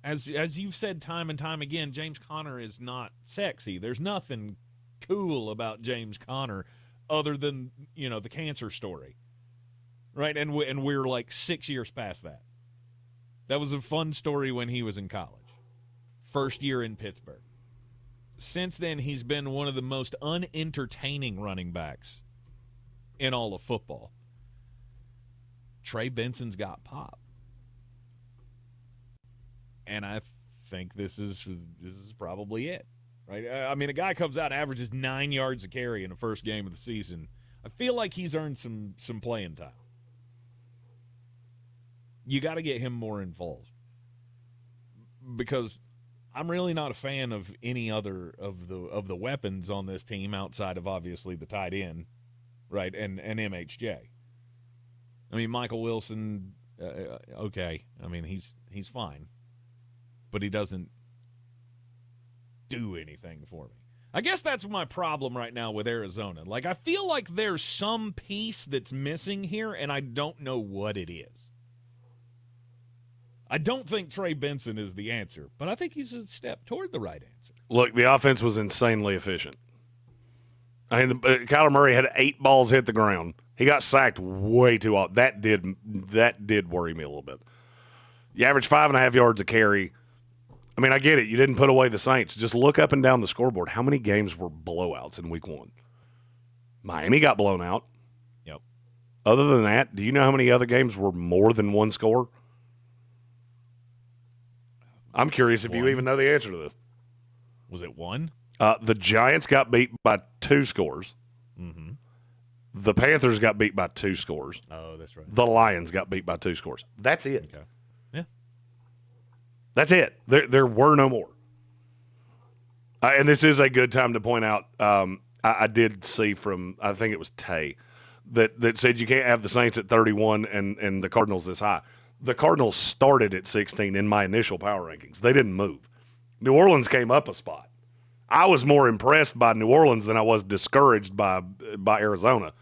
as you've said time and time again, James Conner is not sexy. There's nothing cool about James Conner other than, you know, the cancer story, right? And we're like 6 years past that. That was a fun story when he was in college. First year in Pittsburgh. Since then, he's been one of the most unentertaining running backs in all of football. Trey Benson's got pop. And I think this is probably it, right? I mean, a guy comes out, averages 9 yards a carry in the first game of the season. I feel like he's earned some playing time. You got to get him more involved because I'm really not a fan of any other of the weapons on this team outside of obviously the tight end, right, and MHJ. I mean, Michael Wilson, okay. I mean, he's fine, but he doesn't do anything for me. I guess that's my problem right now with Arizona. Like, I feel like there's some piece that's missing here, and I don't know what it is. I don't think Trey Benson is the answer, but I think he's a step toward the right answer. Look, the offense was insanely efficient. I mean, Kyler Murray had 8 balls hit the ground. He got sacked way too often. That did worry me a little bit. You averaged 5.5 yards a carry. I mean, I get it. You didn't put away the Saints. Just look up and down the scoreboard. How many games were blowouts in week 1? Miami got blown out. Yep. Other than that, do you know how many other games were more than one score? I'm curious if you even know the answer to this. Was it 1? The Giants got beat by 2 scores. Mm-hmm. The Panthers got beat by 2 scores. Oh, that's right. The Lions got beat by 2 scores. That's it. Okay. Yeah. That's it. There were no more. And this is a good time to point out, I did see from, I think it was Tay, that said you can't have the Saints at 31 and the Cardinals this high. The Cardinals started at 16 in my initial power rankings. They didn't move. New Orleans came up a spot. I was more impressed by New Orleans than I was discouraged by Arizona.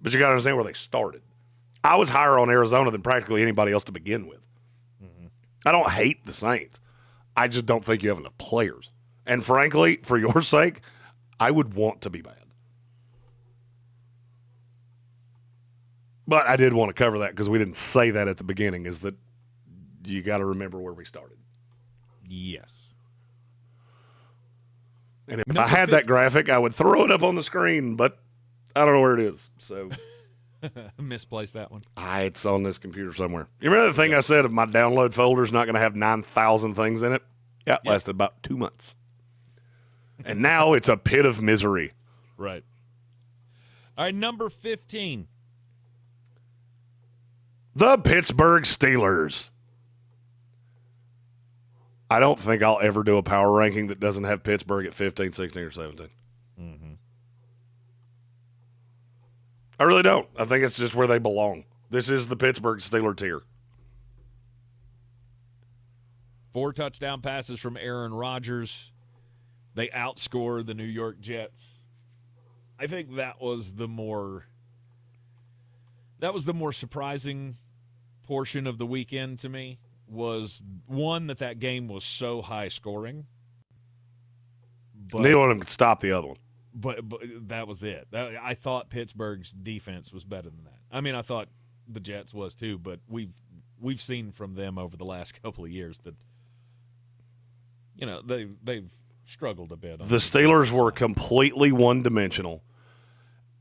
But you got to understand where they started. I was higher on Arizona than practically anybody else to begin with. Mm-hmm. I don't hate the Saints. I just don't think you have enough players. And frankly, for your sake, I would want to be bad. But I did want to cover that because we didn't say that at the beginning, is that you got to remember where we started. Yes. And if I had that graphic, I would throw it up on the screen, but I don't know where it is. So misplaced that one. It's on this computer somewhere. You remember the thing I said of my download folder is not going to have 9,000 things in it? Yeah, it lasted about 2 months. And now it's a pit of misery. Right. All right, number 15. The Pittsburgh Steelers. I don't think I'll ever do a power ranking that doesn't have Pittsburgh at 15, 16, or 17. Mm-hmm. I really don't. I think it's just where they belong. This is the Pittsburgh Steeler tier. 4 touchdown passes from Aaron Rodgers. They outscored the New York Jets. I think that was the more surprising portion of the weekend to me, was one that game was so high scoring. But neither one of them could stop the other one. But that was it. I thought Pittsburgh's defense was better than that. I mean, I thought the Jets was too, but we've seen from them over the last couple of years that, you know, they've struggled a bit. The Steelers were completely one-dimensional.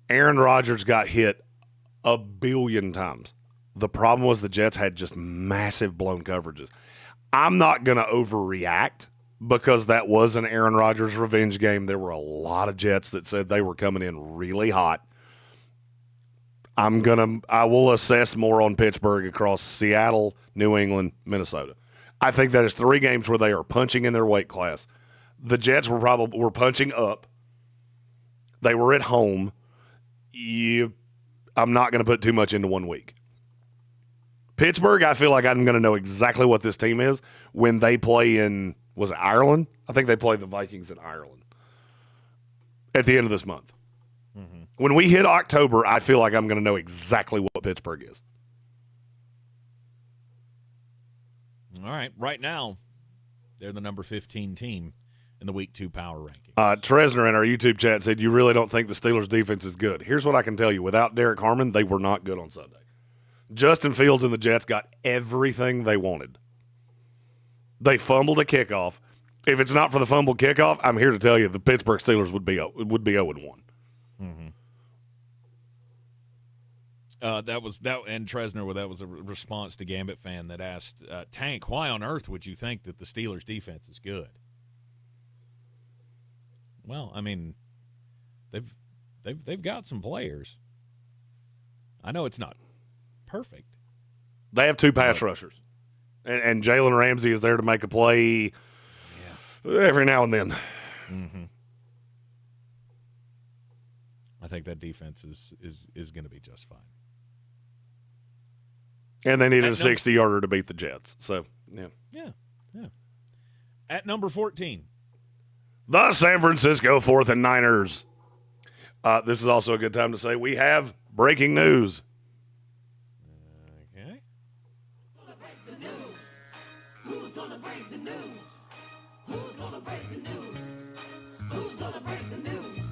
Aaron Rodgers got hit 1 billion times. The problem was the Jets had just massive blown coverages. I'm not going to overreact because that was an Aaron Rodgers revenge game. There were a lot of Jets that said they were coming in really hot. I will assess more on Pittsburgh across Seattle, New England, Minnesota. I think that is 3 games where they are punching in their weight class. The Jets were punching up. They were at home. I'm not going to put too much into 1 week. Pittsburgh, I feel like I'm going to know exactly what this team is when they play in, was it Ireland? I think they play the Vikings in Ireland at the end of this month. Mm-hmm. When we hit October, I feel like I'm going to know exactly what Pittsburgh is. All right. Right now, they're the number 15 team in the Week 2 power ranking. Tresner in our YouTube chat said, you really don't think the Steelers' defense is good. Here's what I can tell you. Without Derek Harmon, they were not good on Sunday. Justin Fields and the Jets got everything they wanted. They fumbled a kickoff. If it's not for the fumbled kickoff, I'm here to tell you the Pittsburgh Steelers would be 0-1. Mm-hmm. That was Tresner. That was a response to Gambit fan that asked Tank, why on earth would you think that the Steelers' defense is good? Well, I mean, they've got some players. I know it's not perfect. They have 2 pass rushers, and Jalen Ramsey is there to make a play every now and then. Mm-hmm. I think that defense is going to be just fine. And they needed a 60-yarder to beat the Jets. So, yeah. Yeah. At number 14. The San Francisco 4th and Niners. This is also a good time to say we have breaking news. Okay. Who's gonna break the news? Who's gonna break the news? Who's gonna break the news?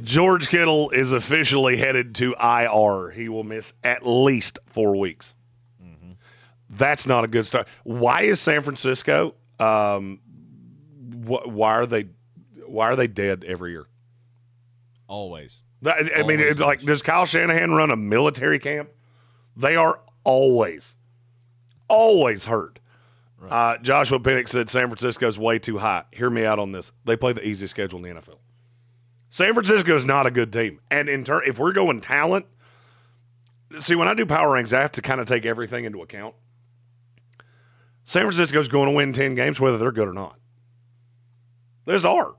George Kittle is officially headed to IR. He will miss at least 4 weeks. Mm-hmm. That's not a good start. Why is San Francisco? Why are they dead every year? Always. I mean, it's like, does Kyle Shanahan run a military camp? They are always hurt. Right. Joshua Pennick said San Francisco's way too high. Hear me out on this. They play the easiest schedule in the NFL. San Francisco is not a good team. And if we're going talent, see, when I do power ranks, I have to kind of take everything into account. San Francisco's going to win 10 games whether they're good or not. They just are.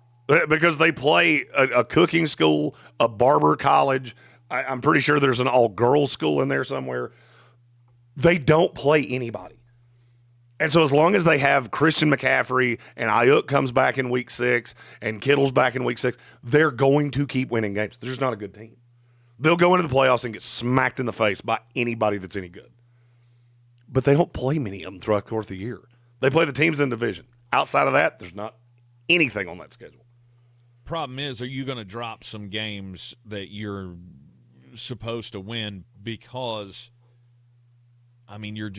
Because they play a cooking school, a barber college. I'm pretty sure there's an all-girls school in there somewhere. They don't play anybody. And so as long as they have Christian McCaffrey and Ayuk comes back in week 6 and Kittle's back in week 6, they're going to keep winning games. They're just not a good team. They'll go into the playoffs and get smacked in the face by anybody that's any good. But they don't play many of them throughout the course of the year. They play the teams in division. Outside of that, there's not anything on that schedule. Problem is, are you going to drop some games that you're supposed to win because, I mean, you're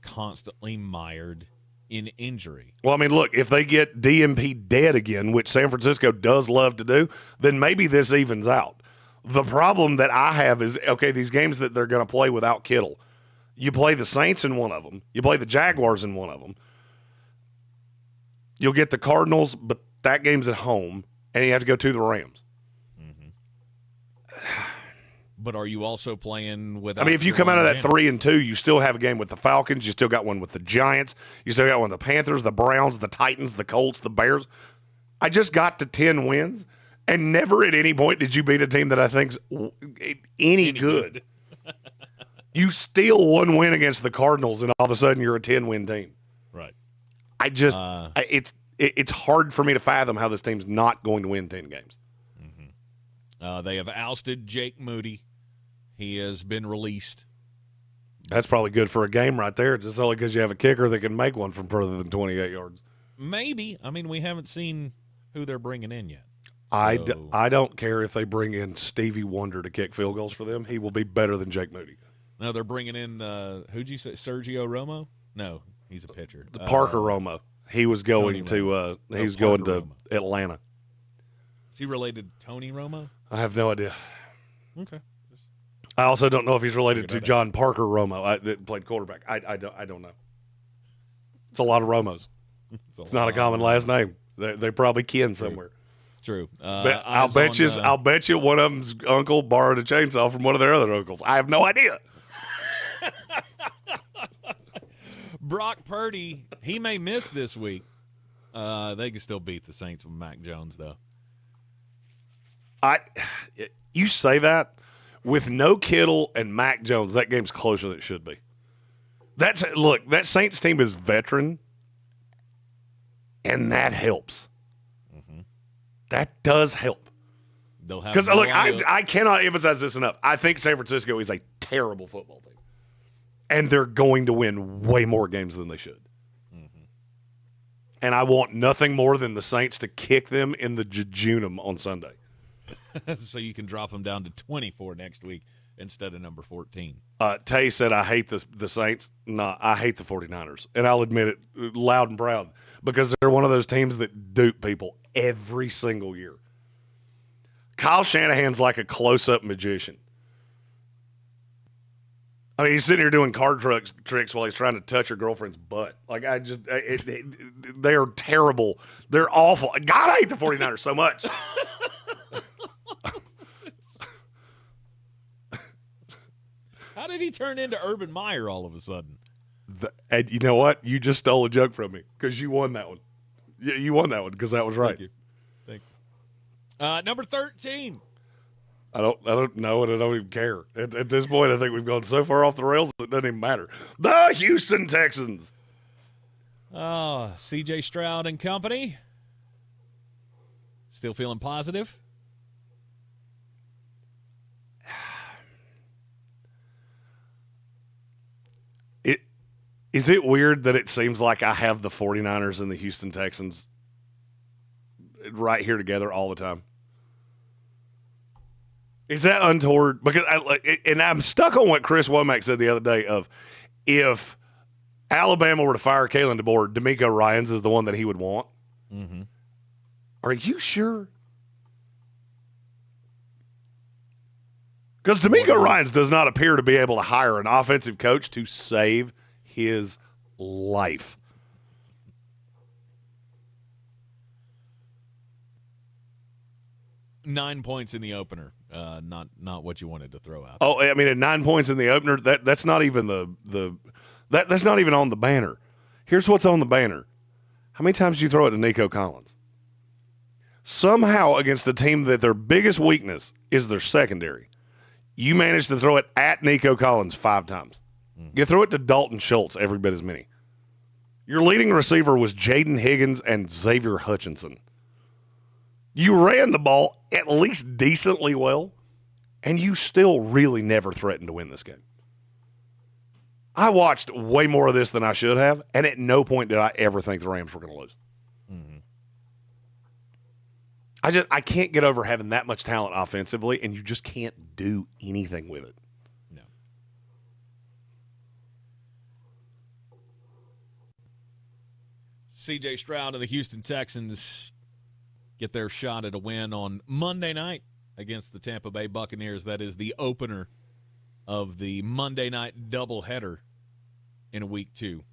constantly mired in injury? Well, I mean, look, if they get DMP dead again, which San Francisco does love to do, then maybe this evens out. The problem that I have is, okay, these games that they're going to play without Kittle, you play the Saints in one of them, you play the Jaguars in one of them, you'll get the Cardinals, but that game's at home, and you have to go to the Rams. Mm-hmm. But are you also playing without? I mean, if you come out of that 3-2, you still have a game with the Falcons. You still got one with the Giants. You still got one with the Panthers, the Browns, the Titans, the Colts, the Bears. I just got to 10 wins, and never at any point did you beat a team that I think's any good. You steal one win against the Cardinals, and all of a sudden you're a 10-win team. Right. I just it's hard for me to fathom how this team's not going to win 10 games. Mm-hmm. They have ousted Jake Moody. He has been released. That's probably good for a game right there. Just only because you have a kicker that can make one from further than 28 yards. Maybe. I mean, we haven't seen who they're bringing in yet. So. I don't care if they bring in Stevie Wonder to kick field goals for them. He will be better than Jake Moody. No, they're bringing in who'd you say? Sergio Romo? No, he's a pitcher. Parker Romo. He was going to Atlanta. Is he related to Tony Romo? I have no idea. Okay. I also don't know if he's related to John Parker Romo that played quarterback. I don't know. It's a lot of Romos. It's not a common last name. They probably kin somewhere. True. I'll bet you one of them's uncle borrowed a chainsaw from one of their other uncles. I have no idea. Brock Purdy, he may miss this week. They can still beat the Saints with Mac Jones, though. You say that with no Kittle and Mac Jones, that game's closer than it should be. That Saints team is veteran, and that helps. Mm-hmm. That does help. Because I cannot emphasize this enough. I think San Francisco is a terrible football team, and they're going to win way more games than they should. Mm-hmm. And I want nothing more than the Saints to kick them in the jejunum on Sunday. So you can drop them down to 24 next week instead of number 14. Tay said, I hate the Saints. No, I hate the 49ers. And I'll admit it loud and proud because they're one of those teams that dupe people every single year. Kyle Shanahan's like a close-up magician. I mean, he's sitting here doing card tricks while he's trying to touch your girlfriend's butt. Like, they are terrible. They're awful. God, I hate the 49ers so much. How did he turn into Urban Meyer all of a sudden? And you know what? You just stole a joke from me because you won that one. You won that one because that was right. Thank you. Number 13. I don't know, and I don't even care. At this point, I think we've gone so far off the rails it doesn't even matter. The Houston Texans. C.J. Stroud and company. Still feeling positive? Is it weird that it seems like I have the 49ers and the Houston Texans right here together all the time? Is that untoward? Because I'm stuck on what Chris Womack said the other day of if Alabama were to fire Kalen DeBoer, D'Amico Ryans is the one that he would want. Mm-hmm. Are you sure? Because D'Amico Ryans does not appear to be able to hire an offensive coach to save his life. $9 points in the opener. Not what you wanted to throw out. Oh, I mean, at 9 points in the opener, that's not even that's not even on the banner. Here's what's on the banner. How many times did you throw it to Nico Collins? Somehow, against a team that their biggest weakness is their secondary, you managed to throw it at Nico Collins 5 times. You threw it to Dalton Schultz every bit as many. Your leading receiver was Jaden Higgins and Xavier Hutchinson. You ran the ball at least decently well, and you still really never threatened to win this game. I watched way more of this than I should have, and at no point did I ever think the Rams were going to lose. Mm-hmm. I can't get over having that much talent offensively, and you just can't do anything with it. No. C.J. Stroud and the Houston Texans get their shot at a win on Monday night against the Tampa Bay Buccaneers. That is the opener of the Monday night doubleheader in week 2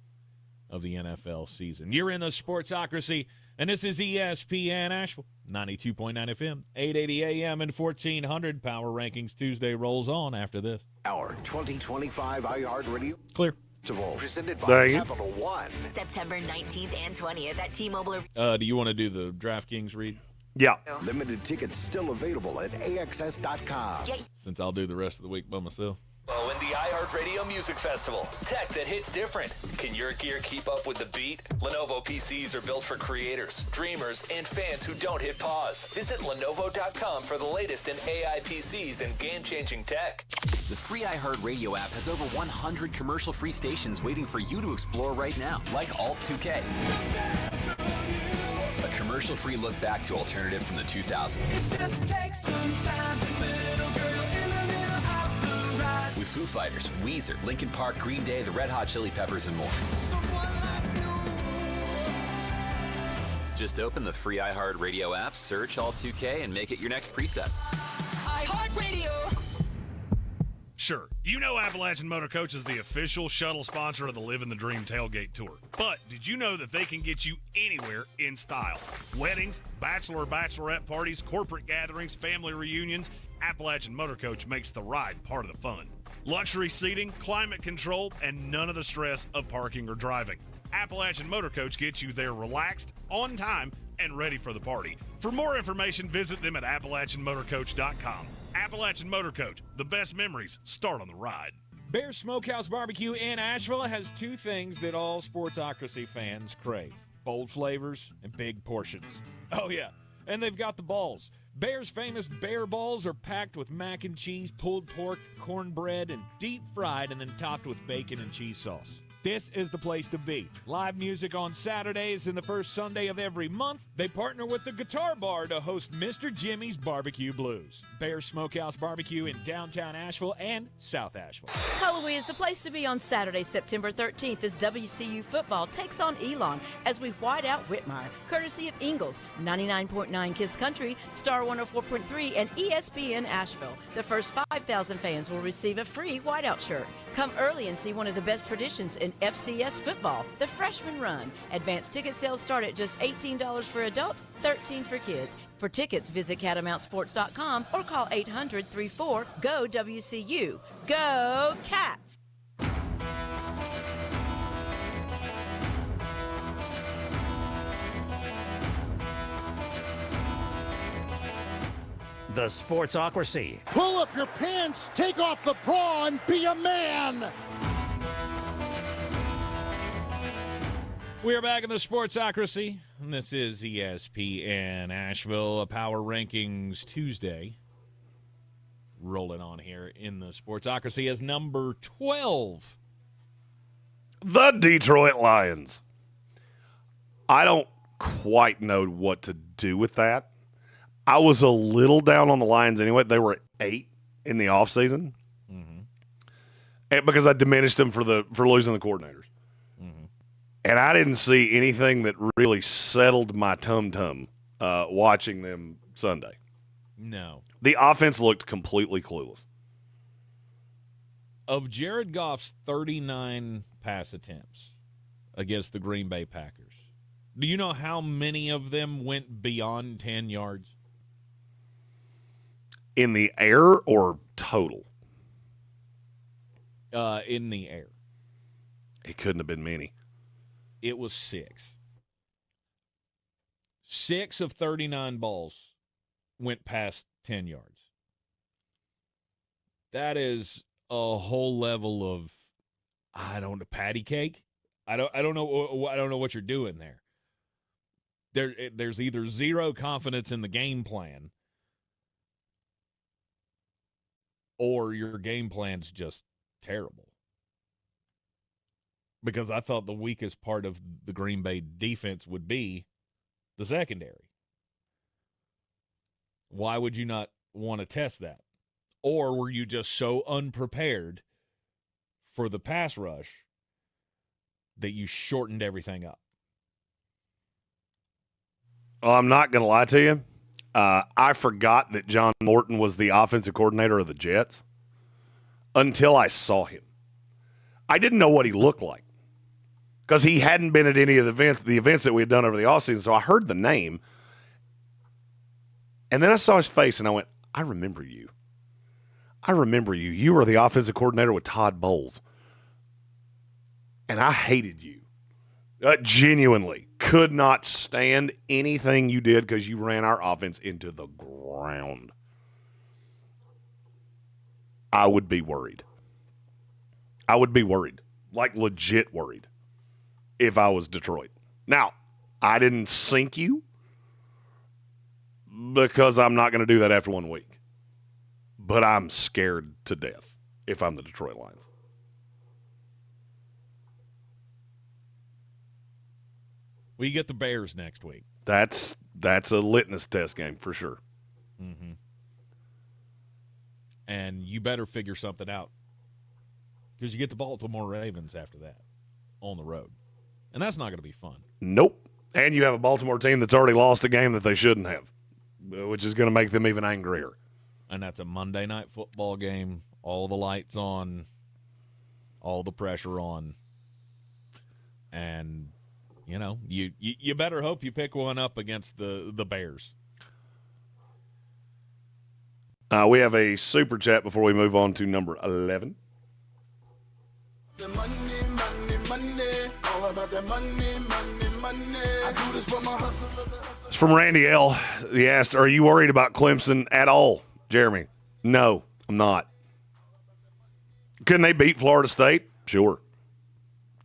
of the NFL season. You're in the Sportsocracy, and this is ESPN Asheville, 92.9 FM, 880 AM, and 1400. Power Rankings Tuesday rolls on after this. Our 2025 iHeartRadio. Clear. Presented by Capital One. September 19th and 20th at T-Mobile. Do you want to do the DraftKings read? Yeah. Limited tickets still available at AXS.com. Since I'll do the rest of the week by myself. Oh, and the iHeartRadio Music Festival. Tech that hits different. Can your gear keep up with the beat? Lenovo PCs are built for creators, dreamers, and fans who don't hit pause. Visit Lenovo.com for the latest in AI PCs and game-changing tech. The free iHeartRadio app has over 100 commercial-free stations waiting for you to explore right now, like Alt 2K. A commercial-free look back to alternative from the 2000s. It just takes some time, little girl in the middle of the ride. With Foo Fighters, Weezer, Linkin Park, Green Day, the Red Hot Chili Peppers, and more. Just open the free iHeartRadio app, search Alt 2K, and make it your next preset. iHeartRadio. Sure, you know Appalachian Motor Coach is the official shuttle sponsor of the Living the Dream Tailgate Tour. But did you know that they can get you anywhere in style? Weddings, bachelor or bachelorette parties, corporate gatherings, family reunions, Appalachian Motor Coach makes the ride part of the fun. Luxury seating, climate control, and none of the stress of parking or driving. Appalachian Motor Coach gets you there relaxed, on time, and ready for the party. For more information, visit them at AppalachianMotorCoach.com. Appalachian Motor Coach, the best memories start on the ride. Bear Smokehouse Barbecue in Asheville has two things that all Sportsocracy fans crave: bold flavors and big portions. Oh, yeah, and they've got the balls. Bear's famous bear balls are packed with mac and cheese, pulled pork, cornbread, and deep fried and then topped with bacon and cheese sauce. This is the place to be. Live music on Saturdays and the first Sunday of every month. They partner with the Guitar Bar to host Mr. Jimmy's Barbecue Blues. Bear Smokehouse Barbecue in downtown Asheville and South Asheville. Cullowhee is the place to be on Saturday, September 13th as WCU football takes on Elon as we white out Whitmire, courtesy of Ingalls, 99.9 Kiss Country, Star 104.3, and ESPN Asheville. The first 5,000 fans will receive a free whiteout shirt. Come early and see one of the best traditions in FCS football, the Freshman Run. Advanced ticket sales start at just $18 for adults, $13 for kids. For tickets, visit catamountsports.com or call 800-34-GO-WCU. Go Cats! The Sportsocracy. Pull up your pants, take off the bra, and be a man! We are back in the Sportsocracy, and this is ESPN Asheville, a Power Rankings Tuesday. Rolling on here in the Sportsocracy as number 12. The Detroit Lions. I don't quite know what to do with that. I was a little down on the Lions anyway. They were at 8 in the offseason. And because I diminished them for losing the coordinators. And I didn't see anything that really settled my tum-tum watching them Sunday. No. The offense looked completely clueless. Of Jared Goff's 39 pass attempts against the Green Bay Packers, do you know how many of them went beyond 10 yards? In the air or total? In the air. It couldn't have been many. It was 6. 6 of 39 balls went past 10 yards. That is a whole level of, patty cake. I don't know what you're doing there. There's either zero confidence in the game plan, or your game plan's just terrible. Because I thought the weakest part of the Green Bay defense would be the secondary. Why would you not want to test that? Or were you just so unprepared for the pass rush that you shortened everything up? Well, I'm not going to lie to you. I forgot that John Morton was the offensive coordinator of the Jets until I saw him. I didn't know what he looked like because he hadn't been at any of the events that we had done over the offseason. So I heard the name, and then I saw his face, and I went, I remember you. I remember you. You were the offensive coordinator with Todd Bowles, and I hated you. Genuinely could not stand anything you did because you ran our offense into the ground. I would be worried. I would be worried, like legit worried, if I was Detroit. Now, I didn't sink you because I'm not going to do that after 1 week. But I'm scared to death if I'm the Detroit Lions. We get the Bears next week. That's a litmus test game for sure. Mm-hmm. And you better figure something out because you get the Baltimore Ravens after that on the road. And that's not going to be fun. Nope. And you have a Baltimore team that's already lost a game that they shouldn't have, which is going to make them even angrier. And that's a Monday night football game all the lights on, all the pressure on, and you better hope you pick one up against the Bears. We have a super chat before we move on to number 11. The money, money, money. All about that money, money, money. I do this for my hustle. It's from Randy L. He asked, are you worried about Clemson at all, Jeremy? No, I'm not. Can they beat Florida State? Sure.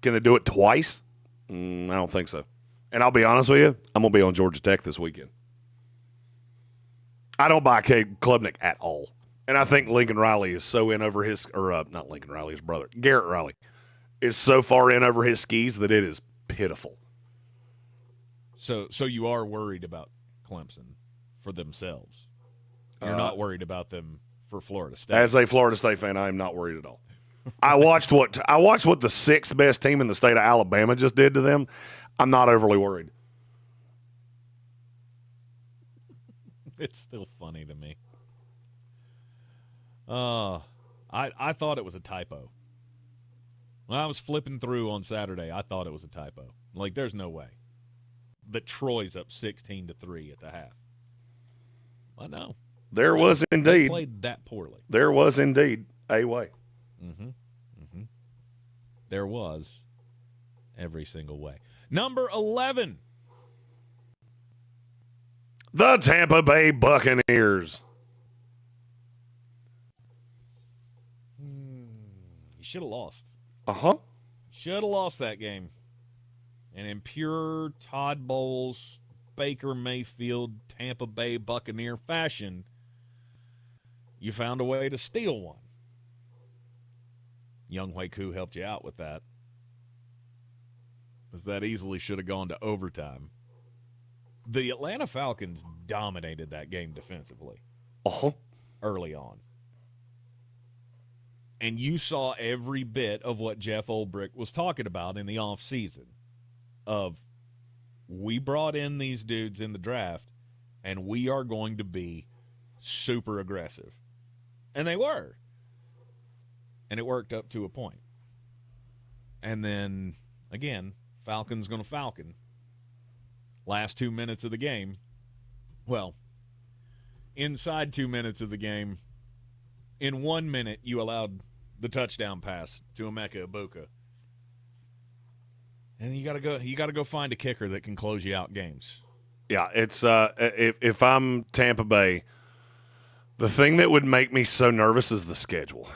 Can they do it twice? I don't think so. And I'll be honest with you, I'm going to be on Georgia Tech this weekend. I don't buy Cade Klubnik at all. And I think Lincoln Riley is so in over his – or not Lincoln Riley, his brother. Garrett Riley is so far in over his skis that it is pitiful. So you are worried about Clemson for themselves. You're not worried about them for Florida State. As a Florida State fan, I am not worried at all. I watched what the sixth best team in the state of Alabama just did to them. I'm not overly worried. It's still funny to me. I thought it was a typo. When I was flipping through on Saturday, I thought it was a typo. Like, there's no way that Troy's up 16-3 at the half. I know. There was indeed. They played that poorly. There was indeed a way. There was every single way. Number 11. The Tampa Bay Buccaneers. You should have lost. Should have lost that game. And in pure Todd Bowles, Baker Mayfield, Tampa Bay Buccaneer fashion, you found a way to steal one. Young Hui Koo helped you out with that. Because that easily should have gone to overtime. The Atlanta Falcons dominated that game defensively. Early on. And you saw every bit of what Jeff Olbrich was talking about in the offseason. Of, we brought in these dudes in the draft, and we are going to be super aggressive. And they were. And it worked up to a point. And then, again, Falcon's going to Falcon. Last 2 minutes of the game. Well, inside 2 minutes of the game, in 1 minute, you allowed the touchdown pass to Emeka Egbuka. And you gotta go find a kicker that can close you out games. Yeah, it's if I'm Tampa Bay, the thing that would make me so nervous is the schedule.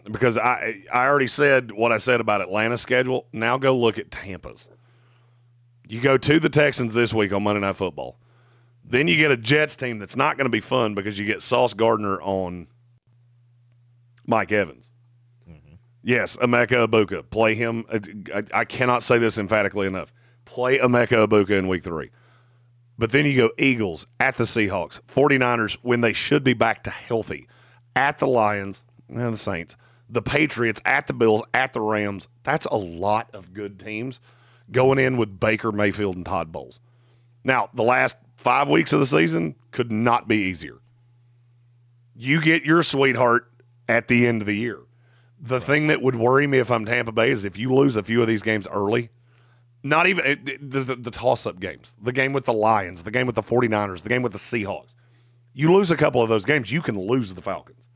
Because I already said what I said about Atlanta's schedule. Now go look at Tampa's. You go to the Texans this week on Monday Night Football. Then you get a Jets team that's not going to be fun because you get Sauce Gardner on Mike Evans. Yes, Emeka Egbuka. Play him. I cannot say this emphatically enough. Play Emeka Egbuka in week 3. But then you go Eagles at the Seahawks, 49ers when they should be back to healthy, at the Lions, and the Saints, the Patriots, at the Bills, at the Rams. That's a lot of good teams going in with Baker Mayfield and Todd Bowles. Now, the last 5 weeks of the season could not be easier. You get your sweetheart at the end of the year. The thing that would worry me if I'm Tampa Bay is if you lose a few of these games early, not even the toss-up games, the game with the Lions, the game with the 49ers, the game with the Seahawks. You lose a couple of those games, you can lose the Falcons.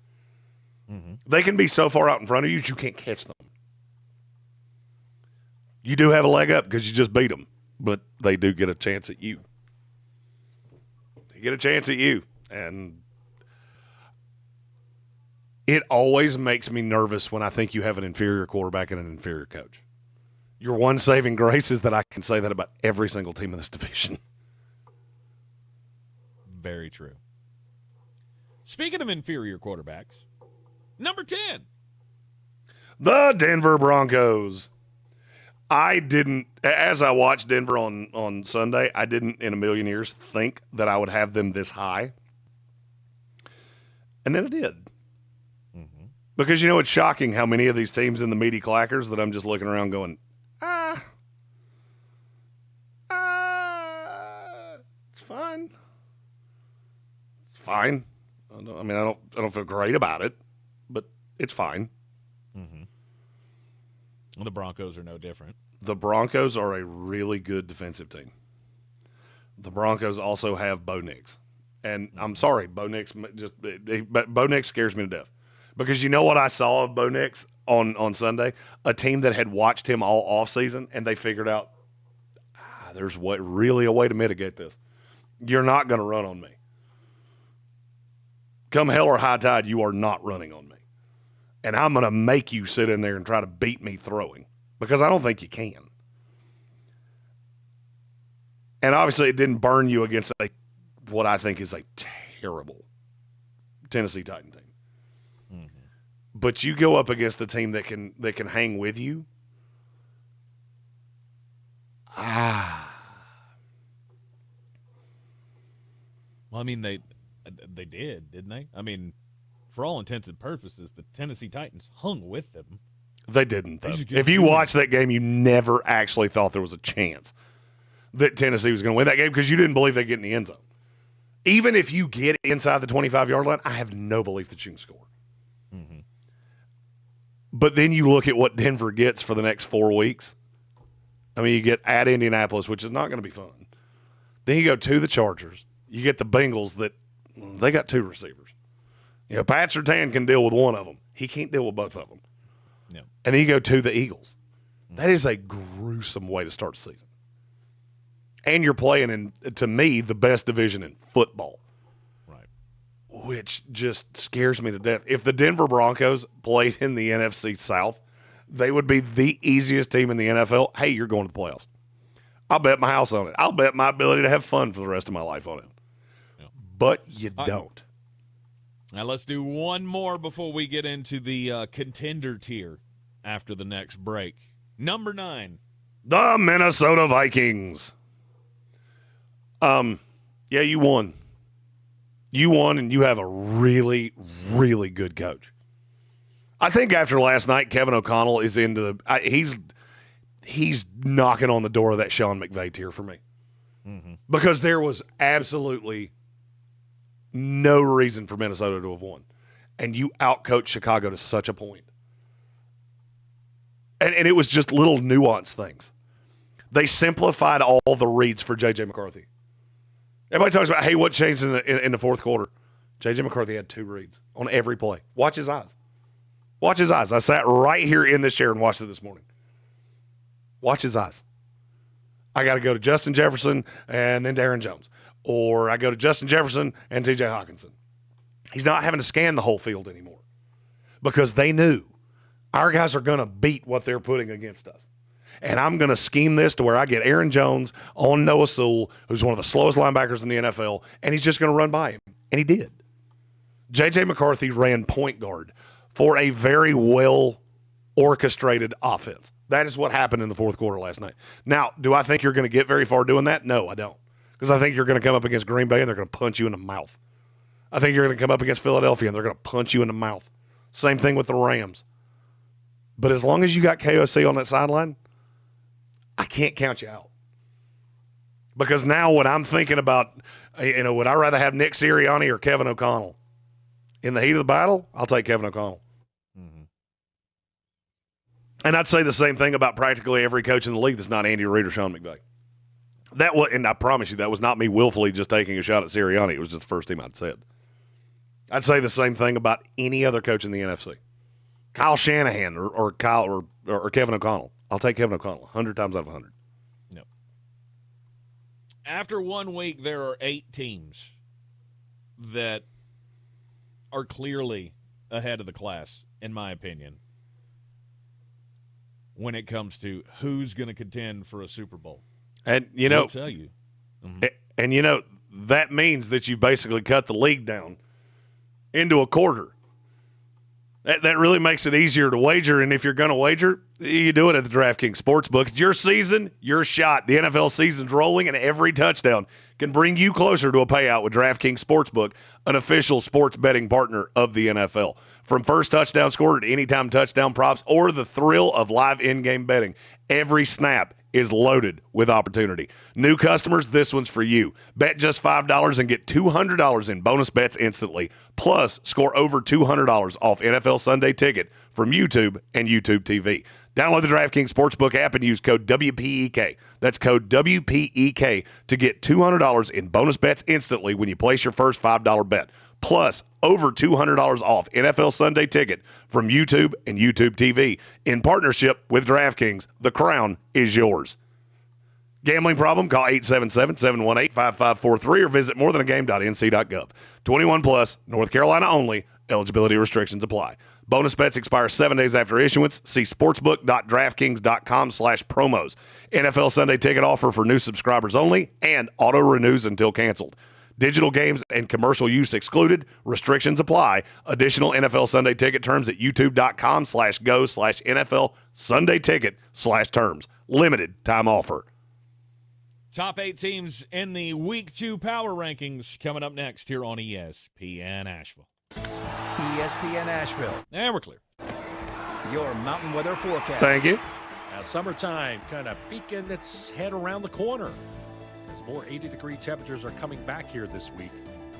They can be so far out in front of you that you can't catch them. You do have a leg up because you just beat them, but they do get a chance at you. They get a chance at you, and it always makes me nervous when I think you have an inferior quarterback and an inferior coach. Your one saving grace is that I can say that about every single team in this division. Very true. Speaking of inferior quarterbacks, number 10. The Denver Broncos. I didn't, as I watched Denver on Sunday, I didn't in a million years think that I would have them this high. And then I did. Because, it's shocking how many of these teams in the meaty clackers that I'm just looking around going, it's fine. It's fine. I don't feel great about it, but It's fine. Mm-hmm. Well, the Broncos are no different. The Broncos are a really good defensive team. The Broncos also have Bo Nix. And I'm sorry, Bo Nix Bo Nix scares me to death. Because you know what I saw of Bo Nix on Sunday? A team that had watched him all offseason, and they figured out, there's really a way to mitigate this. You're not going to run on me. Come hell or high tide, you are not running on me. And I'm going to make you sit in there and try to beat me throwing. Because I don't think you can. And obviously it didn't burn you against what I think is a terrible Tennessee Titan team. Mm-hmm. But you go up against a team that can hang with you. Well, I mean, they did, didn't they? I mean, for all intents and purposes, the Tennessee Titans hung with them. They didn't, though. If you watched that game, you never actually thought there was a chance that Tennessee was going to win that game because you didn't believe they'd get in the end zone. Even if you get inside the 25-yard line, I have no belief that you can score. Mm-hmm. But then you look at what Denver gets for the next 4 weeks. I mean, you get at Indianapolis, which is not going to be fun. Then you go to the Chargers. You get the Bengals that they got 2 receivers. You know, Pat Surtain can deal with one of them. He can't deal with both of them. No. And then you go to the Eagles. That is a gruesome way to start the season. And you're playing in, to me, the best division in football. Right. Which just scares me to death. If the Denver Broncos played in the NFC South, they would be the easiest team in the NFL. Hey, you're going to the playoffs. I'll bet my house on it. I'll bet my ability to have fun for the rest of my life on it. Yeah. But you don't. Now let's do one more before we get into the contender tier after the next break. Number 9. The Minnesota Vikings. Yeah, you won. You won, and you have a really, really good coach. I think after last night, Kevin O'Connell is into the he's knocking on the door of that Sean McVay tier for me. Mm-hmm. Because there was absolutely no reason for Minnesota to have won. And you outcoached Chicago to such a point. And it was just little nuanced things. They simplified all the reads for J.J. McCarthy. Everybody talks about, hey, what changed in the fourth quarter? J.J. McCarthy had 2 reads on every play. Watch his eyes. Watch his eyes. I sat right here in this chair and watched it this morning. Watch his eyes. I got to go to Justin Jefferson and then Darren Jones. Or I go to Justin Jefferson and T.J. Hawkinson. He's not having to scan the whole field anymore because they knew our guys are going to beat what they're putting against us. And I'm going to scheme this to where I get Aaron Jones on Noah Sewell, who's one of the slowest linebackers in the NFL, and he's just going to run by him. And he did. J.J. McCarthy ran point guard for a very well-orchestrated offense. That is what happened in the fourth quarter last night. Now, do I think you're going to get very far doing that? No, I don't. Because I think you're going to come up against Green Bay, and they're going to punch you in the mouth. I think you're going to come up against Philadelphia, and they're going to punch you in the mouth. Same thing with the Rams. But as long as you got KOC on that sideline, I can't count you out. Because now when I'm thinking about, would I rather have Nick Sirianni or Kevin O'Connell? In the heat of the battle, I'll take Kevin O'Connell. Mm-hmm. And I'd say the same thing about practically every coach in the league that's not Andy Reid or Sean McVay. And I promise you, that was not me willfully just taking a shot at Sirianni. It was just the first team I'd said. I'd say the same thing about any other coach in the NFC. Kyle Shanahan or Kevin O'Connell. I'll take Kevin O'Connell 100 times out of 100. No. After 1 week, there are 8 teams that are clearly ahead of the class, in my opinion, when it comes to who's going to contend for a Super Bowl. And, I'll tell you. Mm-hmm. And, that means that you basically cut the league down into a quarter. That really makes it easier to wager, and if you're going to wager, you do it at the DraftKings Sportsbook. It's your season, your shot. The NFL season's rolling, and every touchdown can bring you closer to a payout with DraftKings Sportsbook, an official sports betting partner of the NFL. From first touchdown scorer to anytime touchdown props or the thrill of live in-game betting, every snap is loaded with opportunity. New customers, this one's for you. Bet just $5 and get $200 in bonus bets instantly. Plus, score over $200 off NFL Sunday Ticket from YouTube and YouTube TV. Download the DraftKings Sportsbook app and use code WPEK. That's code WPEK to get $200 in bonus bets instantly when you place your first $5 bet. Plus, over $200 off NFL Sunday Ticket from YouTube and YouTube TV. In partnership with DraftKings, the crown is yours. Gambling problem? Call 877-718-5543 or visit morethanagame.nc.gov. 21 plus, North Carolina only. Eligibility restrictions apply. Bonus bets expire 7 days after issuance. See sportsbook.draftkings.com/promos. NFL Sunday Ticket offer for new subscribers only and auto renews until canceled. Digital games and commercial use excluded. Restrictions apply. Additional NFL Sunday Ticket terms at youtube.com/go/NFL Sunday Ticket/terms. Limited time offer. Top 8 teams in the Week 2 Power Rankings coming up next here on ESPN Asheville. ESPN Asheville. And we're clear. Your mountain weather forecast. Thank you. Now, summertime kind of peeking its head around the corner as more 80-degree temperatures are coming back here this week.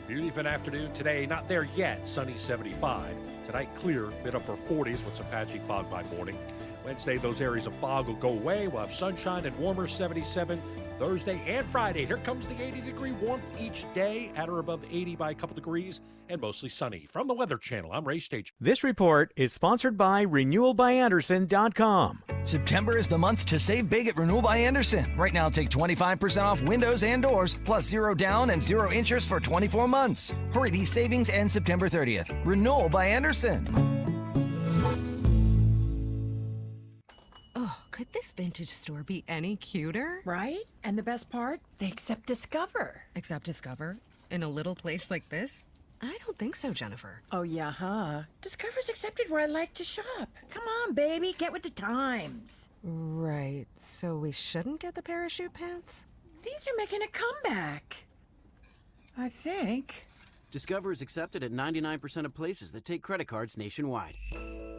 Beauty of an afternoon today, not there yet, sunny 75. Tonight, clear, mid-upper 40s with some patchy fog by morning. Wednesday, those areas of fog will go away. We'll have sunshine and warmer 77. Thursday and Friday, here comes the 80-degree warmth each day, at or above 80 by a couple degrees, and mostly sunny. From the Weather Channel, I'm Ray Stage. This report is sponsored by RenewalByAnderson.com. September is the month to save big at Renewal by Anderson. Right now, take 25% off windows and doors, plus 0 down and 0 interest for 24 months. Hurry, these savings end September 30th. Renewal by Anderson. Oh, could this vintage store be any cuter? Right? And the best part? They accept Discover. Accept Discover? In a little place like this? I don't think so, Jennifer. Oh, yeah, huh? Discover's accepted where I like to shop. Come on, baby, get with the times. Right, so we shouldn't get the parachute pants? These are making a comeback. I think. Discover is accepted at 99% of places that take credit cards nationwide.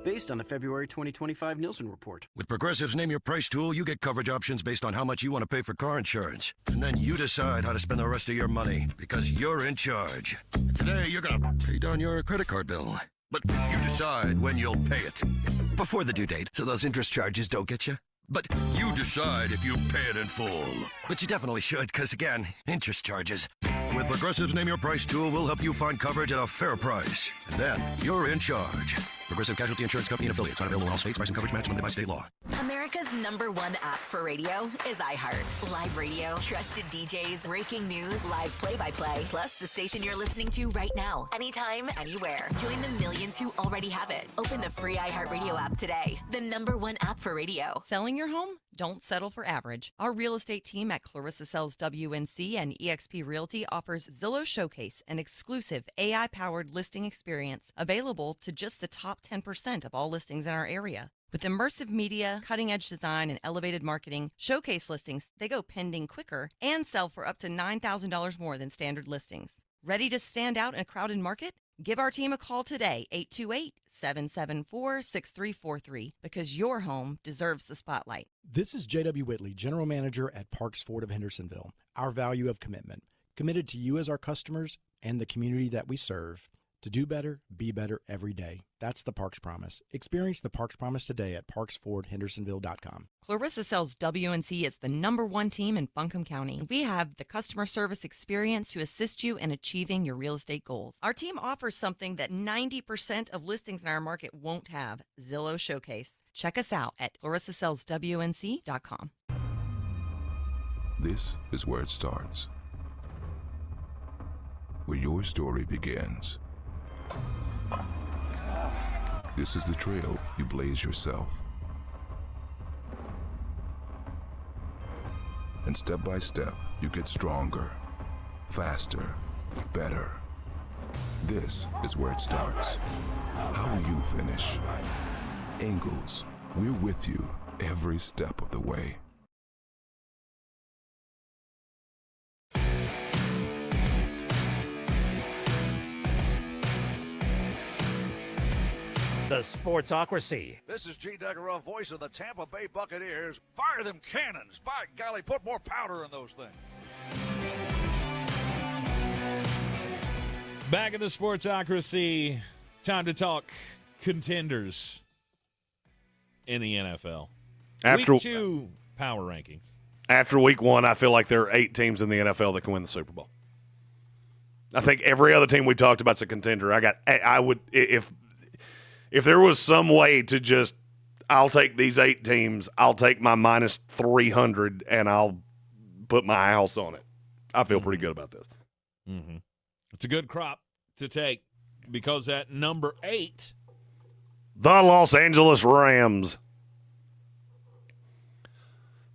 Based on the February 2025 Nielsen report. With Progressive's Name Your Price tool, you get coverage options based on how much you want to pay for car insurance. And then you decide how to spend the rest of your money, because you're in charge. Today, you're going to pay down your credit card bill. But you decide when you'll pay it. Before the due date, so those interest charges don't get you. But you decide if you pay it in full. But you definitely should, because again, interest charges. With Progressive's Name Your Price tool, we'll help you find coverage at a fair price. And then you're in charge. Progressive Casualty Insurance Company and affiliates. Not available in all states. Price and coverage match limited by state law. America's #1 app for radio is iHeart. Live radio, trusted DJs, breaking news, live play-by-play, plus the station you're listening to right now. Anytime, anywhere. Join the millions who already have it. Open the free iHeart Radio app today. The #1 app for radio. Selling your home? Don't settle for average. Our real estate team at Clarissa Sells WNC and eXp Realty offers Zillow Showcase, an exclusive AI-powered listing experience available to just the top 10% of all listings in our area. With immersive media, cutting-edge design, and elevated marketing, Showcase listings, they go pending quicker and sell for up to $9,000 more than standard listings. Ready to stand out in a crowded market? Give our team a call today, 828-774-6343, because your home deserves the spotlight. This is J.W. Whitley, General Manager at Parks Ford of Hendersonville. Our value of commitment. Committed to you as our customers and the community that we serve. To do better, be better every day. That's the Parks Promise. Experience the Parks Promise today at parksfordhendersonville.com. Clarissa Sells WNC is the #1 team in Buncombe County. We have the customer service experience to assist you in achieving your real estate goals. Our team offers something that 90% of listings in our market won't have: Zillow Showcase. Check us out at clarissasellswnc.com. This is where it starts, where your story begins. This is the trail you blaze yourself. And step by step, you get stronger, faster, better. This is where it starts. How will you finish? Ingalls, we're with you every step of the way. the Sportsocracy. This is G. Duggaroff, voice of the Tampa Bay Buccaneers. Fire them cannons. By golly, put more powder in those things. Back in the Sportsocracy, time to talk contenders in the NFL. Week 2 power rankings. After week 1, I feel like there are 8 teams in the NFL that can win the Super Bowl. I think every other team we talked about is a contender. I would if there was some way to just, I'll take these 8 teams, I'll take my minus 300, and I'll put my house on it. I feel pretty good about this. Mm-hmm. It's a good crop to take because at number 8, the Los Angeles Rams.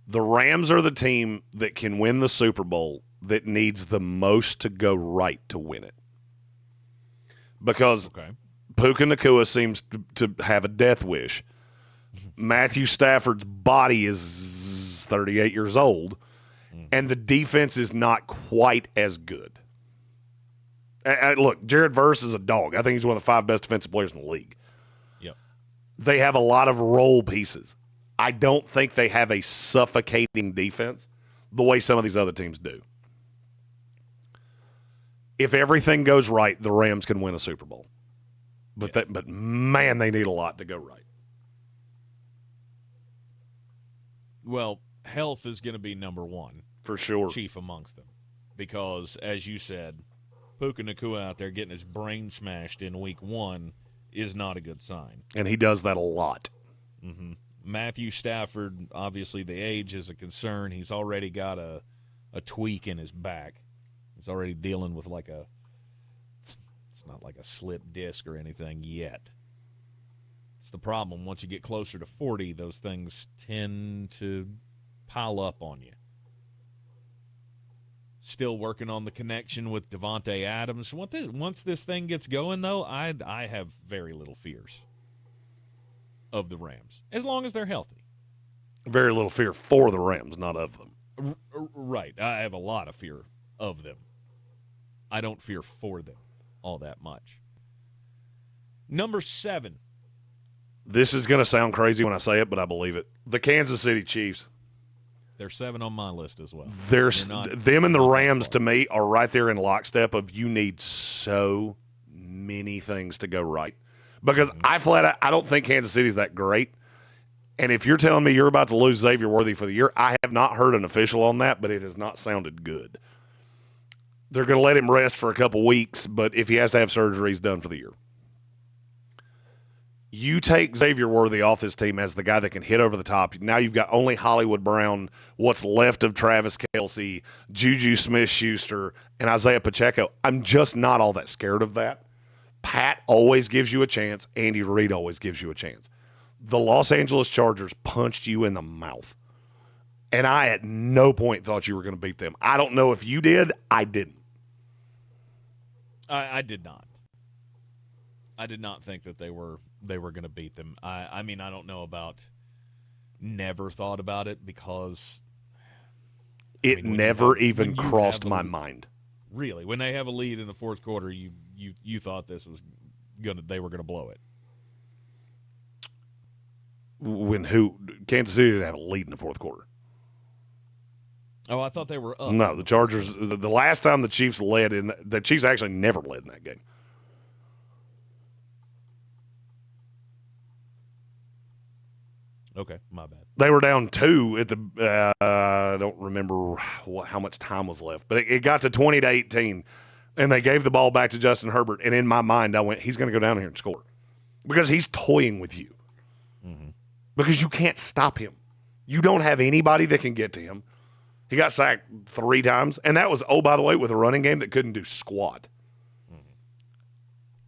The Rams are the team that can win the Super Bowl that needs the most to go right to win it. Because Puka Nacua seems to have a death wish. Matthew Stafford's body is 38 years old, and the defense is not quite as good. Look, Jared Verse is a dog. I think he's one of the 5 best defensive players in the league. Yep. They have a lot of role pieces. I don't think they have a suffocating defense the way some of these other teams do. If everything goes right, the Rams can win a Super Bowl. But man, they need a lot to go right. Well, health is going to be number 1. For sure. Chief amongst them. Because, as you said, Puka Nacua out there getting his brain smashed in week 1 is not a good sign. And he does that a lot. Mm-hmm. Matthew Stafford, obviously the age is a concern. He's already got a tweak in his back. He's already dealing with it's not like a slipped disc or anything yet. It's the problem. Once you get closer to 40, those things tend to pile up on you. Still working on the connection with Devontae Adams. Once this thing gets going, though, I have very little fears of the Rams, as long as they're healthy. Very little fear for the Rams, not of them. Right. I have a lot of fear of them. I don't fear for them all that much. Number 7. This is going to sound crazy when I say it, but I believe it. The Kansas City Chiefs. They're 7 on my list as well. Them and the Rams, to me, are right there in lockstep of you need so many things to go right. Because I don't think Kansas City's that great. And if you're telling me you're about to lose Xavier Worthy for the year, I have not heard an official on that, but it has not sounded good. They're going to let him rest for a couple weeks, but if he has to have surgery, he's done for the year. You take Xavier Worthy off this team as the guy that can hit over the top. Now you've got only Hollywood Brown, what's left of Travis Kelce, Juju Smith-Schuster, and Isaiah Pacheco. I'm just not all that scared of that. Pat always gives you a chance. Andy Reid always gives you a chance. The Los Angeles Chargers punched you in the mouth. And I at no point thought you were going to beat them. I don't know if you did. I didn't. I did not. I did not think that they were going to beat them. I mean, I don't know about never thought about it because it never even crossed my mind. Really, when they have a lead in the fourth quarter, you thought this was they were gonna blow it. Kansas City didn't have a lead in the fourth quarter. Oh, I thought they were up. No, the Chargers. The last time the Chiefs led the Chiefs actually never led in that game. Okay, my bad. They were down 2 at the. I don't remember how much time was left, but it got to 20-18, and they gave the ball back to Justin Herbert. And in my mind, I went, he's going to go down here and score because he's toying with you. Mm-hmm. Because you can't stop him. You don't have anybody that can get to him. He got sacked 3 times, and that was, oh, by the way, with a running game that couldn't do squat. Mm-hmm.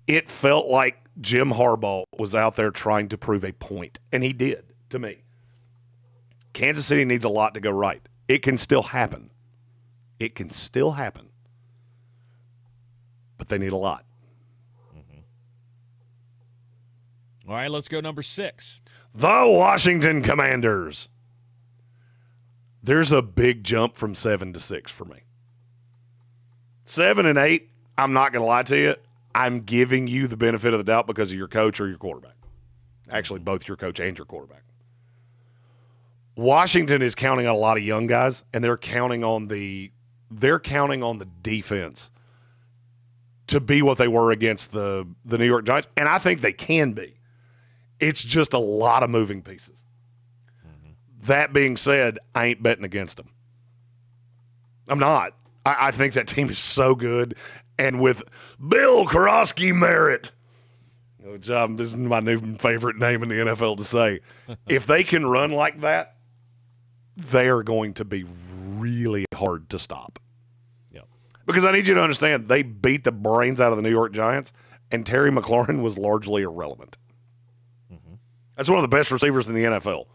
It felt like Jim Harbaugh was out there trying to prove a point, and he did. To me, Kansas City needs a lot to go right. It can still happen. It can still happen. But they need a lot. Mm-hmm. All right, let's go number 6. The Washington Commanders. There's a big jump from 7 to 6 for me. 7 and 8, I'm not going to lie to you. I'm giving you the benefit of the doubt because of your coach or your quarterback. Actually, both your coach and your quarterback. Washington is counting on a lot of young guys, and they're counting on the defense to be what they were against the New York Giants, and I think they can be. It's just a lot of moving pieces. That being said, I ain't betting against them. I'm not. I think that team is so good, and with Bill Karofsky Merritt, which this is my new favorite name in the NFL to say, if they can run like that, they are going to be really hard to stop. Yep. Because I need you to understand, they beat the brains out of the New York Giants, and Terry McLaurin was largely irrelevant. That's one of the best receivers in the NFL.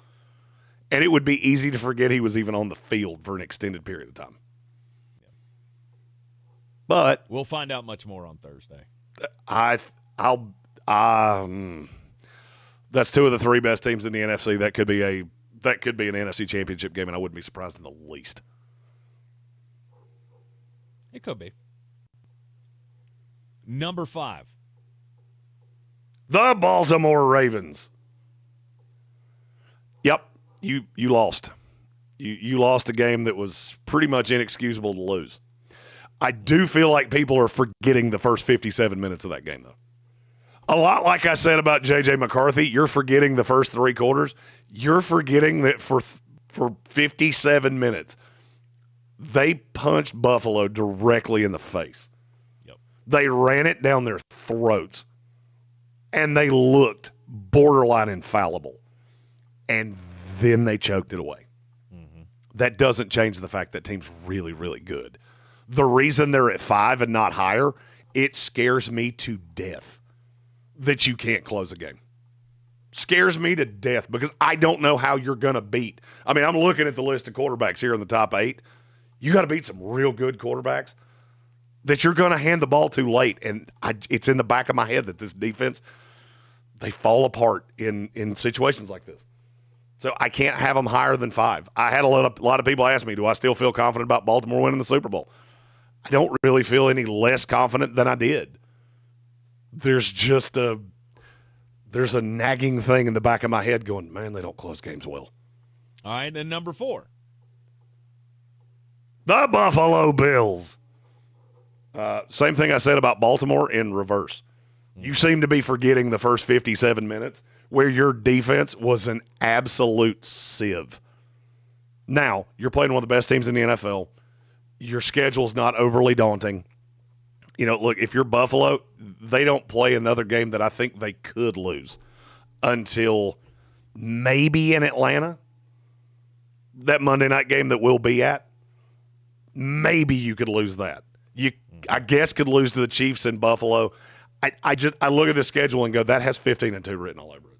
And it would be easy to forget he was even on the field for an extended period of time. But we'll find out much more on Thursday. That's two of the three best teams in the NFC. That could be an NFC championship game, and I wouldn't be surprised in the least. It could be. Number 5. The Baltimore Ravens. Yep, you lost. You lost a game that was pretty much inexcusable to lose. I do feel like people are forgetting the first 57 minutes of that game, though. A lot like I said about J.J. McCarthy, you're forgetting the first three quarters. You're forgetting that for 57 minutes, they punched Buffalo directly in the face. Yep. They ran it down their throats, and they looked borderline infallible. And then they choked it away. That doesn't change the fact that team's really, really good. The reason they're at 5 and not higher, it scares me to death that you can't close a game. Scares me to death because I don't know how you're going to beat. I mean, I'm looking at the list of quarterbacks here in the top 8. You got to beat some real good quarterbacks that you're going to hand the ball too late. And it's in the back of my head that this defense, they fall apart in situations like this. So I can't have them higher than 5. I had a lot of people ask me, do I still feel confident about Baltimore winning the Super Bowl? I don't really feel any less confident than I did. There's just a nagging thing in the back of my head going, man, they don't close games well. All right, and number 4. The Buffalo Bills. Same thing I said about Baltimore in reverse. You seem to be forgetting the first 57 minutes where your defense was an absolute sieve. Now, you're playing one of the best teams in the NFL. Your schedule's not overly daunting. You know, look, if you're Buffalo, they don't play another game that I think they could lose until maybe in Atlanta. That Monday night game that we'll be at, maybe you could lose that. You, I guess, could lose to the Chiefs in Buffalo. I look at the schedule and go, that has 15-2 written all over it.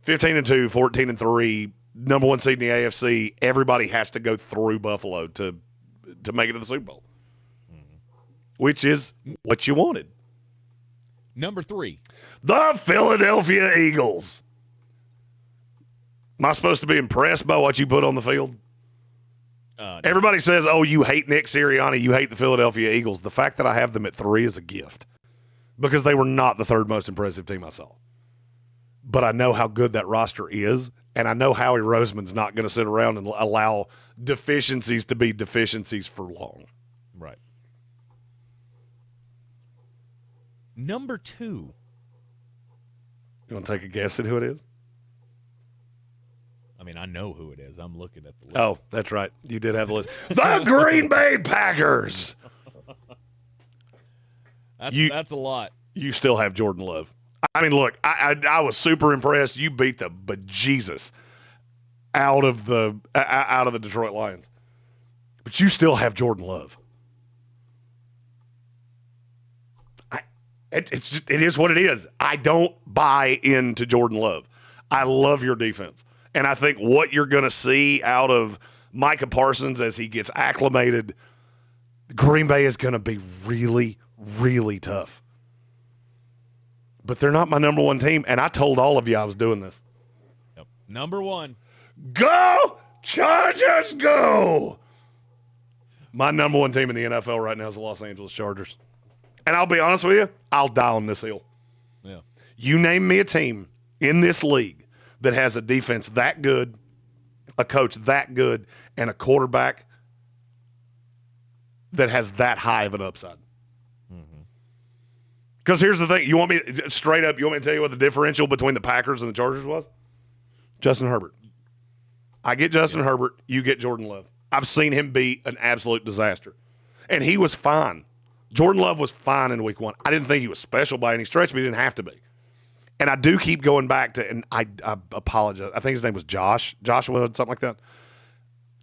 15-2, 14-3, number 1 seed in the AFC. Everybody has to go through Buffalo to make it to the Super Bowl, which is what you wanted. Number 3. The Philadelphia Eagles. Am I supposed to be impressed by what you put on the field? No. Everybody says, oh, you hate Nick Sirianni, you hate the Philadelphia Eagles. The fact that I have them at 3 is a gift because they were not the third most impressive team I saw. But I know how good that roster is, and I know Howie Roseman's not going to sit around and allow deficiencies to be deficiencies for long. Right. Number 2. You want to take a guess at who it is? I mean, I know who it is. I'm looking at the list. Oh, that's right. You did have the list. The Green Bay Packers. That's a lot. You still have Jordan Love. I mean, look, I was super impressed. You beat the bejesus out of the Detroit Lions, but you still have Jordan Love. It is what it is. I don't buy into Jordan Love. I love your defense, and I think what you're going to see out of Micah Parsons as he gets acclimated, Green Bay is going to be really, really tough. But they're not my number 1 team, and I told all of you I was doing this. Yep. Number 1. Go, Chargers, go! My number 1 team in the NFL right now is the Los Angeles Chargers. And I'll be honest with you, I'll die on this hill. Yeah. You name me a team in this league that has a defense that good, a coach that good, and a quarterback that has that high of an upside. Because here's the thing. You want me to tell you what the differential between the Packers and the Chargers was? Justin Herbert. I get Justin Herbert. You get Jordan Love. I've seen him be an absolute disaster. And he was fine. Jordan Love was fine in week 1. I didn't think he was special by any stretch, but he didn't have to be. And I do keep going back to, and I apologize. I think his name was Joshua, something like that.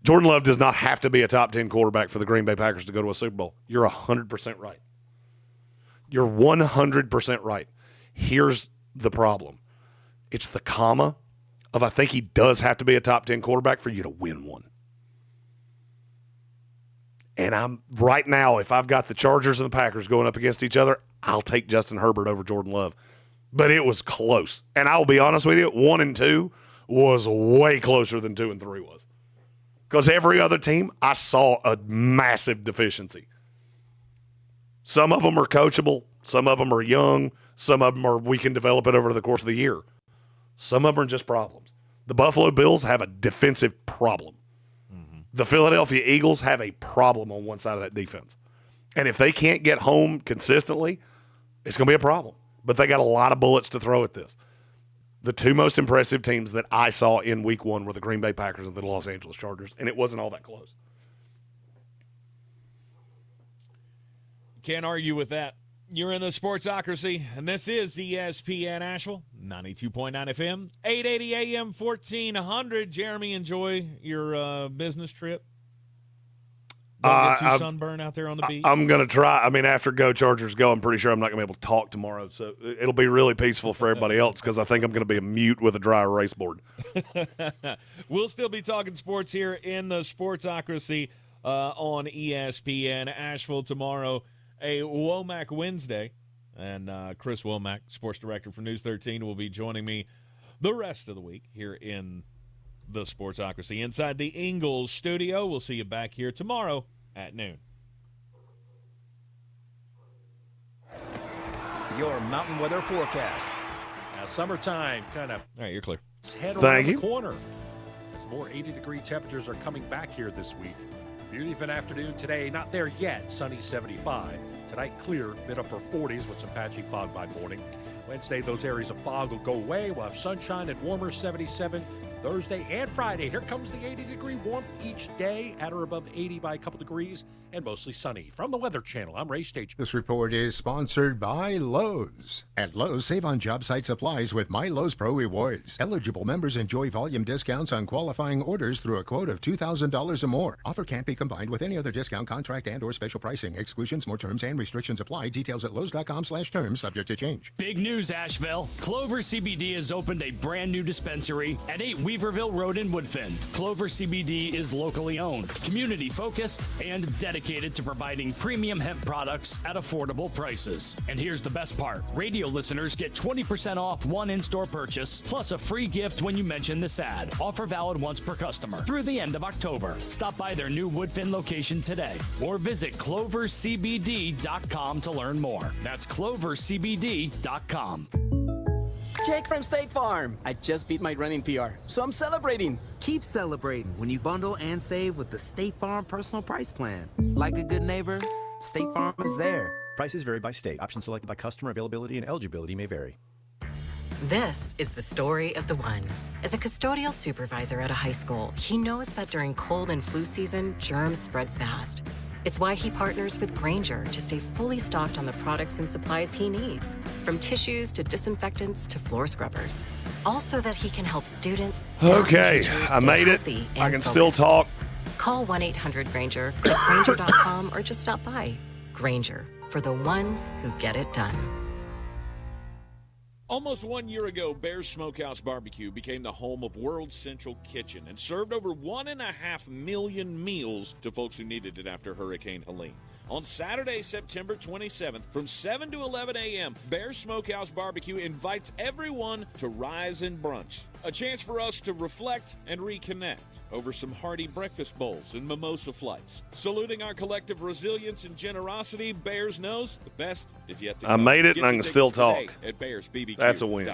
Jordan Love does not have to be a top 10 quarterback for the Green Bay Packers to go to a Super Bowl. You're 100% right. You're 100% right. Here's the problem. It's the comma of I think he does have to be a top 10 quarterback for you to win one. And I'm right now, if I've got the Chargers and the Packers going up against each other, I'll take Justin Herbert over Jordan Love. But it was close. And I'll be honest with you, 1 and 2 was way closer than 2 and 3 was. Because every other team, I saw a massive deficiency. Some of them are coachable. Some of them are young. Some of them are we can develop it over the course of the year. Some of them are just problems. The Buffalo Bills have a defensive problem. The Philadelphia Eagles have a problem on one side of that defense. And if they can't get home consistently, it's going to be a problem. But they got a lot of bullets to throw at this. The 2 most impressive teams that I saw in week 1 were the Green Bay Packers and the Los Angeles Chargers, and it wasn't all that close. Can't argue with that. You're in the Sportsocracy, and this is ESPN Asheville, 92.9 FM, 880 AM, 1400. Jeremy, enjoy your business trip. Don't get too sunburned out there on the beach. I'm going to try. I mean, after Go Chargers Go, I'm pretty sure I'm not going to be able to talk tomorrow. So it'll be really peaceful for everybody else because I think I'm going to be a mute with a dry erase board. We'll still be talking sports here in the Sportsocracy on ESPN Asheville tomorrow. A Womack Wednesday, and Chris Womack, sports director for News 13, will be joining me the rest of the week here in the Sportsocracy inside the Ingalls studio. We'll see you back here tomorrow at noon. Your mountain weather forecast. Now, summertime kind of. All right, you're clear. Head around the corner as more 80-degree temperatures are coming back here this week. Beautiful afternoon today. Not there yet. Sunny 75. Tonight, clear, mid-upper 40s with some patchy fog by morning. Wednesday, those areas of fog will go away. We'll have sunshine and warmer 77 Thursday and Friday. Here comes the 80-degree warmth each day, at or above 80 by a couple degrees, and mostly sunny. From the Weather Channel, I'm Ray Stage. This report is sponsored by Lowe's. At Lowe's, save on job site supplies with My Lowe's Pro Rewards. Eligible members enjoy volume discounts on qualifying orders through a quote of $2,000 or more. Offer can't be combined with any other discount, contract, and or special pricing. Exclusions, more terms, and restrictions apply. Details at Lowe's.com/terms, subject to change. Big news, Asheville. Clover CBD has opened a brand new dispensary at 8 Weaverville Road in Woodfin. Clover CBD is locally owned, community focused, and dedicated to providing premium hemp products at affordable prices. And here's the best part. Radio listeners get 20% off one in-store purchase, plus a free gift when you mention this ad. Offer valid once per customer through the end of October. Stop by their new Woodfin location today or visit clovercbd.com to learn more. That's clovercbd.com. Jake from State Farm. I just beat my running PR, so I'm celebrating. Keep celebrating when you bundle and save with the State Farm Personal Price Plan. Like a good neighbor, State Farm is there. Prices vary by state. Options selected by customer. Availability and eligibility may vary. This is the story of the one. As a custodial supervisor at a high school, he knows that during cold and flu season, germs spread fast. It's why he partners with Grainger to stay fully stocked on the products and supplies he needs, from tissues to disinfectants to floor scrubbers. Also that he can help students, staff, and Okay, teachers I stay made it. healthy I and can still focused. talk. Call 1-800-GRAINGER, click Grainger.com, or just stop by. Grainger, for the ones who get it done. Almost 1 year ago, Bear's Smokehouse Barbecue became the home of World Central Kitchen and served over 1.5 million meals to folks who needed it after Hurricane Helene. On Saturday, September 27th, from 7 to 11 a.m., Bear's Smokehouse Barbecue invites everyone to rise and brunch. A chance for us to reflect and reconnect over some hearty breakfast bowls and mimosa flights. Saluting our collective resilience and generosity, Bears knows the best is yet to come. I made it, Get and I your can still tickets today talk. at BearsBBQ.com. That's a win.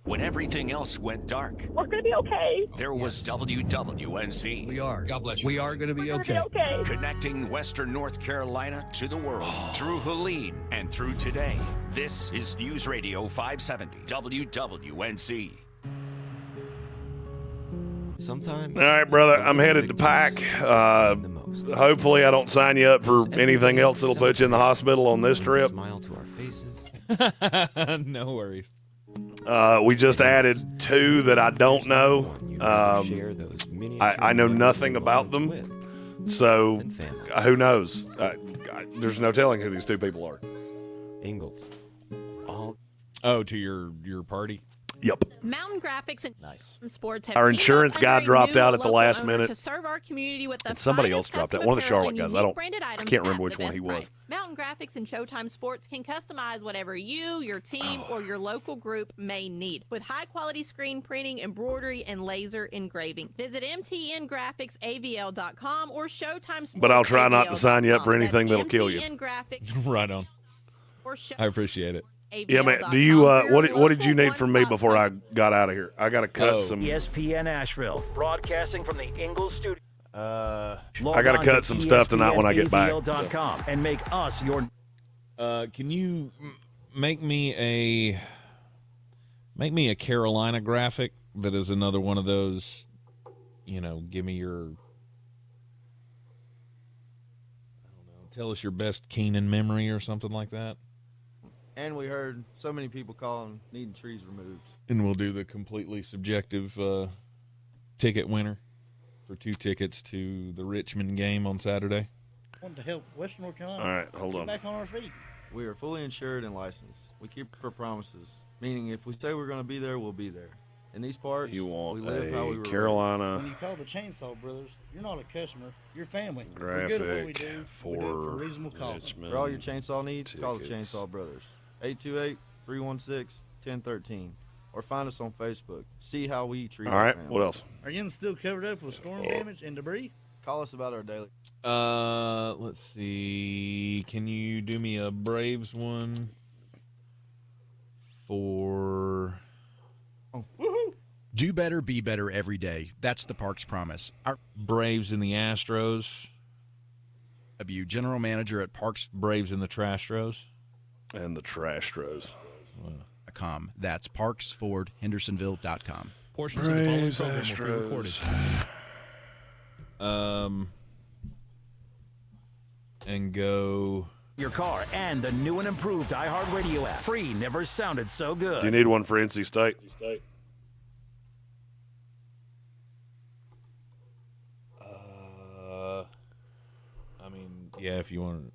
When everything else went dark, we're going to be okay. there was WWNC. We are. God bless you. We are going to be okay. Connecting Western North Carolina to the world through Helene and through today. This is News Radio 570 WWNC. Sometimes. All right, brother. I'm headed to Pack. Hopefully, I don't sign you up for anything else that'll put you in the hospital on this trip. Smile to our faces. No worries. We just added 2 that I don't know. I know nothing about them. So, who knows? There's no telling who these 2 people are. Ingalls. Oh, to your party? Yep. Mountain Graphics and Sports have Our teamed insurance up guy under a dropped new out at the local last owner minute. to serve our community with the And somebody finest else dropped out. custom One of the apparel Charlotte and guys. unique branded I items can't at remember which the one he best was. price. Mountain Graphics and Showtime Sports can customize whatever you, your team, or your local group may need with high-quality screen printing, embroidery, and laser engraving. Visit mtngraphicsavl.com or Showtime Sports. But I'll try not to sign you up for anything that'll kill you. Right on. I appreciate it. Yeah, man. Do you what did you need from me before I got out of here? I got to cut some. ESPN Asheville, broadcasting from the Ingalls studio. I got to cut some stuff tonight when I get back. And make us your. Can you make me a Carolina graphic that is another one of those? Give me your. I don't know. Tell us your best Keenan memory or something like that. And we heard so many people calling needing trees removed. And we'll do the completely subjective ticket winner for 2 tickets to the Richmond game on Saturday. Want to help Western North Carolina. All right, hold on. Back on our feet. We are fully insured and licensed. We keep our promises, meaning if we say we're going to be there, we'll be there. In these parts, You want we live how we a were Carolina When you call the Chainsaw Brothers, you're not a customer. You're family. We're good at what we graphic do. for We do it for a reasonable cost. Richmond For all your chainsaw needs, call the tickets. Chainsaw Brothers. 828-316-1013. Or find us on Facebook. See how we treat All our right, family. what else? Are you still covered up with storm damage and debris? Call us about our daily. Let's see. Can you do me a Braves one for? Do better, be better every day. That's the Parks promise. Our Braves and the Astros. General Manager at Parks. Braves and the Trastros. And the Trastros. That's parksfordhendersonville.com. Portions of the following program will be recorded. And go your car and the new and improved iHeartRadio app. Free never sounded so good. Do you need one for NC State? I mean, yeah, if you want